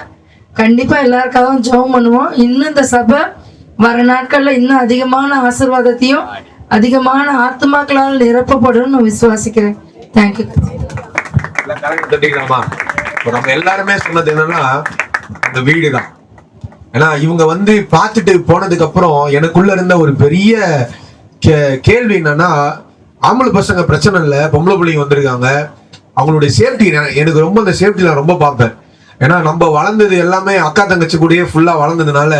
கண்டிப்பாக எல்லாருக்காகவும் ஜெபம் பண்ணுவோம். இன்னும் இந்த சபை வர நாட்களில் இன்னும் அதிகமான ஆசீர்வாதத்தையும் அதிகமான ஆத்மாக்களால் நிரப்பப்படும் நான் விசுவாசிக்கிறேன். தேங்க்யூ. நம்ம எல்லாருமே சொன்னது என்னன்னா அந்த வீடு தான். ஏன்னா இவங்க வந்து பார்த்துட்டு போனதுக்கு அப்புறம் எனக்குள்ள இருந்த ஒரு பெரிய கேள்வி என்னன்னா, ஆம்பளை பசங்க பிரச்சனை இல்லை, பொம்பளை பிள்ளைங்க வந்திருக்காங்க, அவங்களுடைய சேஃப்டி. எனக்கு ரொம்ப அந்த சேஃப்டி நான் ரொம்ப பார்ப்பேன். ஏன்னா நம்ம வளர்ந்தது எல்லாமே அக்கா தங்கச்சி கூடயே ஃபுல்லா வளர்ந்ததுனால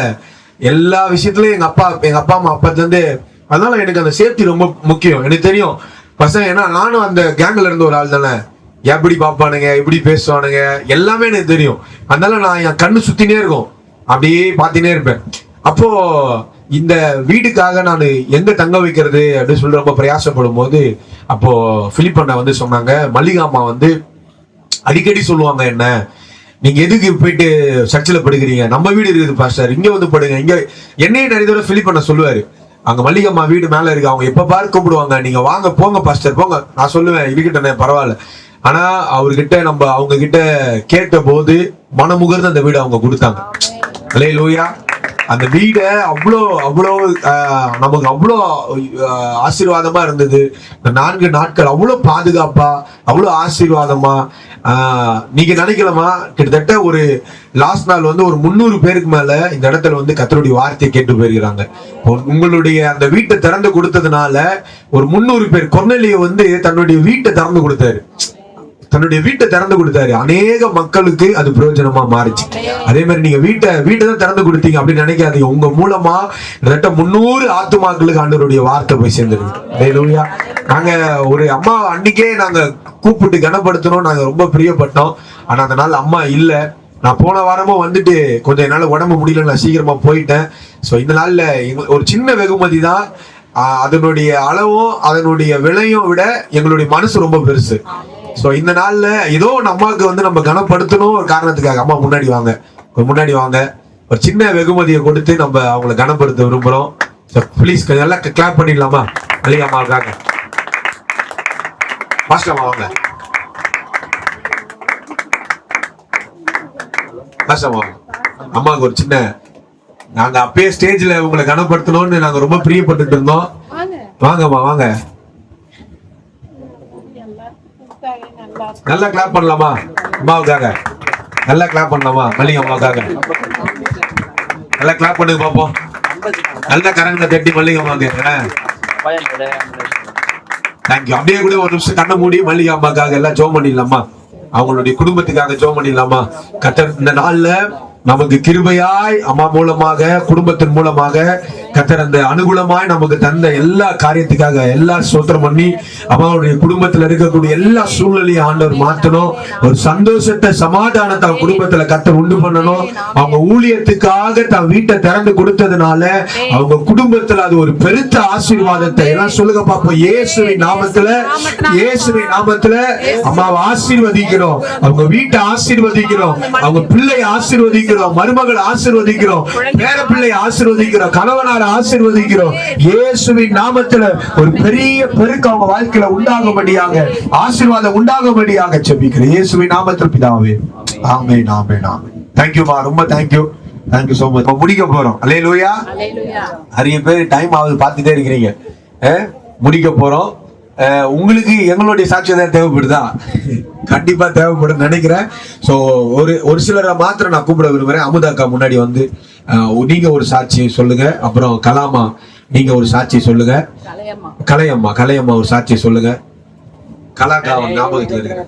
எல்லா விஷயத்துலயும் எங்க அப்பா அம்மா அப்பத்துலேருந்து, அதனால எனக்கு அந்த சேஃப்டி ரொம்ப முக்கியம். எனக்கு தெரியும் பசங்க, ஏன்னா நானும் அந்த கேங்ல இருந்த ஒரு ஆள் தானே, எப்படி பார்ப்பானுங்க, எப்படி பேசுவானுங்க எல்லாமே எனக்கு தெரியும். அதனால நான் என் கண்ணு சுத்தினே இருக்கும், அப்படியே பார்த்துனே இருப்பேன். அப்போ இந்த வீட்டுக்காக நான் எங்க தங்க வைக்கிறது அப்படின்னு சொல்லி ரொம்ப பிரயாசப்படும் போது, அப்போ பிலிப் அண்ணா வந்து சொன்னாங்க, மல்லிகாமா வந்து அடிக்கடி சொல்லுவாங்க, என்ன நீங்க எதுக்கு போயிட்டு சர்ச்சில் படுக்கிறீங்க, நம்ம வீடு இருக்குது பாஸ்டர், இங்க வந்து படுங்க. இங்க என்னையும் நிறைய தடவை பிலிப் அண்ணா சொல்லுவாரு, அங்க மல்லிகம்மா வீடு மேல இருக்கு, அவங்க எப்ப பாரு கூப்பிடுவாங்க, நீங்க வாங்க போங்க பாஸ்டர் போங்க. நான் சொல்லுவேன், இருக்கட்டே பரவாயில்ல. ஆனா அவர்கிட்ட அவங்க கிட்ட கேட்ட போது மனமுகர்ந்து அந்த வீடு அவங்க கொடுத்தாங்க. அல்லேலூயா. அந்த வீட அவ்வளோ நமக்கு அவ்வளோ ஆசீர்வாதமா இருந்தது. இந்த 4 நாட்கள் அவ்வளோ பாதுகாப்பா, அவ்வளோ ஆசீர்வாதமா. நீங்க நினைக்கலாமா, கிட்டத்தட்ட ஒரு லாஸ்ட் நாள் வந்து ஒரு 300 பேருக்கு மேல இந்த இடத்துல வந்து கர்த்தருடைய வார்த்தையை கேட்டு போயிருக்கிறாங்க. உங்களுடைய அந்த வீட்டை திறந்து கொடுத்ததுனால ஒரு 300 பேர், கொர்நேலியு வந்து தன்னுடைய வீட்டை திறந்து கொடுத்தாரு. அநேக மக்களுக்கு அது பிரயோஜனமா மாறிச்சு. அதே மாதிரி நீங்க வீட்டை தான் திறந்து கொடுத்தீங்க அப்படின்னு நினைக்காதீங்க. உங்க மூலமா 300 ஆத்துமாக்களுக்கு ஆண்டவருடைய வார்த்தை போய் சேர்ந்துருக்கு. நாங்க ஒரு அம்மா அன்னைக்கே நாங்க கூப்பிட்டு கனப்படுத்தணும், நாங்க ரொம்ப பிரியப்பட்டோம். ஆனா அந்த நாள் அம்மா இல்ல. நான் போன வாரமும் வந்துட்டு கொஞ்சம் என்னால உடம்பு முடியல, நான் சீக்கிரமா போயிட்டேன். ஸோ இந்த நாள்ல ஒரு சின்ன வெகுமதி தான். அதனுடைய அளவும் அதனுடைய விலையும் விட எங்களுடைய மனசு ரொம்ப பெருசு. ஸோ இந்த நாள்ல ஏதோ அம்மாவுக்கு வந்து நம்ம கனப்படுத்தணும் ஒரு காரணத்துக்காக அம்மா முன்னாடி வாங்க ஒரு சின்ன வெகுமதியை கொடுத்து நம்ம அவங்களை கனப்படுத்த விரும்புறோம். ஸோ ப்ளீஸ் கொஞ்சம் நல்லா கிளாப் பண்ணிடலாமா மல்லிகை அம்மாவுக்காக? பாஸ்டம்மா வாங்க. அம்மாவுக்கு ஒரு சின்ன, நாங்க அப்பயே ஸ்டேஜ்ல உங்களை கனப்படுத்தணும்னு நாங்க ரொம்ப பிரியப்பட்டு இருந்தோம். வாங்கம்மா வாங்க. நல்லா கிளாப் பண்ணலாமா அம்மாவுக்காக? நல்லா கிளாப் பண்ணலாமா மல்லிகை அம்மாவுக்காக? நல்லா கிளாப் பண்ணுங்க பாப்போம். நல்ல கரங்களை தட்டி மல்லிகை அம்மாவுக்கு தேங்க்யூ. அப்படியே கூட ஒரு நிமிஷம் கண்ணை மூடி மல்லிகை அம்மாவுக்காக எல்லாம் ஜெபம் பண்ணிடலாமா? அவங்களுடைய குடும்பத்துக்காக ஜெபம் பண்ணிடலாமா? கர்த்தர் இந்த நாள்ல நமக்கு கிருபையாய் அம்மா மூலமாக, குடும்பத்தின் மூலமாக கர்த்தர் அந்த அனுகூலமாய் நமக்கு தந்த எல்லா காரியத்துக்காக எல்லா ஸ்தோத்திரம் பண்ணி அம்மாவுடைய குடும்பத்துல இருக்கக்கூடிய எல்லா சூழ்நிலையும் ஆண்டவர் மாற்றணும். ஒரு சந்தோஷத்தை, சமாதானத்தை அவங்க குடும்பத்துல கர்த்தர் உண்டு பண்ணணும். அவங்க ஊழியத்துக்காக தன் வீட்டை திறந்து கொடுத்ததுனால அவங்க குடும்பத்துல அது ஒரு பெருத்த ஆசீர்வாதத்தை எல்லாம் சொல்லுங்க பாப்போம். இயேசுவின் நாமத்துல அம்மாவை ஆசீர்வதிக்கிறோம், அவங்க வீட்டை ஆசீர்வதிக்கிறோம், அவங்க பிள்ளை ஆசீர்வதிக்கிறோம், மருமகள் ஆசீர்வதிக்கிறோம், பேர பிள்ளை ஆசீர்வதிக்கிறோம், கணவனார் ஆசீர்வதிக்கிறோம். இயேசுவின் நாமத்துல ஒரு பெரிய பெருக்கு அவங்க வாழ்க்கையில உண்டாகும்படியாக, ஆசீர்வாதம் உண்டாகும்படியாக ஜெபிக்கிறேன் இயேசுவின் நாமத்தில் பிதாவே. ஆமென் ஆமென் ஆமென். தேங்க் யூ மா, ரொம்ப தேங்க் யூ சோ மச். முடிக்க போறோம். அல்லேலூயா. நிறைய பேர் டைம் ஆகுது பார்த்துட்டே இருக்கிறீங்க. முடிக்க போறோம். உங்களுக்கு எங்களுடைய சாட்சியம் தேவைப்படுதா? கண்டிப்பா தேவைப்படும் நினைக்கிறேன். சோ ஒரு சிலரை மாத்திரம் நான் கூப்பிட விரும்புறேன். அமுதாக்கா முன்னாடி வந்து நீங்க ஒரு சாட்சி சொல்லுங்க. அப்புறம் கலாமா நீங்க ஒரு சாட்சி சொல்லுங்க. கலையம்மா ஒரு சாட்சி சொல்லுங்க. கலாக்கா ஞாபகத்துல இருக்கு.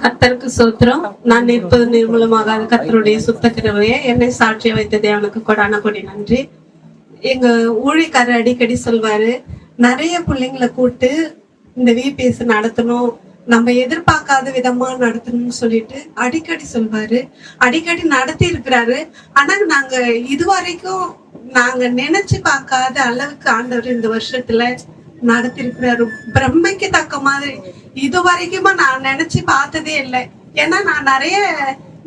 கர்த்தருக்கு ஸ்தோத்திரம். நான் நிற்பது நிர்மூலமாக கர்த்தருடைய சுத்த கிருபையை என்னை சாட்சிய வைத்ததே அவனுக்கு கொடான கொடி நன்றி. எங்க ஊழியக்காரர் அடிக்கடி சொல்வாரு, நிறைய பிள்ளைங்களை கூட்டு இந்த VPS நடத்தணும், நம்ம எதிர்பார்க்காத விதமா நடத்தணும்னு சொல்லிட்டு அடிக்கடி சொல்வாரு. அடிக்கடி நடத்தி இருக்கிறாரு. ஆனா நாங்க இதுவரைக்கும் நாங்க நினைச்சு பார்க்காத அளவுக்கு ஆண்டவர் இந்த வருஷத்துல நடத்தி இருக்கிறாரு. பிரம்மைக்கு தக்க மாதிரி இது வரைக்குமா நான் நினைச்சு பார்த்ததே இல்லை. ஏன்னா நான் நிறைய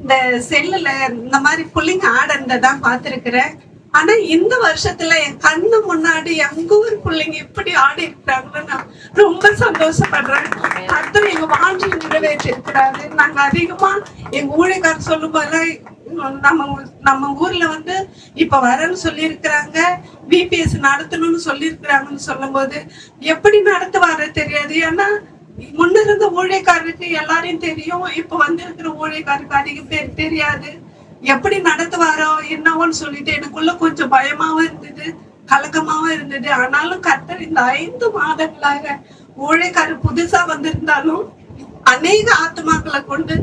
இந்த செல்லுல இந்த மாதிரி பிள்ளைங்க ஆடுறதான் பார்த்திருக்கிறேன். ஆனா இந்த வருஷத்துல என் கண்ணு முன்னாடி எங்க ஊர் பிள்ளைங்க இப்படி ஆடி இருக்கிறாங்கன்னு நான் ரொம்ப சந்தோஷப்படுறேன். கர்த்தர் எங்க வாஞ்சி நிறைவேற்றி இருக்கிறாரு. நாங்க அதிகமா எங்க ஊழியக்காரர் சொல்லும் போது நம்ம ஊர்ல வந்து இப்ப வரன்னு சொல்லி இருக்கிறாங்க, VPS நடத்தணும்னு சொல்லி இருக்கிறாங்கன்னு சொல்லும் போது எப்படி நடத்துவாரு தெரியாது. ஏன்னா முன்ன இருந்த ஊழியக்காரருக்கு எல்லாரையும் தெரியும், இப்ப வந்து இருக்கிற ஊழியக்காரருக்கு அதிக பேர் தெரியாது. எப்படி நடத்துவாரோ என்னவோன்னு சொல்லிட்டு எனக்குள்ள கொஞ்சம் பயமாவும் இருந்தது, கலக்கமாவும் இருந்தது. ஆனாலும் கர்த்தர் இந்த 5 மாதங்களாக ஊழியக்காரர் புதுசா வந்திருந்தாலும் அநேக ஆத்மாக்களை கொண்டு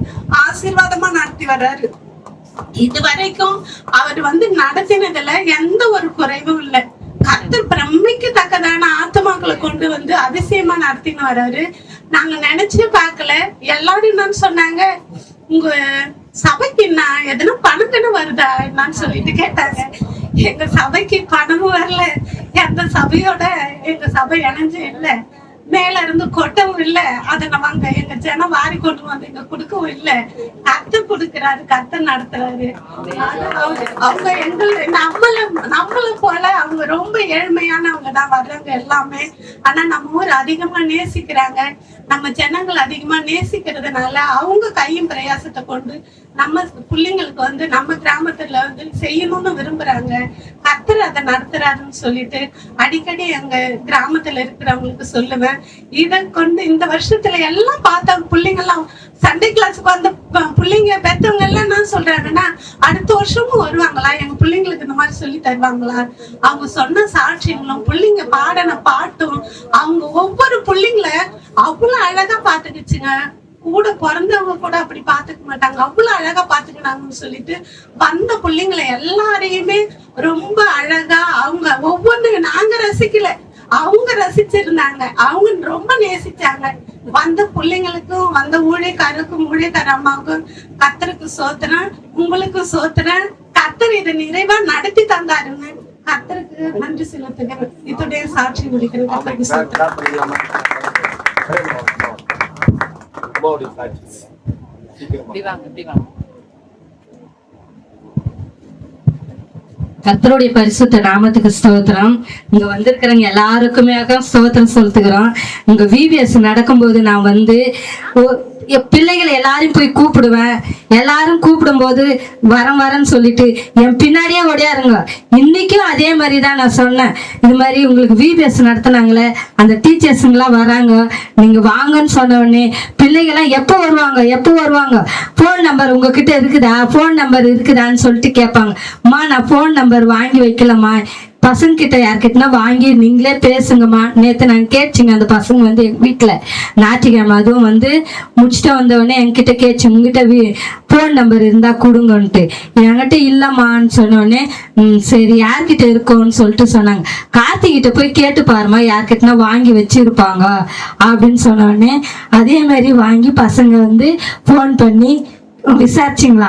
ஆசீர்வாதமா நடத்தி வர்றாரு. இது வரைக்கும் அவர் வந்து நடத்தினதுல எந்த ஒரு குறைவும் இல்லை. கர்த்தர் பிரம்மைக்கு தக்கதான ஆத்மாக்களை கொண்டு வந்து அதிசயமா நடத்தின்னு வர்றாரு. நாங்க நினைச்சே பார்க்கல. எல்லாரும் என்னன்னு சொன்னாங்க, உங்க சபைக்கு நான் எதுனா பணம்னு வருதா என்னன்னு சொல்லிட்டு கேட்டாங்க. எங்க சபைக்கு பணமும் வரல, எந்த சபையோட எங்க சபை இணைஞ்சு இல்லை. மேல இருந்து கொட்டவும் இல்லை, அதை நம்ம எங்க ஜனம் வாரி கொண்டு வந்து இங்க கொடுக்கவும் இல்லை. கர்த்தர் கொடுக்கிறாரு, கர்த்தர் நடத்துறாரு. அவங்க நம்மளும் போல அவங்க ரொம்ப ஏழ்மையானவங்க தான் வர்றவங்க எல்லாமே. ஆனா நம்ம ஊர் அதிகமா நேசிக்கிறாங்க, நம்ம ஜனங்கள் அதிகமா நேசிக்கிறதுனால அவங்க கையும் பிரயாசத்தை கொண்டு நம்ம பிள்ளைங்களுக்கு வந்து நம்ம கிராமத்துல வந்து செய்யணும்னு விரும்புறாங்க. கர்த்தர் அதை நடத்துறாருன்னு சொல்லிட்டு அடிக்கடி எங்க கிராமத்துல இருக்கிறவங்களுக்கு சொல்லுவேன். இதை கொண்டு இந்த வருஷத்துல எல்லாம் பார்த்தா பிள்ளைங்க எல்லாம் சண்டே கிளாஸுக்கு வந்த பிள்ளைங்க பெற்றவங்க எல்லாம் என்ன சொல்றாங்கன்னா, அடுத்த வருஷமும் வருவாங்களா, எங்க பிள்ளைங்களுக்கு இந்த மாதிரி சொல்லி தருவாங்களா. அவங்க சொன்ன சாட்சியங்களும் பிள்ளைங்க பாடின பாட்டும் அவங்க ஒவ்வொரு பிள்ளைங்கள அவ்வளவு அழகா பாத்துக்குச்சுங்க. கூட பிறந்தவங்க கூட அப்படி பாத்துக்க மாட்டாங்க, அவ்வளவு அழகா பாத்துக்கினாங்கன்னு சொல்லிட்டு வந்த பிள்ளைங்களை எல்லாரையுமே ரொம்ப அழகா அவங்க ஒவ்வொன்னு நாங்க ரசிக்கல, அவங்க ரசிச்சிருந்தாங்க, அவங்க ரொம்ப நேசிச்சாங்க. வந்த பிள்ளைங்களுக்கும் வந்த ஊழியக்காரருக்கும் ஊழியக்கார அம்மாவுக்கும் கர்த்தருக்கு சோத்திரம், உங்களுக்கும் சோத்திரம். கர்த்தர் இதை நிறைவா நடத்தி தந்தாருங்க. கர்த்தருக்கு நன்றி செலுத்துகிறேன். இதோடைய சாட்சி முடிக்கிறேன். கர்த்தருக்கு சோத்திரம். கர்த்தருடைய பரிசுத்த நாமத்துக்கு ஸ்தோத்திரம். இங்க வந்திருக்கிறவங்க எல்லாருக்குமே ஸ்தோத்திரம் செலுத்துகிறோம். இங்க விபிஎஸ் நடக்கும்போது நான் வந்து பிள்ளைகளை எல்லாரையும் போய் கூப்பிடுவேன். எல்லாரும் கூப்பிடும்போது வரேன்னு சொல்லிட்டு என் பின்னாடியே ஓடியாருங்க. இன்னைக்கும் அதே மாதிரி தான் நான் சொன்னேன், இது மாதிரி உங்களுக்கு விபிஎஸ் நடத்தினாங்களே, அந்த டீச்சர்ஸுங்களாம் வராங்க, நீங்க வாங்கன்னு சொன்ன உடனே பிள்ளைகள்லாம் எப்போ வருவாங்க, ஃபோன் நம்பர் உங்ககிட்ட இருக்குதான்னு சொல்லிட்டு கேட்பாங்க. அம்மா நான் ஃபோன் நம்பர் வாங்கி வைக்கலம்மா, பசங்க கிட்ட யார்கிட்டனா வாங்கி நீங்களே பேசுங்கம்மா. நேற்று நான் கேட்டுச்சிங்க, அந்த பசங்க வந்து எங்கள் வீட்டில் ஞாயிற்றுக்கிழமை அதுவும் வந்து முடிச்சுட்டு வந்தவொடனே என்கிட்ட கேட்டுச்சு, உங்ககிட்ட ஃபோன் நம்பர் இருந்தால் கொடுங்கன்ட்டு. என்கிட்ட இல்லைம்மான்னு சொன்னோடனே சரி யார்கிட்ட இருக்கோன்னு சொல்லிட்டு சொன்னாங்க. கார்த்திகிட்ட போய் கேட்டு பாருமா, யார்கிட்டனா வாங்கி வச்சிருப்பாங்க அப்படின்னு சொன்னோடனே அதே மாதிரி வாங்கி பசங்க வந்து ஃபோன் பண்ணி விசாரிச்சிங்களா.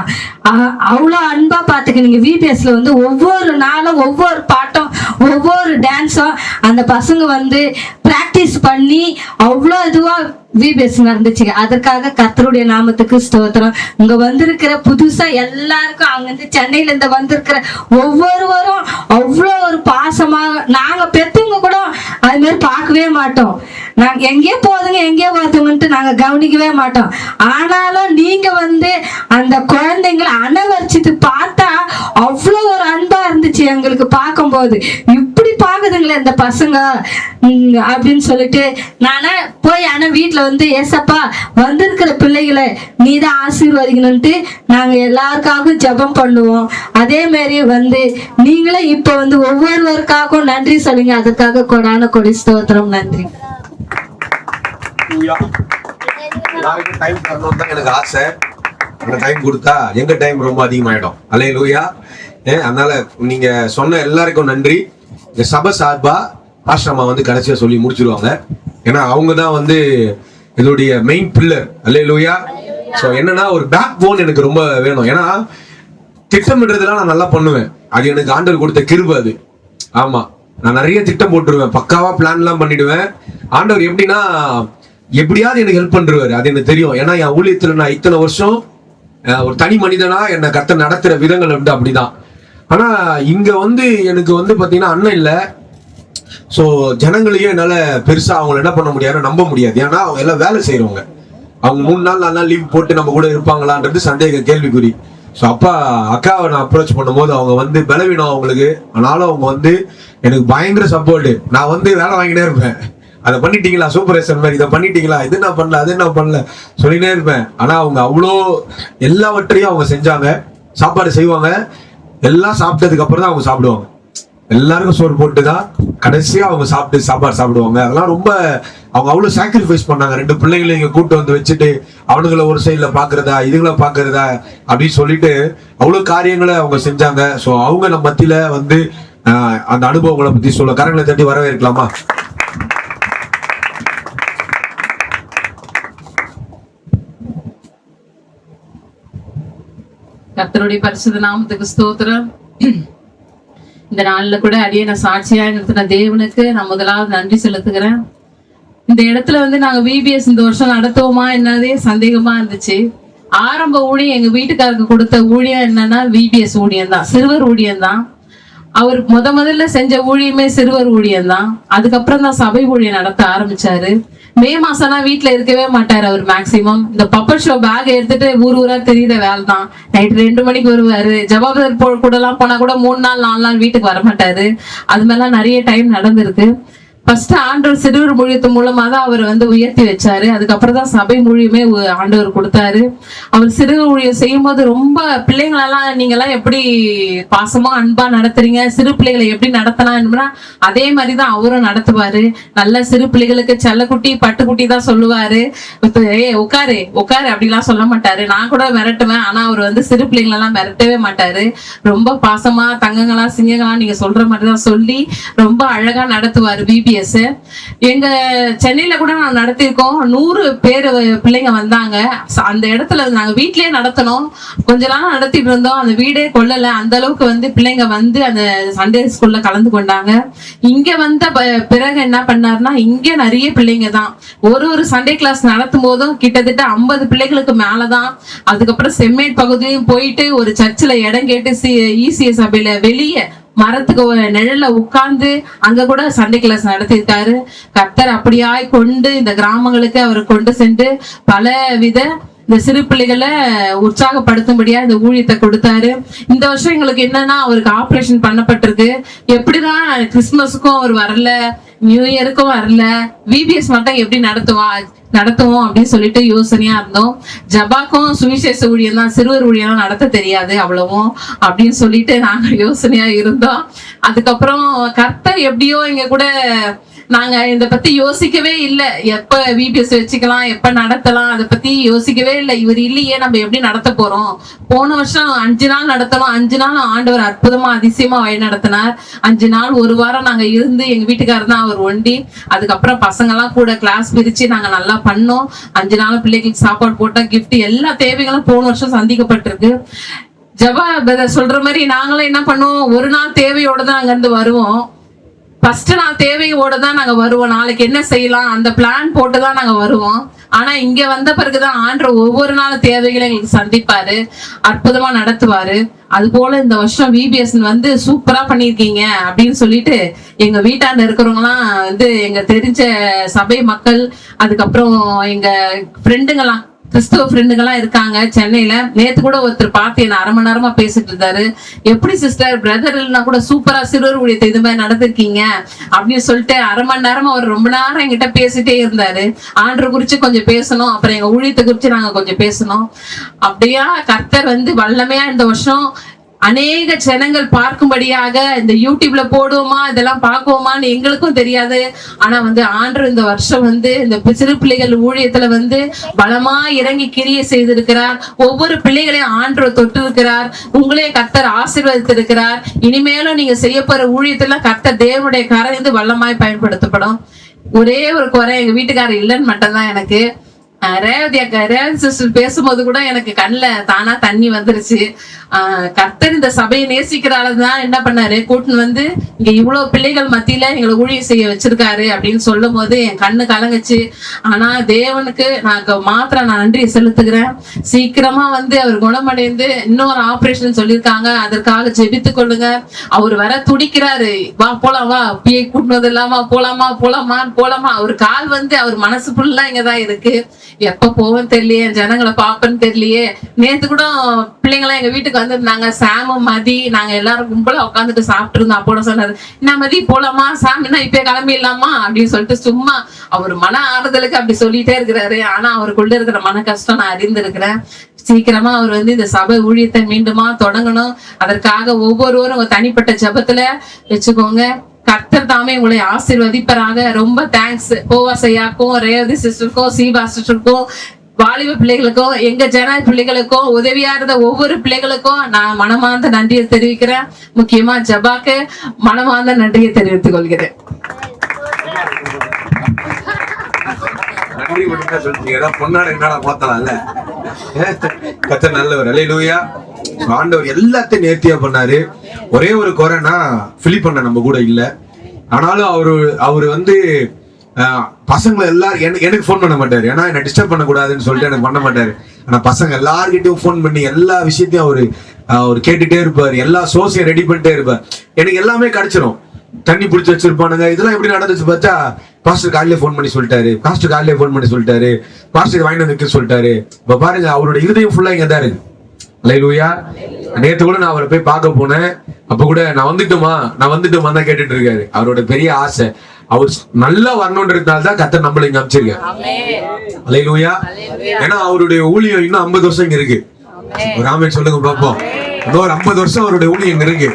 அவ்வளோ அன்பா பார்த்துக்கினீங்க. விபிஎஸ்ல வந்து ஒவ்வொரு நாளும் ஒவ்வொரு பாட்டும் ஒவ்வொரு டான்ஸும் அந்த பசங்க வந்து பிராக்டிஸ் பண்ணி அவ்வளோ இதுவாக விபிஎஸ் நடந்துச்சு. அதற்காக கர்த்தருடைய நாமத்துக்கு ஸ்தோத்திரம். இங்க வந்திருக்கிற புதுசா எல்லாருக்கும் அங்கிருந்து சென்னையில இருந்து வந்திருக்கிற ஒவ்வொருவரும் அவ்வளோ ஒரு பாசமாக, நாங்க பெற்றவங்க கூட அது மாதிரி பார்க்கவே மாட்டோம். நாங்க எங்கேயோ போதுங்கன்ட்டு நாங்க கவனிக்கவே மாட்டோம். ஆனாலும் நீங்க வந்து அந்த குழந்தைங்களை அனவரிச்சிட்டு பார்த்தா அவ்வளோ ஒரு அன்பா இருந்துச்சு எங்களுக்கு பார்க்கும்போது. இப்படி பாக்குதுங்களே இந்த பசங்க அப்படின்னு சொல்லிட்டு நானே போய் வீட்டுல வந்து ஏசப்பா வந்திருக்கிற பிள்ளைகளை நீதான் ஆசீர்வதிக்கணும்ட்டு நாங்க எல்லாருக்காகவும் ஜெபம் பண்ணுவோம். அதே மாதிரி வந்து நீங்களே இப்ப வந்து ஒவ்வொருவருக்காகவும் நன்றி சொல்லுங்க. அதுக்காக கொடான கொடி ஸ்தோத்திரம். நன்றி. எல்லாருக்கும் டைம் தரணும் தான் எனக்கு ஆசை. அந்த டைம் கொடுத்தா எங்க டைம் ரொம்ப அதிகமாயிடும். அல்லேலூயா. அதனால நீங்க சொன்ன எல்லாருக்கும் நன்றி. இந்த சபை சார்பா ஆசிரமா வந்து கடைசியா சொல்லி முடிச்சிருவாங்க. ஏன்னா அவங்க தான் வந்து இதோடைய மெயின் பில்லர். அல்லேலூயா. ஸோ என்னன்னா ஒரு பேக் போன் எனக்கு ரொம்ப வேணும். ஏன்னா திட்டமிடுறதுலாம் நான் நல்லா பண்ணுவேன், அது எனக்கு ஆண்டவர் கொடுத்த கிருபை அது. ஆமா, நான் நிறைய திட்டம் போட்டுருவேன், பக்காவா பிளான்லாம் பண்ணிடுவேன். ஆண்டவர் எப்படின்னா எப்படியாவது எனக்கு ஹெல்ப் பண்ணுவாரு, அது எனக்கு தெரியும். ஏன்னா என் ஊழியத்துல நான் இத்தனை வருஷம் ஒரு தனி மனிதனா என்னை கர்த்தர் நடத்துற விதங்கள் வந்து அப்படிதான். ஆனா இங்க வந்து எனக்கு வந்து பாத்தீங்கன்னா அண்ணன் இல்லை. ஸோ ஜனங்களையும் என்னால பெருசா அவங்களை என்ன பண்ண முடியாது, நம்ப முடியாது. ஏன்னா அவங்க எல்லாம் வேலை செய்யறவங்க. அவங்க 3 நாள் 4 நாள் லீவ் போட்டு நம்ம கூட இருப்பாங்களான்றது சந்தேக கேள்விக்குறி. ஸோ அப்பா அக்காவை நான் அப்ரோச் பண்ணும்போது அவங்க வந்து பலவீனம் அவங்களுக்கு, ஆனாலும் அவங்க வந்து எனக்கு பயங்கர சப்போர்ட். நான் வந்து வேலை வாங்கினே இருப்பேன், அதை பண்ணிட்டீங்களா சூப்பரேஷன் மாதிரி, இதை பண்ணிட்டீங்களா, இது என்ன பண்ணல அது என்ன பண்ணல சொல்லினே இருப்பேன். ஆனா அவங்க அவ்வளோ எல்லாவற்றையும் அவங்க செஞ்சாங்க. சாப்பாடு செய்வாங்க, எல்லாம் சாப்பிட்டதுக்கு அப்புறம் தான் அவங்க சாப்பிடுவாங்க. எல்லாருக்கும் சோறு போட்டு தான் கடைசியா அவங்க சாப்பாடு சாப்பிடுவாங்க. அதெல்லாம் ரொம்ப அவங்க அவ்வளவு சாக்ரிஃபைஸ் பண்ணாங்க. 2 பிள்ளைங்களை இங்க கூட்டு வந்து வச்சுட்டு அவனுங்களை ஒரு சைட்ல பாக்குறதா இதுங்களை பாக்குறதா அப்படின்னு சொல்லிட்டு அவ்வளவு காரியங்களை அவங்க செஞ்சாங்க. ஸோ அவங்க நம்ம மத்தியில வந்து அந்த அனுபவங்களை பத்தி சொல்ல கரங்களை தட்டி வரவேற்கலாமா? கர்த்தருடைய பரிசுத்த நாமத்துக்கு ஸ்தோத்திரம். இந்த நாள்ல கூட அடியே நான் சாட்சியா நிறுத்தின தேவனுக்கு நான் முதலாவது நன்றி செலுத்துகிறேன். இந்த இடத்துல வந்து நாங்க விபிஎஸ் இந்த வருஷம் நடத்துவோமா என்னதே சந்தேகமா இருந்துச்சு. ஆரம்ப ஊழியம் எங்க வீட்டுக்காரருக்கு கொடுத்த ஊழியம் என்னன்னா விபிஎஸ் ஊழியம் தான், சிறுவர் ஊழியம் தான். அவர் முதல்ல செஞ்ச ஊழியமே சிறுவர் ஊழியம் தான். அதுக்கப்புறம் தான் சபை ஊழியம் நடத்த ஆரம்பிச்சாரு. மே மாசம்னா வீட்டுல இருக்கவே மாட்டாரு அவர். மேக்சிமம் இந்த பப்பர் ஷோ பேக் எடுத்துட்டு ஊர் ஊரா தெரியுற வேலை தான். நைட் 2 மணிக்கு வருவாரு. ஜவாபர் கூட எல்லாம் போனா கூட 3 நாள் 4 நாள் வீட்டுக்கு வர மாட்டாரு. அது மாதிரிலாம் நிறைய டைம் நடந்திருக்கு. ஃபர்ஸ்ட் ஆண்டவர் சிறுவர் ஊழியத்து மூலமா தான் அவர் வந்து உயர்த்தி வச்சாரு. அதுக்கப்புறம் தான் சபை ஊழியமே ஆண்டவர் கொடுத்தாரு. அவர் சிறுவர் ஊழியம் செய்யும் போது ரொம்ப பிள்ளைங்களெல்லாம் நீங்க எல்லாம் எப்படி பாசமா அன்பா நடத்துறீங்க, சிறு பிள்ளைகளை எப்படி நடத்தலாம் அதே மாதிரிதான் அவரும் நடத்துவாரு. நல்ல சிறு பிள்ளைகளுக்கு செல்லக்குட்டி பட்டுக்குட்டி தான் சொல்லுவாரு. உட்காரு உட்காரு அப்படிலாம் சொல்ல மாட்டாரு. நான் கூட மிரட்டுவேன், ஆனா அவர் வந்து சிறு பிள்ளைங்களெல்லாம் மிரட்டவே மாட்டாரு. ரொம்ப பாசமா தங்கங்களா சிங்கங்களா நீங்க சொல்ற மாதிரிதான் சொல்லி ரொம்ப அழகா நடத்துவாரு. பிபி எங்க சென்னையில கூட நான் நடத்திருக்கோம். 100 பேர் பிள்ளைங்க வந்தாங்க. அந்த இடத்துல நாங்க வீட்லயே நடத்தணும். கொஞ்ச நாள் நடத்திட்டு இருந்தோம். அந்த வீடே கொள்ளல. அந்த அளவுக்கு வந்து பிள்ளைங்க வந்து அந்த சண்டே ஸ்கூல்ல கலந்து கொண்டாங்க. இங்க வந்த பிறகு என்ன பண்ணாருன்னா, இங்க நிறைய பிள்ளைங்க தான். ஒரு சண்டே கிளாஸ் நடத்தும் போதும் கிட்டத்தட்ட 50 பிள்ளைகளுக்கு மேலதான். அதுக்கப்புறம் செம்மேட் பகுதியும் போயிட்டு ஒரு சர்ச்சில் இடம் கேட்டு இசிஎஸ் சபையில வெளியே மரத்துக்கு நிழல்ல உட்கார்ந்து அங்க கூட சண்டே கிளாஸ் நடத்தியிருக்காரு. கர்த்தர் அப்படியாய் கொண்டு இந்த கிராமங்களுக்கு அவர் கொண்டு சென்று பல வித இந்த சிறு பிள்ளைகளை உற்சாகப்படுத்தும்படியா இந்த ஊழியத்தை கொடுத்தாரு. இந்த வருஷம் எங்களுக்கு என்னன்னா, அவருக்கு ஆபரேஷன் பண்ணப்பட்டிருக்கு. எப்படிதான் கிறிஸ்துமஸுக்கும் அவர் வரல, நியூ இயருக்கும் வரல, விபிஎஸ் மட்டும் எப்படி நடத்துவோம் அப்படின்னு சொல்லிட்டு யோசனையா இருந்தோம். ஜபாக்கும் சுவிசேஷ ஊழியம் தான், சிறுவர் ஊழியம் நடத்த தெரியாது அவ்வளவும் அப்படின்னு சொல்லிட்டு நாங்க யோசனையா இருந்தோம். அதுக்கப்புறம் கர்த்தர் எப்படியோ எங்க கூட நாங்க இத பத்தி யோசிக்கவே இல்லை. எப்ப விபிஎஸ் வச்சுக்கலாம், எப்ப நடத்தலாம், அதை பத்தி யோசிக்கவே இல்லை. இவர் இல்லையே நம்ம எப்படி நடத்த போறோம். போன வருஷம் 5 நாள் நடத்தணும். 5 நாள் ஆண்டவர் அற்புதமா அதிசயமா வழி நடத்தினார். 5 நாள் 1 வாரம் நாங்க இருந்து எங்க வீட்டுக்காரர் தான் அவர் ஒண்டி. அதுக்கப்புறம் பசங்க எல்லாம் கூட கிளாஸ் பிரிச்சு நாங்க நல்லா பண்ணோம். 5 நாள் பிள்ளைகளுக்கு சாப்பாடு போட்டோம், கிஃப்ட் எல்லா தேவைகளும் போன வருஷம் சந்திக்கப்பட்டிருக்கு. ஜபா சொல்ற மாதிரி நாங்களும் என்ன பண்ணுவோம், ஒரு நாள் தேவையோட தான் அங்க இருந்து வருவோம். ஃபர்ஸ்ட் நான் தேவையோட தான் நாங்க வருவோம். நாளைக்கு என்ன செய்யலாம் அந்த பிளான் போட்டு தான் நாங்க வருவோம். ஆனா இங்க வந்த பிறகுதான் ஆண்டவர் ஒவ்வொரு நாள் தேவைகளை எங்களுக்கு சந்திப்பாரு, அற்புதமா நடத்துவாரு. அது போல இந்த வருஷம் விபிஎஸ் வந்து சூப்பரா பண்ணிருக்கீங்க அப்படின்னு சொல்லிட்டு எங்க வீட்டாண்ட இருக்கிறவங்கலாம் வந்து எங்க தெரிஞ்ச சபை மக்கள், அதுக்கப்புறம் எங்க ஃப்ரெண்டுங்கெல்லாம் கிறிஸ்துவ ஃப்ரெண்டுங்கெல்லாம் இருக்காங்க சென்னையில. நேத்து கூட ஒருத்தர் பார்த்து என்ன 1/2 மணி நேரமா பேசிட்டு இருந்தாரு. எப்படி சிஸ்டர் பிரதர் இல்லைன்னா கூட சூப்பரா சிறுவர் ஊழியத்தை இது மாதிரி நடத்திருக்கீங்க அப்படின்னு சொல்லிட்டு 1/2 மணி நேரமா அவர் ரொம்ப நேரம் என்கிட்ட பேசிட்டே இருந்தாரு. ஆண்டவர் குறிச்சு கொஞ்சம் பேசணும், அப்புறம் எங்க ஊழியத்தை குறிச்சு நாங்க கொஞ்சம் பேசணும். அப்படியா கர்த்தர் வந்து வல்லமையா இந்த வருஷம் அநேக ஜனங்கள் பார்க்கும்படியாக இந்த யூடியூப்ல போடுவோமா இதெல்லாம் பார்க்குவோமான்னு எங்களுக்கும் தெரியாது. ஆனா வந்து ஆண்டவர் இந்த வருஷம் வந்து இந்த சிறு பிள்ளைகள் ஊழியத்துல வந்து பலமா இறங்கி கிரியை செய்திருக்கிறார். ஒவ்வொரு பிள்ளைகளையும் ஆண்டவர் தொட்டு இருக்கிறார். உங்களே கர்த்தர் ஆசீர்வதித்திருக்கிறார். இனிமேலும் நீங்க செய்ய போற ஊழியத்துல கர்த்தர் தேவனுடைய கரம் வந்து வல்லமாய் பயன்படுத்தப்படும். ஒரே ஒரு குறை, எங்க வீட்டுக்காரர் இல்லைன்னு மட்டும்தான். எனக்கு ரேவதி சிஸ்டர் பேசும்போது கூட எனக்கு கண்ணுல தானா தண்ணி வந்துருச்சு. கர்த்தர் இந்த சபையை நேசிக்கிறாள்தான் என்ன பண்ணாரு, கூட்டுன்னு வந்து இங்க இவ்வளவு பிள்ளைகள் மத்தியில எங்களை ஊழியம் செய்ய வச்சிருக்காரு அப்படின்னு சொல்லும் போது என் கண்ணு கலங்குச்சு. ஆனா தேவனுக்கு நான் நன்றி செலுத்துகிறேன். சீக்கிரமா வந்து அவர் குணமடைந்து இன்னொரு ஆபரேஷன் சொல்லியிருக்காங்க, அதற்காக ஜெபித்து கொள்ளுங்க. அவர் வர துடிக்கிறாரு, வா போலாம், வா பிஏ கூட்டினது இல்லாம போலாமா. அவர் கால் வந்து அவர் மனசு ஃபுல்லா இங்கதான் இருக்கு. எப்ப போவேன்னு தெரியலையே, ஜனங்களை பாப்பேன்னு தெரியலையே. நேத்து கூட பிள்ளைங்களாம் எங்க வீட்டுக்கு வந்திருந்தாங்க, சாமும் மதி, நாங்க எல்லாரும் கும்பலா உட்காந்துட்டு சாப்பிட்டு இருந்தோம். அப்போட சொன்னாரு, என்ன மதி போலாமா, சாம் என்ன இப்ப கிளம்பிடலாமா அப்படின்னு சொல்லிட்டு சும்மா அவர் மன ஆறுதலுக்கு அப்படி சொல்லிட்டே இருக்கிறாரு. ஆனா அவருக்குள்ள இருக்கிற மன கஷ்டம் நான் அறிந்திருக்கிறேன். சீக்கிரமா அவர் வந்து இந்த சபை ஊழியத்தை மீண்டுமா தொடங்கணும். அதற்காக ஒவ்வொருவரும் உங்க தனிப்பட்ட ஜபத்துல வச்சுக்கோங்க. கர்த்தர் தாமே உங்களை ஆசீர்வதிப்பராக. ரொம்ப தேங்க்ஸ் கோவாசையாக்கும், ரேவதி சிஸ்டருக்கும், சீபா சிஸ்டருக்கும், வாலிப பிள்ளைகளுக்கும், எங்க ஜன பிள்ளைகளுக்கும், உதவியா இருந்த ஒவ்வொரு பிள்ளைகளுக்கும் நான் மனமார்ந்த நன்றியை தெரிவிக்கிறேன். முக்கியமா ஜபாக்கு மனமார்ந்த நன்றியை தெரிவித்துக் கொள்கிறேன். நன்றி மட்டும் தான் சொல்லிட்டீங்க, பொன்னாட என்னடா பார்த்தலாம்ல. கர்த்தர் நல்லவர். அல்லேலூயா. ஆண்டவர் எல்லாத்தையும் நேர்த்தியா பண்ணாரு. ஒரே ஒரு குறைனா பிலிப் அண்ணா நம்ம கூட இல்ல. ஆனாலும் அவரு வந்து பசங்களை எல்லாரும் எனக்கு ஃபோன் பண்ண மாட்டாரு, ஏன்னா என்ன டிஸ்டர்ப் பண்ணக்கூடாதுன்னு சொல்லிட்டு எனக்கு பண்ண மாட்டாரு. ஆனா பசங்க எல்லார்கிட்டையும் ஃபோன் பண்ணி எல்லா விஷயத்தையும் அவர் கேட்டுட்டே இருப்பாரு, எல்லா சோர்ஸையும் ரெடி பண்ணிட்டே இருப்பார். எனக்கு எல்லாமே கிடைச்சிரும். தண்ணி பிடிச்சி வச்சிருப்பானுங்க. இதெல்லாம் எப்படி நடந்துச்சு பார்த்தா, பாஸ்டர் காலையில ஃபோன் பண்ணி சொல்லிட்டாரு, பாஸ்டர் காலையில ஃபோன் பண்ணி சொல்லிட்டாரு, பாஸ்டர் வாங்கிட்டு வந்து சொல்லிட்டாரு. இப்ப பாருங்க, அவரோட இருதயம் ஃபுல்லா இங்க தான் இருக்கு. அல்லேலூயா. நேத்து கூட நான் அவரை போய் பார்க்க போனேன். அப்ப கூட நான் வந்துட்டுமா தான் கேட்டுட்டு இருக்காரு. அவரோட பெரிய ஆசை அவர் நல்லா வரணும்ன்றதுனால தான் கர்த்தர் நம்மள இங்க அமைச்சிருக்காரு. அல்லேலூயா. ஏன்னா அவருடைய ஊழியம் இன்னும் 50 வருஷம் இங்க இருக்கு. ஒரு ஆமென் சொல்லுங்க பாப்போம். இன்னொரு 50 வருஷம் அவருடைய ஊழியம் இங்க இருக்கு.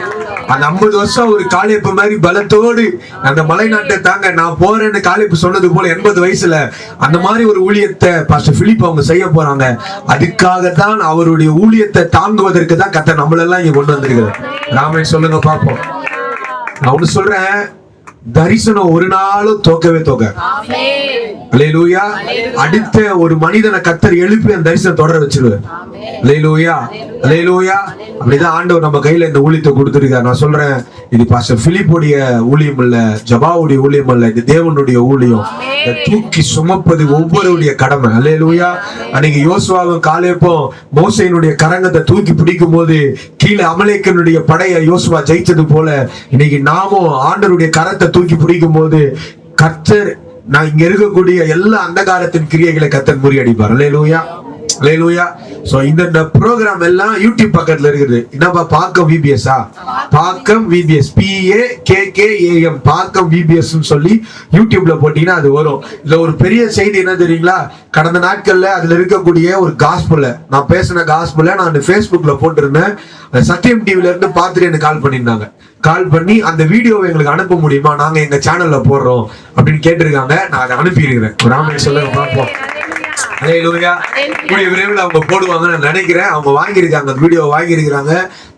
அந்த 50 வருஷம் ஒரு காளியப்ப மாதிரி பலத்தோடு அந்த மலை நாட்டை தாங்க நான் போறேன்னு காளியப்ப சொன்னது போல 80 வயசுல அந்த மாதிரி ஒரு ஊழியத்தை பாஸ்டர் பிலிப் அவங்க செய்ய போறாங்க. அதுக்காகத்தான் அவருடைய ஊழியத்தை தாங்குவதற்கு தான் கர்த்தர் நம்மளெல்லாம் இங்க கொண்டு வந்திருக்கிறார். ராமன் சொல்லுங்க பாப்போம். நான் ஒண்ணு சொல்றேன், தரிசனம் ஒரு நாளும் தோக்கவே தோக்க. அல்லேலூயா. அடுத்த ஒரு மனிதனை கர்த்தர் எழுப்பி அந்த தரிசனம் தொடர வச்சிருவார். அல்லேலூயா, அல்லேலூயா. அப்படிதான் ஆண்டவர் நம்ம கையில இந்த ஊழியத்தை கொடுத்திருக்கார். நான் சொல்றேன், இது பாஸ்டர் பிலிப்புடைய ஊழியம் இல்ல, ஜபாவுடைய ஊழியம் இல்ல, இது தேவனுடைய ஊழியம். தூக்கி சுமப்பது ஒவ்வொருடைய கடமை. அல்லேலூயா. அன்னைக்கு யோசுவாவும் காலேபும் மோசேயினுடைய கரங்கத்தை தூக்கி பிடிக்கும் போது கீழே அமலேக்கனுடைய படையை யோசுவா ஜெயிச்சது போல இன்னைக்கு நாமும் ஆண்டவருடைய கரத்தை தூக்கி பிடிக்கும் போது கர்த்தர் நான் இங்க இருக்கக்கூடிய எல்லா அந்தகாரத்தின் கிரியைகளை கர்த்தர் முறியடிப்பார். அல்லேலூயா, அல்லேலூயா. சோ இந்த ப்ரோக்ராம் எல்லாம் யூடியூப் பக்கத்துல இருக்குது. என்னப்பா பாக்கம் விபிஎஸ்ஆ? பாக்கம் விபிஎஸ், PAKKAM, பாக்கம் விபிஎஸ் சொல்லி யூடியூப்ல போட்டீங்கன்னா அது வரும். இதுல ஒரு பெரிய செய்தி என்ன தெரியுங்களா? கடந்த நாட்கள்ல அதுல இருக்கக்கூடிய ஒரு காஸ்பல்ல நான் பேசின காஸ்பல்ல நான் Facebookல போட்டிருந்தேன். சத்தியம் டிவில இருந்து பார்த்துட்டு எனக்கு கால் பண்ணியிருந்தாங்க. கால் பண்ணி அந்த வீடியோவை எங்களுக்கு அனுப்ப முடியுமா, நாங்க எங்க சேனல்ல போடுறோம் அப்படின்னு கேட்டிருக்காங்க. நான் அதை அனுப்பி இருக்கிறேன். ஒரு ஆமென் சொல்லுங்க பார்ப்போம். அல்லேலூயா. கூடிய விரைவில் அவங்க போடுவாங்கன்னு நான் நினைக்கிறேன். அவங்க வாங்கியிருக்காங்க, அந்த வீடியோ வாங்கியிருக்கிறாங்க.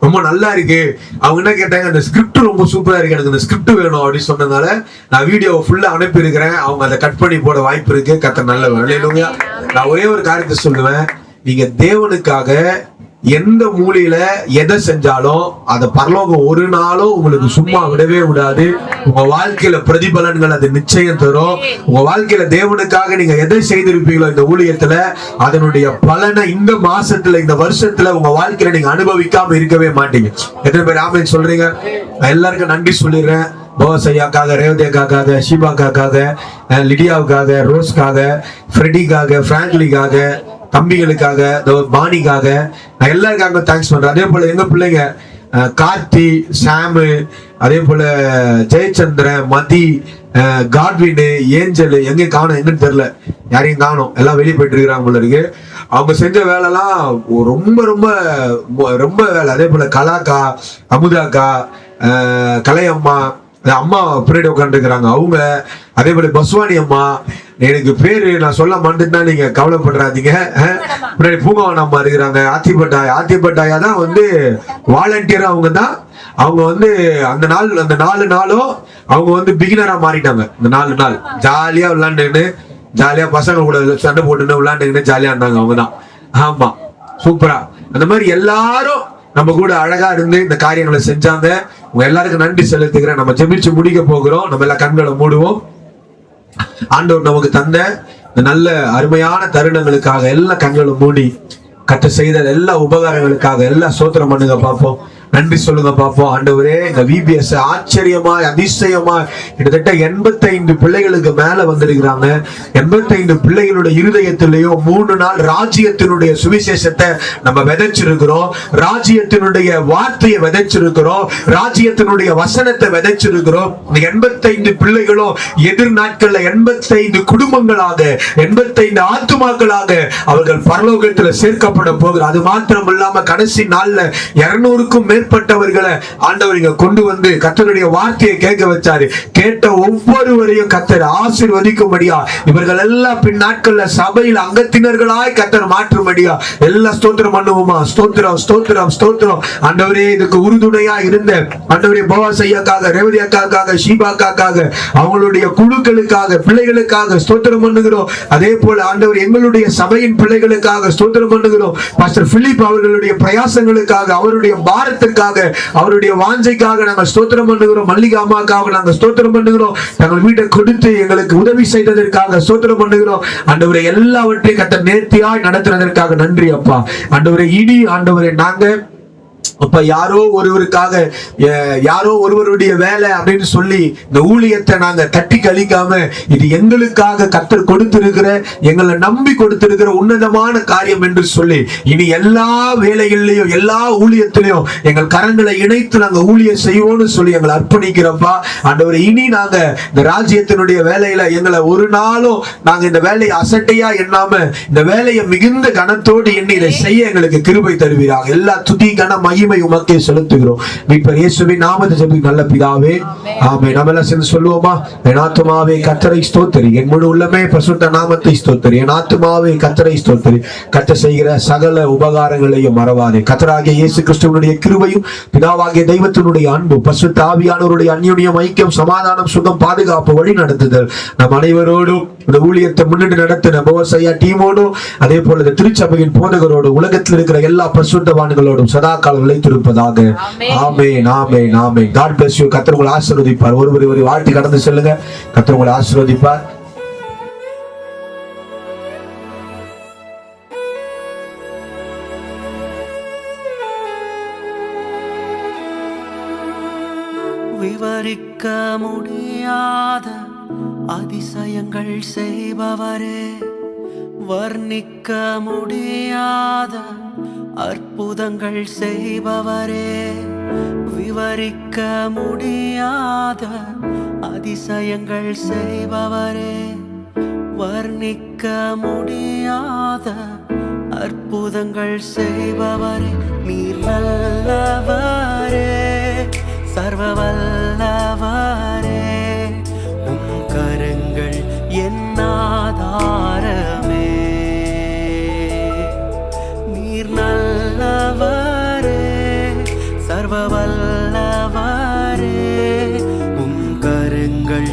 ரொம்ப நல்லா இருக்கு. அவங்க என்ன கேட்டாங்க, அந்த ஸ்கிரிப்ட் ரொம்ப சூப்பரா இருக்கு, எனக்கு அந்த ஸ்கிரிப்ட் வேணும் அப்படின்னு சொன்னதுனால நான் வீடியோ ஃபுல்லா அனுப்பி இருக்கிறேன். அவங்க அதை கட் பண்ணி போட வாய்ப்பு இருக்கு. கர்த்தர் நல்லவர். அல்லேலூயா. நான் ஒரே ஒரு காரியத்தை சொல்லுவேன், நீங்க தேவனுக்காக எந்த மூலையில எதை செஞ்சாலும் அதை பரலோகம் ஒரு நாளும் உங்களுக்கு சும்மா விடவே விடாது. உங்க வாழ்க்கையில பிரதிபலன்கள் அது நிச்சயம் தரும். உங்க வாழ்க்கையில தேவனுக்காக நீங்க எதை செய்திருப்பீங்களோ இந்த ஊழியத்துல அதனுடைய பலனை இந்த மாசத்துல இந்த வருஷத்துல உங்க வாழ்க்கையில நீங்க அனுபவிக்காம இருக்கவே மாட்டீங்க. எத்தனை பேர் ஆமென் சொல்றீங்க? நான் எல்லாருக்கும் நன்றி சொல்லிடுறேன். போஸ் ஐயாக்காக, ரேவதி அக்காக்காக, ஷீபாக்காக, லிடியாவுக்காக, ரோஸ்க்காக, ஃப்ரெடிக்காக, பிராங்க்லிக்காக, தம்பிகளுக்காக, பாணிக்காக, நான் எல்லாருக்காக தேங்க்ஸ் பண்றேன். அதே போல எங்க பிள்ளைங்க கார்த்தி, சாமு, அதே போல ஜெயச்சந்திரன், மதி, காட்வின், ஏஞ்சல் எங்க காணும், எங்கன்னு தெரியல, யாரையும் காணும், எல்லாம் வெளியே போயிட்டு இருக்கிறாங்க போல இருக்கு. அவங்க செஞ்ச வேலைலாம் ரொம்ப ரொம்ப ரொம்ப வேலை. அதே போல கலாக்கா, அமுதாக்கா, கலையம்மா, அம்மா பின்னாடி உட்காந்துருக்கிறாங்க அவங்க. அதே போல பஸ்வானி அம்மா, எனக்கு பேரு நான் சொல்ல மாட்டேன்னா நீங்க கவலைப்படுறாதீங்க. முன்னாடி பூங்கவன் அம்மா இருக்கிறாங்க. ஆத்திப்பட்டாயா தான் வந்து வாலண்டியர். அவங்க தான் அவங்க வந்து அந்த 4 நாளும் அவங்க வந்து பிகினரா மாறிட்டாங்க. இந்த 4 நாள் ஜாலியா விளையாண்டுன்னு, ஜாலியா பசங்க கூட சண்டை போட்டுன்னு விளையாண்டுன்னு ஜாலியா இருந்தாங்க. அவங்க தான். ஆமா, சூப்பரா. அந்த மாதிரி எல்லாரும் நம்ம கூட அழகா இருந்து இந்த காரியங்களை செஞ்சாங்க. உங்க எல்லாருக்கும் நன்றி செலுத்துகிறேன். நம்ம ஜெபிச்சு முடிக்க போகிறோம். நம்ம எல்லாம் கண்களை மூடுவோம். ஆண்டவர் நமக்கு தந்த இந்த நல்ல அருமையான தருணங்களுக்காக எல்லா கண்களும் மூடி கர்த்தர் செய்த எல்லா உபகாரங்களுக்காக எல்லா ஸ்தோத்திரம் பண்ணுங்க பார்ப்போம். நன்றி சொல்லுங்க பார்ப்போம். ஆண்டவரே, இந்த விபிஎஸ் ஆச்சரியமாய் அதிசயமாய் கிட்டத்தட்ட 85 பிள்ளைகளுக்கு மேல வந்திருக்கிறாங்க. 85 பிள்ளைகளுடைய இருதயத்திலேயும் 3 நாள் ராஜ்யத்தினுடைய சுவிசேஷத்தை நம்ம விதைச்சிருக்கிறோம். ராஜ்யத்தினுடைய வார்த்தையை விதைச்சிருக்கிறோம். ராஜ்யத்தினுடைய வசனத்தை விதைச்சிருக்கிறோம். இந்த 85 பிள்ளைகளும் எதிர் நாட்கள்ல 85 குடும்பங்களாக, 85 ஆத்துமாக்களாக அவர்கள் பரலோகத்துல சேர்க்கப்பட போகிறார். அது மாத்திரம் இல்லாம கடைசி நாள்ல 200க்கும் மேற்பட்டவர்களை ஆண்டவர் இங்க கொண்டு வந்து கர்த்தருடைய வார்த்தையை கேட்க வச்சாரு. கேட்ட ஒவ்வொருவரையும் கர்த்தர் ஆசீர்வதிக்கும்படியா, இவர்கள் எல்லாம் பின் நாட்கள்ல சபையில் அங்கத்தினர்களாய் கர்த்தர் மாற்றும்படியா எல்லா ஸ்தோத்திரம் பண்ணுவோமா? ஸ்தோத்திரம், ஸ்தோத்திரம், ஸ்தோத்திரம். ஆண்டவரே, இதுக்கு உறுதுணையா இருந்த ஆண்டவரே போவாஸ் ஐயாக்காக, ரேவதி அக்காக்காக, ஷீபாக்காக, அவங்களுடைய குழுக்களுக்காக, பிள்ளைகளுக்காக ஸ்தோத்திரம் பண்ணுகிறோம். அதே போல ஆண்டவர் எங்களுடைய சபையின் பிள்ளைகளுக்காக ஸ்தோத்திரம் பண்ணுகிறோம். பாஸ்டர் பிலிப் அவர்களுடைய பிரயாசங்களுக்காக, அவருடைய பாரத்தை விருப்பத்திற்காக, அவருடைய வாஞ்சைக்காக நாங்கள் ஸ்தோத்திரம் பண்ணுகிறோம். மல்லிகா அம்மாக்காக நாங்கள் ஸ்தோத்திரம் பண்ணுகிறோம். தங்கள் வீட்டை கொடுத்து எங்களுக்கு உதவி செய்ததற்காக ஸ்தோத்திரம் பண்ணுகிறோம். ஆண்டவரே, எல்லாவற்றையும் கர்த்தர் நேர்த்தியாய் நடத்துனதற்காக நன்றி அப்பா. ஆண்டவரே, இனி ஆண்டவரே நாங்க அப்ப யாரோ ஒருவருடைய வேலை அப்படின்னு சொல்லி இந்த ஊழியத்தை நாங்க தட்டி கழிக்காம, இது எங்களுக்காக கர்த்தர் கொடுத்திருக்கிற, எங்களை நம்பி கொடுத்திருக்கிற உன்னதமான காரியம் என்று சொல்லி இனி எல்லா வேலைகளிலையும் எல்லா ஊழியத்திலையும் எங்கள் கரங்களை இணைத்து நாங்க ஊழியம் செய்வோம்னு சொல்லி எங்களை அர்ப்பணிக்கிறப்பா. ஆண்டவரே, இனி நாங்க இந்த ராஜ்யத்தினுடைய வேலையில எங்களை ஒரு நாளும் நாங்க இந்த வேலையை அசட்டையா எண்ணாம இந்த வேலையை மிகுந்த கனத்தோடு எண்ணி இதை செய்ய எங்களுக்கு கிருபை தருவீராக. எல்லா துதி கன மகிமை உமக்கே செலுத்துகிறோம். மீட்பர் இயேசுவின் நாமத்தில் ஜெபிக்கிறோம் நல்ல பிதாவே, ஆமென். நாம எல்லாம் சேர்ந்து சொல்லுவோமா? என் ஆத்துமாவே கர்த்தரை ஸ்தோத்திரி, என் முழு உள்ளமே பரிசுத்த நாமத்தை ஸ்தோத்திரி. என் ஆத்துமாவே கர்த்தரை ஸ்தோத்திரி, கர்த்தர் செய்கிற சகல உபகாரங்களையும் மறவாதே. கர்த்தராகிய இயேசு கிறிஸ்துவினுடைய கிருபையும் பிதாவாகிய தெய்வத்தினுடைய அன்பு பரிசுத்த ஆவியானவருடைய அந்யோன்யம், ஐக்கியம், சமாதானம், சுகம், பாதுகாப்பு, வழி நடத்துதல் நம் அனைவரோடும் இந்த ஊழியத்தை முன்னிட்டு நடத்தின போவசையா டீமோடும் அதே போல இந்த திருச்சபையின் போதகரோடு உலகத்தில் இருக்கிற எல்லா பரிசுத்தவான்களோடும் சதா காலம் நிலைத்திருப்பதாக. ஆமென், ஆமென், ஆமென். God bless you. கர்த்தர் உங்களை ஆசீர்வதிப்பார். ஒருவரை வாழ்த்தி கடந்து செல்லுங்க. கர்த்தர் உங்களை ஆசீர்வதிப்பார். விவரிக்க முடியாத அதிசயங்கள் செய்பவரே, வர்ணிக்க முடியாத அற்புதங்கள் செய்பவரே, விவரிக்க முடியாத அதிசயங்கள் செய்பவரே, வர்ணிக்க முடியாத அற்புதங்கள் செய்பவரே, நீர் நல்லவரே, சர்வ வல்லவரே, உம் கரங்கள் என் ஆதாரமே. நீர் நல்லவரே, சர்வ வல்லவரே, உம் கரங்கள்